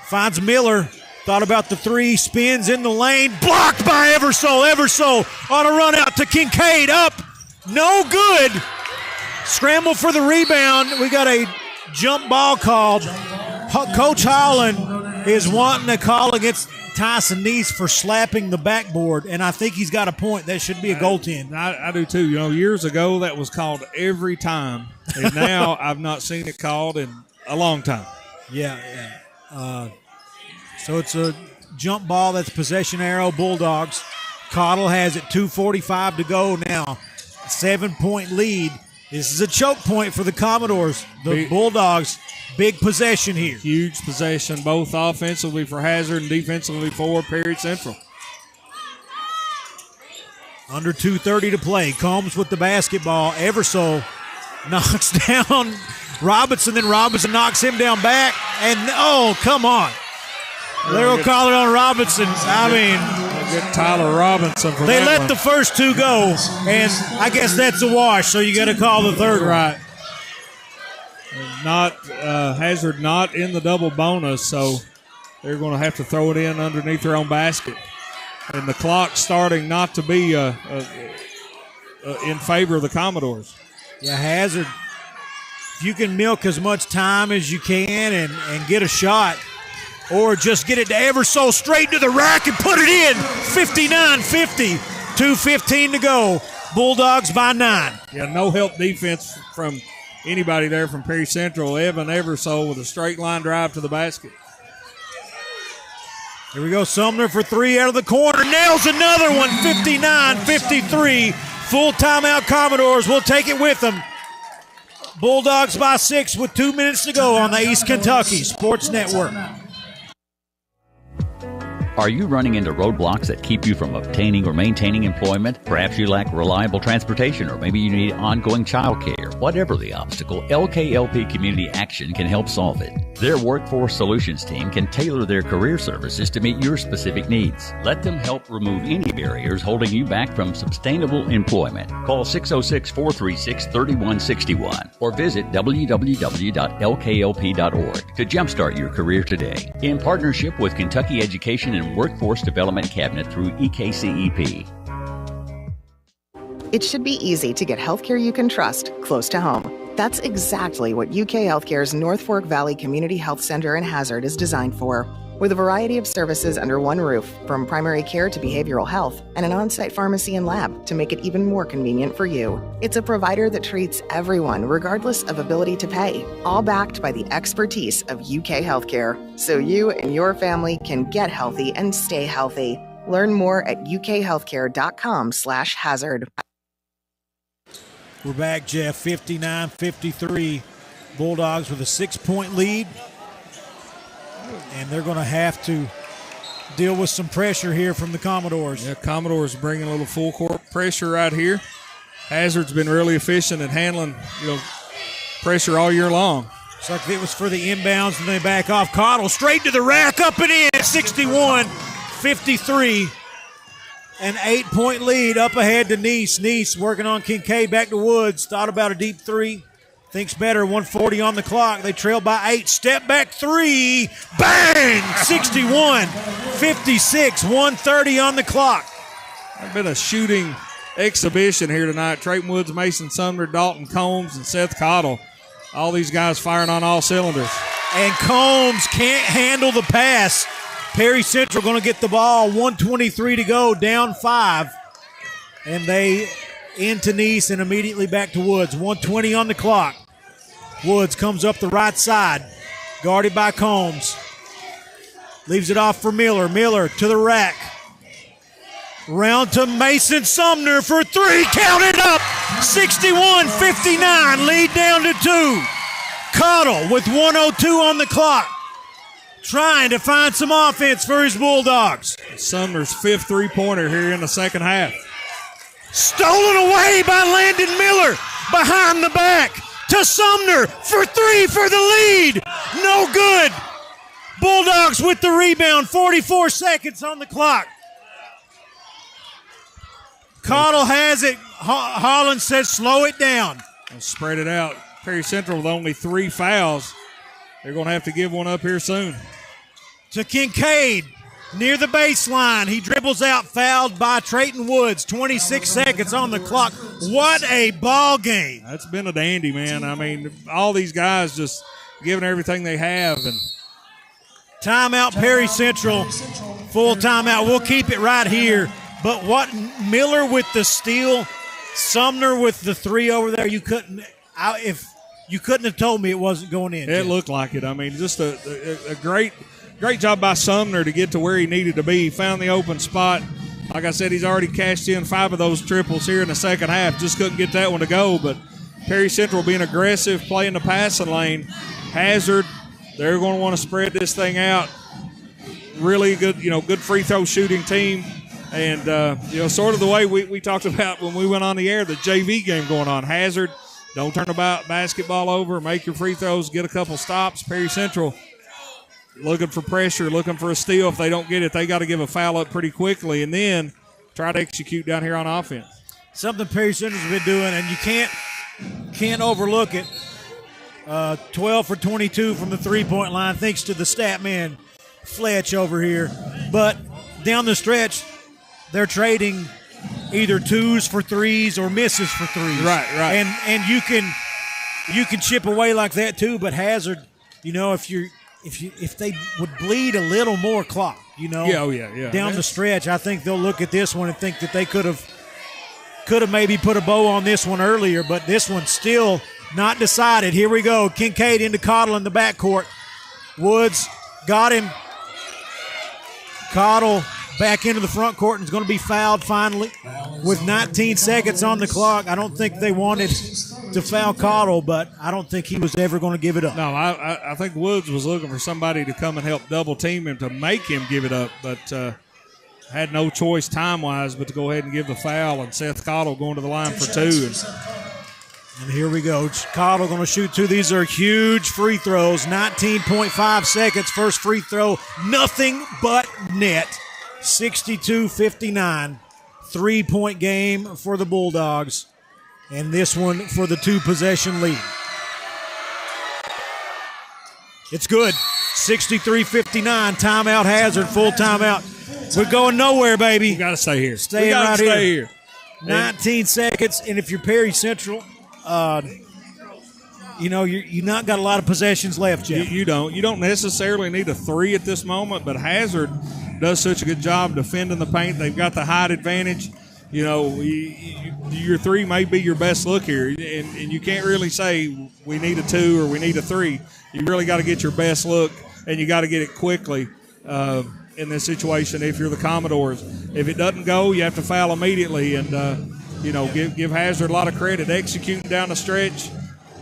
Finds Miller. Thought about the 3. Spins in the lane. Blocked by Eversole. Eversole on a run out to Kincaid. Up. No good. Scramble for the rebound. We got a jump ball called. Coach Holland is wanting a call against Tyson Neese for slapping the backboard, and I think he's got a point. That should be a goaltend. I do too. You know, years ago that was called every time, and now I've not seen it called in a long time. Yeah. So it's a jump ball. That's possession arrow, Bulldogs. Cottle has it, 2:45 to go now. 7-point lead. This is a choke point for the Commodores. The Bulldogs, big possession here. Huge possession, both offensively for Hazard and defensively for Perry Central. Under 2:30 to play. Combs with the basketball. Eversole knocks down Robinson, then Robinson knocks him down back. And, oh, come on. They're going to call it on Robinson. I mean, get Tyler Robinson for they that let one. the first 2 go, and I guess that's a wash, so you got to call the third one. Right. Hazard not in the double bonus, so they're going to have to throw it in underneath their own basket. And the clock starting not to be in favor of the Commodores. Yeah, Hazard, if you can milk as much time as you can and get a shot, or just get it to Eversole straight to the rack and put it in. 59-50, 2:15 to go. Bulldogs by 9. Yeah, no help defense from anybody there from Perry Central. Evan Eversole with a straight line drive to the basket. Here we go. Sumner for 3 out of the corner. Nails another one. 59-53. Full timeout Commodores. We'll take it with them. Bulldogs by 6 with 2 minutes to go on the East Kentucky Sports Network. Are you running into roadblocks that keep you from obtaining or maintaining employment? Perhaps you lack reliable transportation, or maybe you need ongoing child care. Whatever the obstacle, LKLP Community Action can help solve it. Their Workforce Solutions team can tailor their career services to meet your specific needs. Let them help remove any barriers holding you back from sustainable employment. Call 606-436-3161 or visit www.lklp.org to jumpstart your career today. In partnership with Kentucky Education and Workforce Development Cabinet through EKCEP. It should be easy to get healthcare you can trust close to home. That's exactly what UK Healthcare's North Fork Valley Community Health Center in Hazard is designed for. With a variety of services under one roof, from primary care to behavioral health, and an on-site pharmacy and lab to make it even more convenient for you. It's a provider that treats everyone regardless of ability to pay, all backed by the expertise of UK Healthcare, so you and your family can get healthy and stay healthy. Learn more at ukhealthcare.com/hazard. We're back, Jeff. 59-53. Bulldogs with a 6-point lead. And they're going to have to deal with some pressure here from the Commodores. Yeah, Commodores bringing a little full court pressure right here. Hazard's been really efficient at handling, pressure all year long. Looks like it was for the inbounds and they back off. Cottle straight to the rack, up and in. 61-53. An 8-point lead up ahead to Neese. Neese working on Kincaid, back to Woods. Thought about a deep 3. Thinks better, 1:40 on the clock. They trail by 8. Step back 3. Bang! 61-56, 1:30 on the clock. It's been a shooting exhibition here tonight. Trayton Woods, Mason Sumner, Dalton Combs, and Seth Cottle. All these guys firing on all cylinders. And Combs can't handle the pass. Perry Central going to get the ball. 1:23 to go, down 5. and they into Nice and immediately back to Woods. 1:20 on the clock. Woods comes up the right side, guarded by Combs. Leaves it off for Miller. Miller to the rack. Round to Mason Sumner for three. Count it up. 61-59. Lead down to 2. Cottle with 1:02 on the clock, trying to find some offense for his Bulldogs. Sumner's 5th three-pointer here in the second half. Stolen away by Landon Miller. Behind the back to Sumner for 3 for the lead. No good. Bulldogs with the rebound. 44 seconds on the clock. Cottle has it. Holland says slow it down. Spread it out. Perry Central with only 3 fouls. They're going to have to give one up here soon. To Kincaid near the baseline. He dribbles out, fouled by Trayton Woods. 26 seconds on the clock. What a ball game. That's been a dandy, man. I mean, all these guys just giving everything they have. And timeout, Perry Central. Full timeout. We'll keep it right here. But what Miller with the steal, Sumner with the 3 over there, you couldn't have told me it wasn't going in. It looked like it. I mean, just a great job by Sumner to get to where he needed to be. He found the open spot. Like I said, he's already cashed in 5 of those triples here in the second half. Just couldn't get that one to go. But Perry Central being aggressive, playing the passing lane. Hazard, they're going to want to spread this thing out. Really good, good free throw shooting team. And, sort of the way we talked about when we went on the air, the JV game going on. Hazard, don't turn the basketball over, make your free throws, get a couple stops. Perry Central looking for pressure, looking for a steal. If they don't get it, they got to give a foul up pretty quickly and then try to execute down here on offense. Something Perry Central's been doing, and you can't overlook it. 12 for 22 from the three-point line, thanks to the stat man Fletch over here. But down the stretch, they're trading either 2s for 3s or misses for 3s. Right. And you can chip away like that too. But Hazard, if they would bleed a little more clock, Yeah. down the stretch, I think they'll look at this one and think that they could have maybe put a bow on this one earlier. But this one's still not decided. Here we go. Kincaid into Cottle in the backcourt. Woods got him. Cottle back into the front court and is going to be fouled finally with 19 seconds on the clock. I don't think they wanted to foul Cottle, but I don't think he was ever going to give it up. No, I think Woods was looking for somebody to come and help double team him to make him give it up, but had no choice time-wise but to go ahead and give the foul, and Seth Cottle going to the line for 2. And here we go. Cottle going to shoot 2. These are huge free throws. 19.5 seconds. First free throw. Nothing but net. 62-59. 3-point game for the Bulldogs. And this one for the 2-possession lead. It's good. 63-59. Timeout Hazard. Full timeout. We're going nowhere, baby. We got to stay here. Stay right here. 19 seconds. And if you're Perry Central, you're not got a lot of possessions left, Jeff. You don't necessarily need a 3 at this moment, but Hazard does such a good job defending the paint. They've got the height advantage. Your 3 may be your best look here, and you can't really say we need a 2 or we need a 3. You really got to get your best look, and you got to get it quickly in this situation if you're the Commodores. If it doesn't go, you have to foul immediately, and give Hazard a lot of credit executing down the stretch.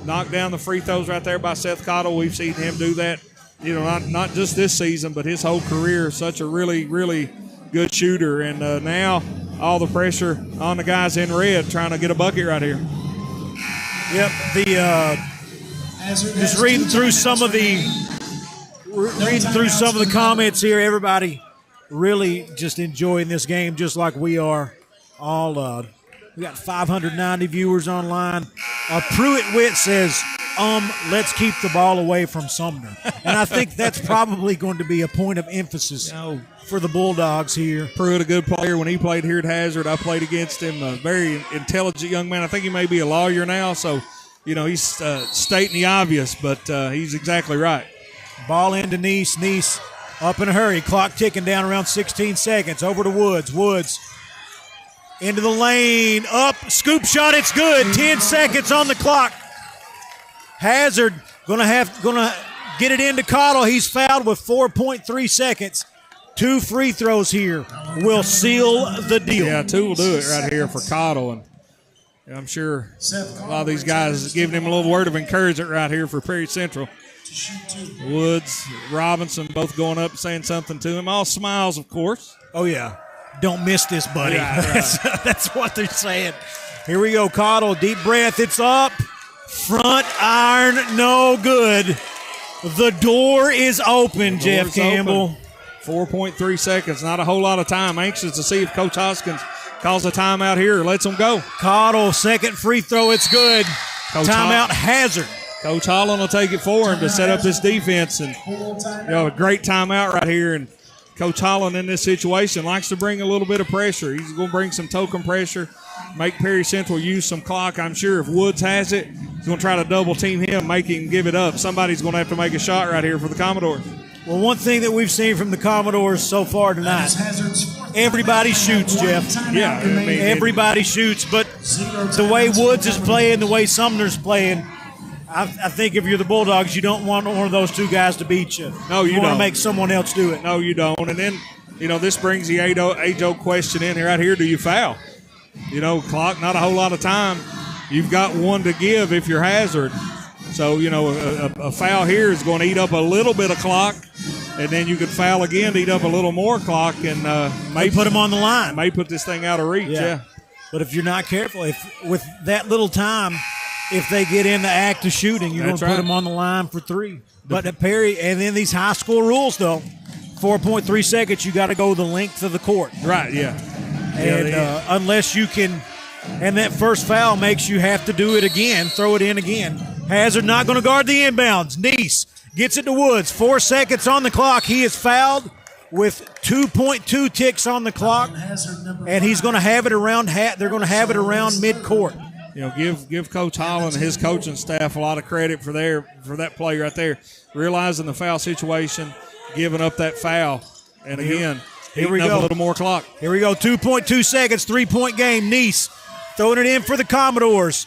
Knock down the free throws right there by Seth Cottle. We've seen him do that, not just this season, but his whole career. Such a really, really good shooter. And now all the pressure on the guys in red trying to get a bucket right here. Yep. Just reading through some of the comments here. Everybody really just enjoying this game, just like we are. We got 590 viewers online. Pruitt Witt says, let's keep the ball away from Sumner. And I think that's probably going to be a point of emphasis for the Bulldogs here. Pruitt, a good player. When he played here at Hazard, I played against him. A very intelligent young man. I think he may be a lawyer now, so, he's stating the obvious, but he's exactly right. Ball into Nice. Nice up in a hurry. Clock ticking down around 16 seconds. Over to Woods. Woods Into the lane, up, scoop shot, it's good. 10 seconds on the clock. Hazard gonna get it into Cottle. He's fouled with 4.3 seconds. 2 free throws here will seal the deal. Yeah, 2 will do it right here for Cottle, and I'm sure a lot of these guys giving him a little word of encouragement right here for Perry Central. Woods, Robinson both going up saying something to him. All smiles, of course. Oh, yeah. Don't miss this, buddy. Right. That's what they're saying. Here we go, Cottle. Deep breath. It's up. Front iron, no good. The door is open, Jeff Campbell. 4.3 seconds, not a whole lot of time. Anxious to see if Coach Hoskins calls a timeout here or lets them go. Cottle, second free throw, it's good. Timeout, Hazard. Coach Holland will take it for him to set up this defense. And a great timeout right here. And Coach Holland in this situation likes to bring a little bit of pressure. He's going to bring some token pressure, make Perry Central use some clock. I'm sure if Woods has it, he's going to try to double team him, make him give it up. Somebody's going to have to make a shot right here for the Commodores. Well, one thing that we've seen from the Commodores so far tonight, everybody shoots, Jeff. Yeah, I mean, everybody shoots, but the way Woods is playing, the way Sumner's playing, I think if you're the Bulldogs, you don't want one of those two guys to beat you. No, you want don't. to make someone else do it. No, you don't. And then, this brings the age-old question in right here. Do you foul? Clock, not a whole lot of time. You've got one to give if you're Hazard. So, a foul here is going to eat up a little bit of clock, and then you could foul again to eat up a little more clock and may put him on the line. May put this thing out of reach, yeah. But if you're not careful, with that little time, if they get in the act of shooting, you're going to put them on the line for 3. But at Perry, and then these high school rules, though, 4.3 seconds, you got to go the length of the court. Right, yeah. And unless you can, and that first foul makes you have to do it again, throw it in again. Hazard not going to guard the inbounds. Neese gets it to Woods. 4 seconds on the clock. He is fouled with 2.2 ticks on the clock, and he's going to have it around. They're going to have it around midcourt. Give Coach Holland and his coaching staff a lot of credit for that play right there, realizing the foul situation, giving up that foul, and again, here we go. A little more clock. Here we go. 2.2 seconds. 3-point game. Neese throwing it in for the Commodores.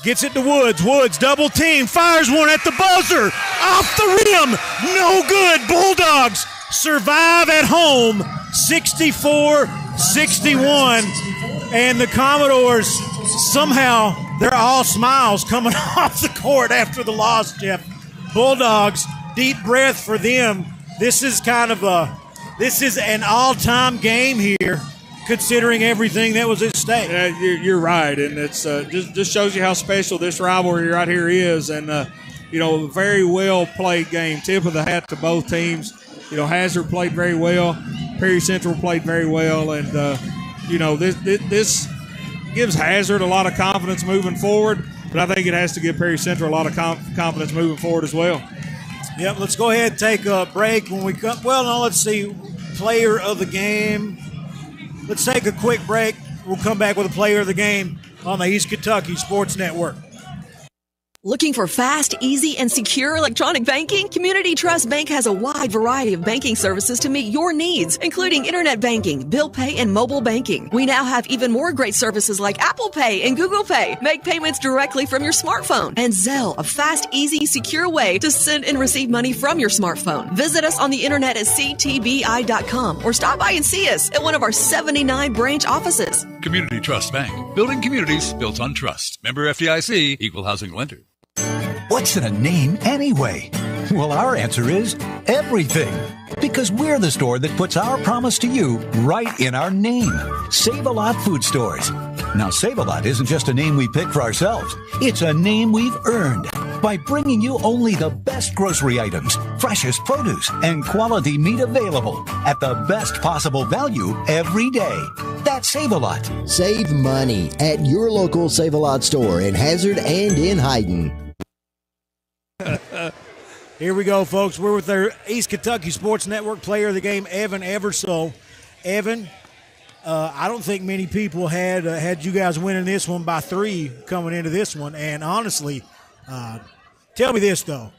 Gets it to Woods. Woods double team. Fires one at the buzzer. Off the rim. No good. Bulldogs survive at home. 64-61. And the Commodores, somehow, they're all smiles coming off the court after the loss, Jeff. Bulldogs, deep breath for them. This is an all-time game here, considering everything that was at stake. Yeah, you're right, and it's just shows you how special this rivalry right here is, and a very well played game. Tip of the hat to both teams. Hazard played very well, Perry Central played very well, and this gives Hazard a lot of confidence moving forward, but I think it has to give Perry Central a lot of confidence moving forward as well. Yep, let's go ahead and take a break. When we come, let's see, player of the game. Let's take a quick break. We'll come back with a player of the game on the East Kentucky Sports Network. Looking for fast, easy, and secure electronic banking? Community Trust Bank has a wide variety of banking services to meet your needs, including internet banking, bill pay, and mobile banking. We now have even more great services like Apple Pay and Google Pay. Make payments directly from your smartphone. And Zelle, a fast, easy, secure way to send and receive money from your smartphone. Visit us on the internet at ctbi.com or stop by and see us at one of our 79 branch offices. Community Trust Bank. Building communities built on trust. Member FDIC, Equal Housing Lender. What's in a name anyway? Well, our answer is everything. Because we're the store that puts our promise to you right in our name. Save-A-Lot Food Stores. Now, Save-A-Lot isn't just a name we pick for ourselves. It's a name we've earned by bringing you only the best grocery items, freshest produce, and quality meat available at the best possible value every day. That's Save-A-Lot. Save money at your local Save-A-Lot store in Hazard and in Hyden. Here we go, folks. We're with our East Kentucky Sports Network player of the game, Evan Eversole. Evan, I don't think many people had you guys winning this one by 3 coming into this one. And honestly, tell me this, though.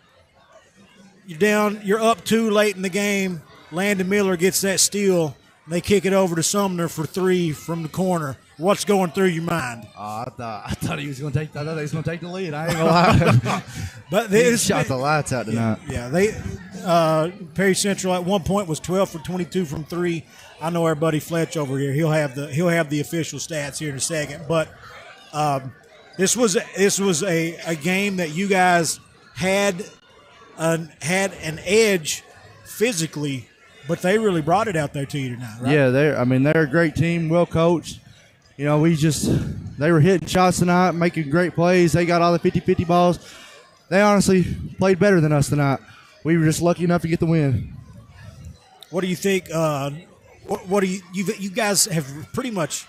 You're up 2 late in the game. Landon Miller gets that steal. They kick it over to Sumner for 3 from the corner. What's going through your mind? I thought he was going to take. I thought he was going to take the lead. I ain't gonna lie. But he shot the lights out tonight. Yeah, they Perry Central at one point was 12 for 22 from 3. I know our buddy Fletch over here. He'll have the official stats here in a second. But this was a game that you guys had an edge physically, but they really brought it out there to you tonight, right? Yeah, they're a great team, well coached. You know, they were hitting shots tonight, making great plays. They got all the 50-50 balls. They honestly played better than us tonight. We were just lucky enough to get the win. What do you think? What do you guys have pretty much,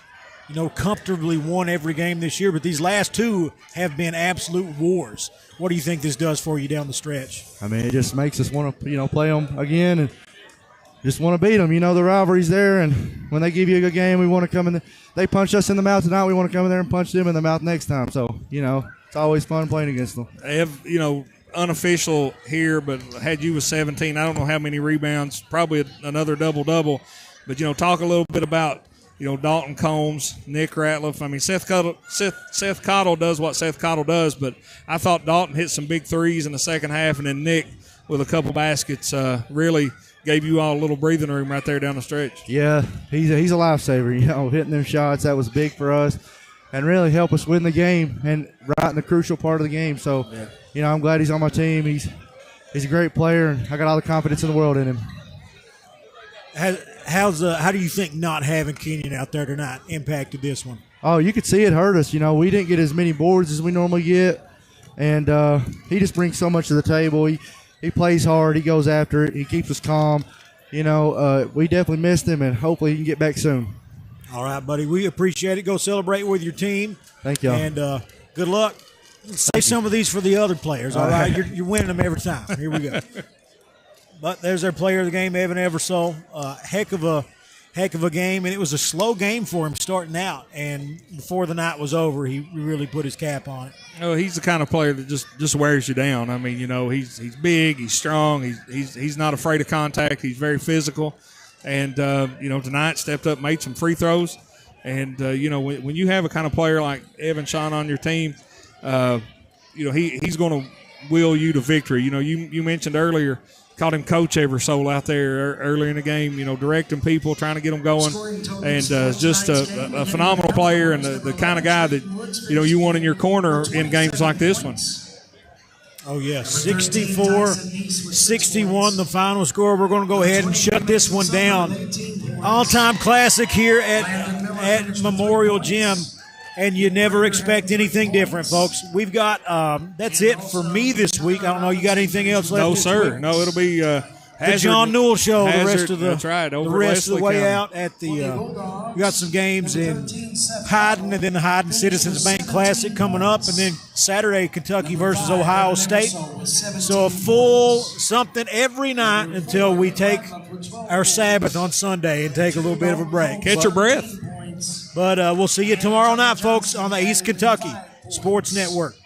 comfortably won every game this year, but these last 2 have been absolute wars. What do you think this does for you down the stretch? I mean, it just makes us want to, play them again and just want to beat them. The rivalry's there, and when they give you a good game, we want to come in. They punched us in the mouth tonight. We want to come in there and punch them in the mouth next time. So, it's always fun playing against them. They have, unofficial here, but had you with 17, I don't know how many rebounds, probably another double-double. But, talk a little bit about, Dalton Combs, Nick Ratliff. I mean, Seth Cottle does what Seth Cottle does, but I thought Dalton hit some big threes in the second half, and then Nick with a couple baskets really gave you all a little breathing room right there down the stretch. Yeah, he's a lifesaver, hitting them shots. That was big for us and really helped us win the game and right in the crucial part of the game. So, I'm glad he's on my team. He's a great player, and I got all the confidence in the world in him. How do you think not having Kenyon out there tonight impacted this one? Oh, you could see it hurt us. We didn't get as many boards as we normally get, and he just brings so much to the table. He plays hard. He goes after it. He keeps us calm. We definitely missed him, and hopefully he can get back soon. All right, buddy. We appreciate it. Go celebrate with your team. Thank you. And good luck. Save some of these for the other players, all right? You're winning them every time. Here we go. But there's our player of the game, Evan Eversole. Heck of a game, and it was a slow game for him starting out. And before the night was over, he really put his cap on it. Oh, he's the kind of player that just wears you down. I mean, he's big, he's strong, he's not afraid of contact, he's very physical, and tonight stepped up, made some free throws, and when you have a kind of player like Evan Sean on your team, he's going to will you to victory. You mentioned earlier. Called him Coach Eversole out there early in the game, directing people, trying to get them going, and just a phenomenal player and the kind of guy that, you want in your corner in games like this one. Oh, yeah, 64-61, the final score. We're going to go ahead and shut this one down. All-time classic here at Memorial Gym. And you never expect anything different, folks. We've got that's it for me this week. I don't know. You got anything else left? No, this sir. week? No, it'll be the John Newell Show. Hazard, the rest of the that's right. The Over rest of the way County. out at the. We got some games in Hyden, and then the Hyden Citizens Bank Classic coming up, and then Saturday Kentucky versus Ohio State. So a full something every night until we take our Sabbath on Sunday and take a little bit of a break. Catch your breath. But we'll see you tomorrow night, folks, on the East Kentucky Sports Network.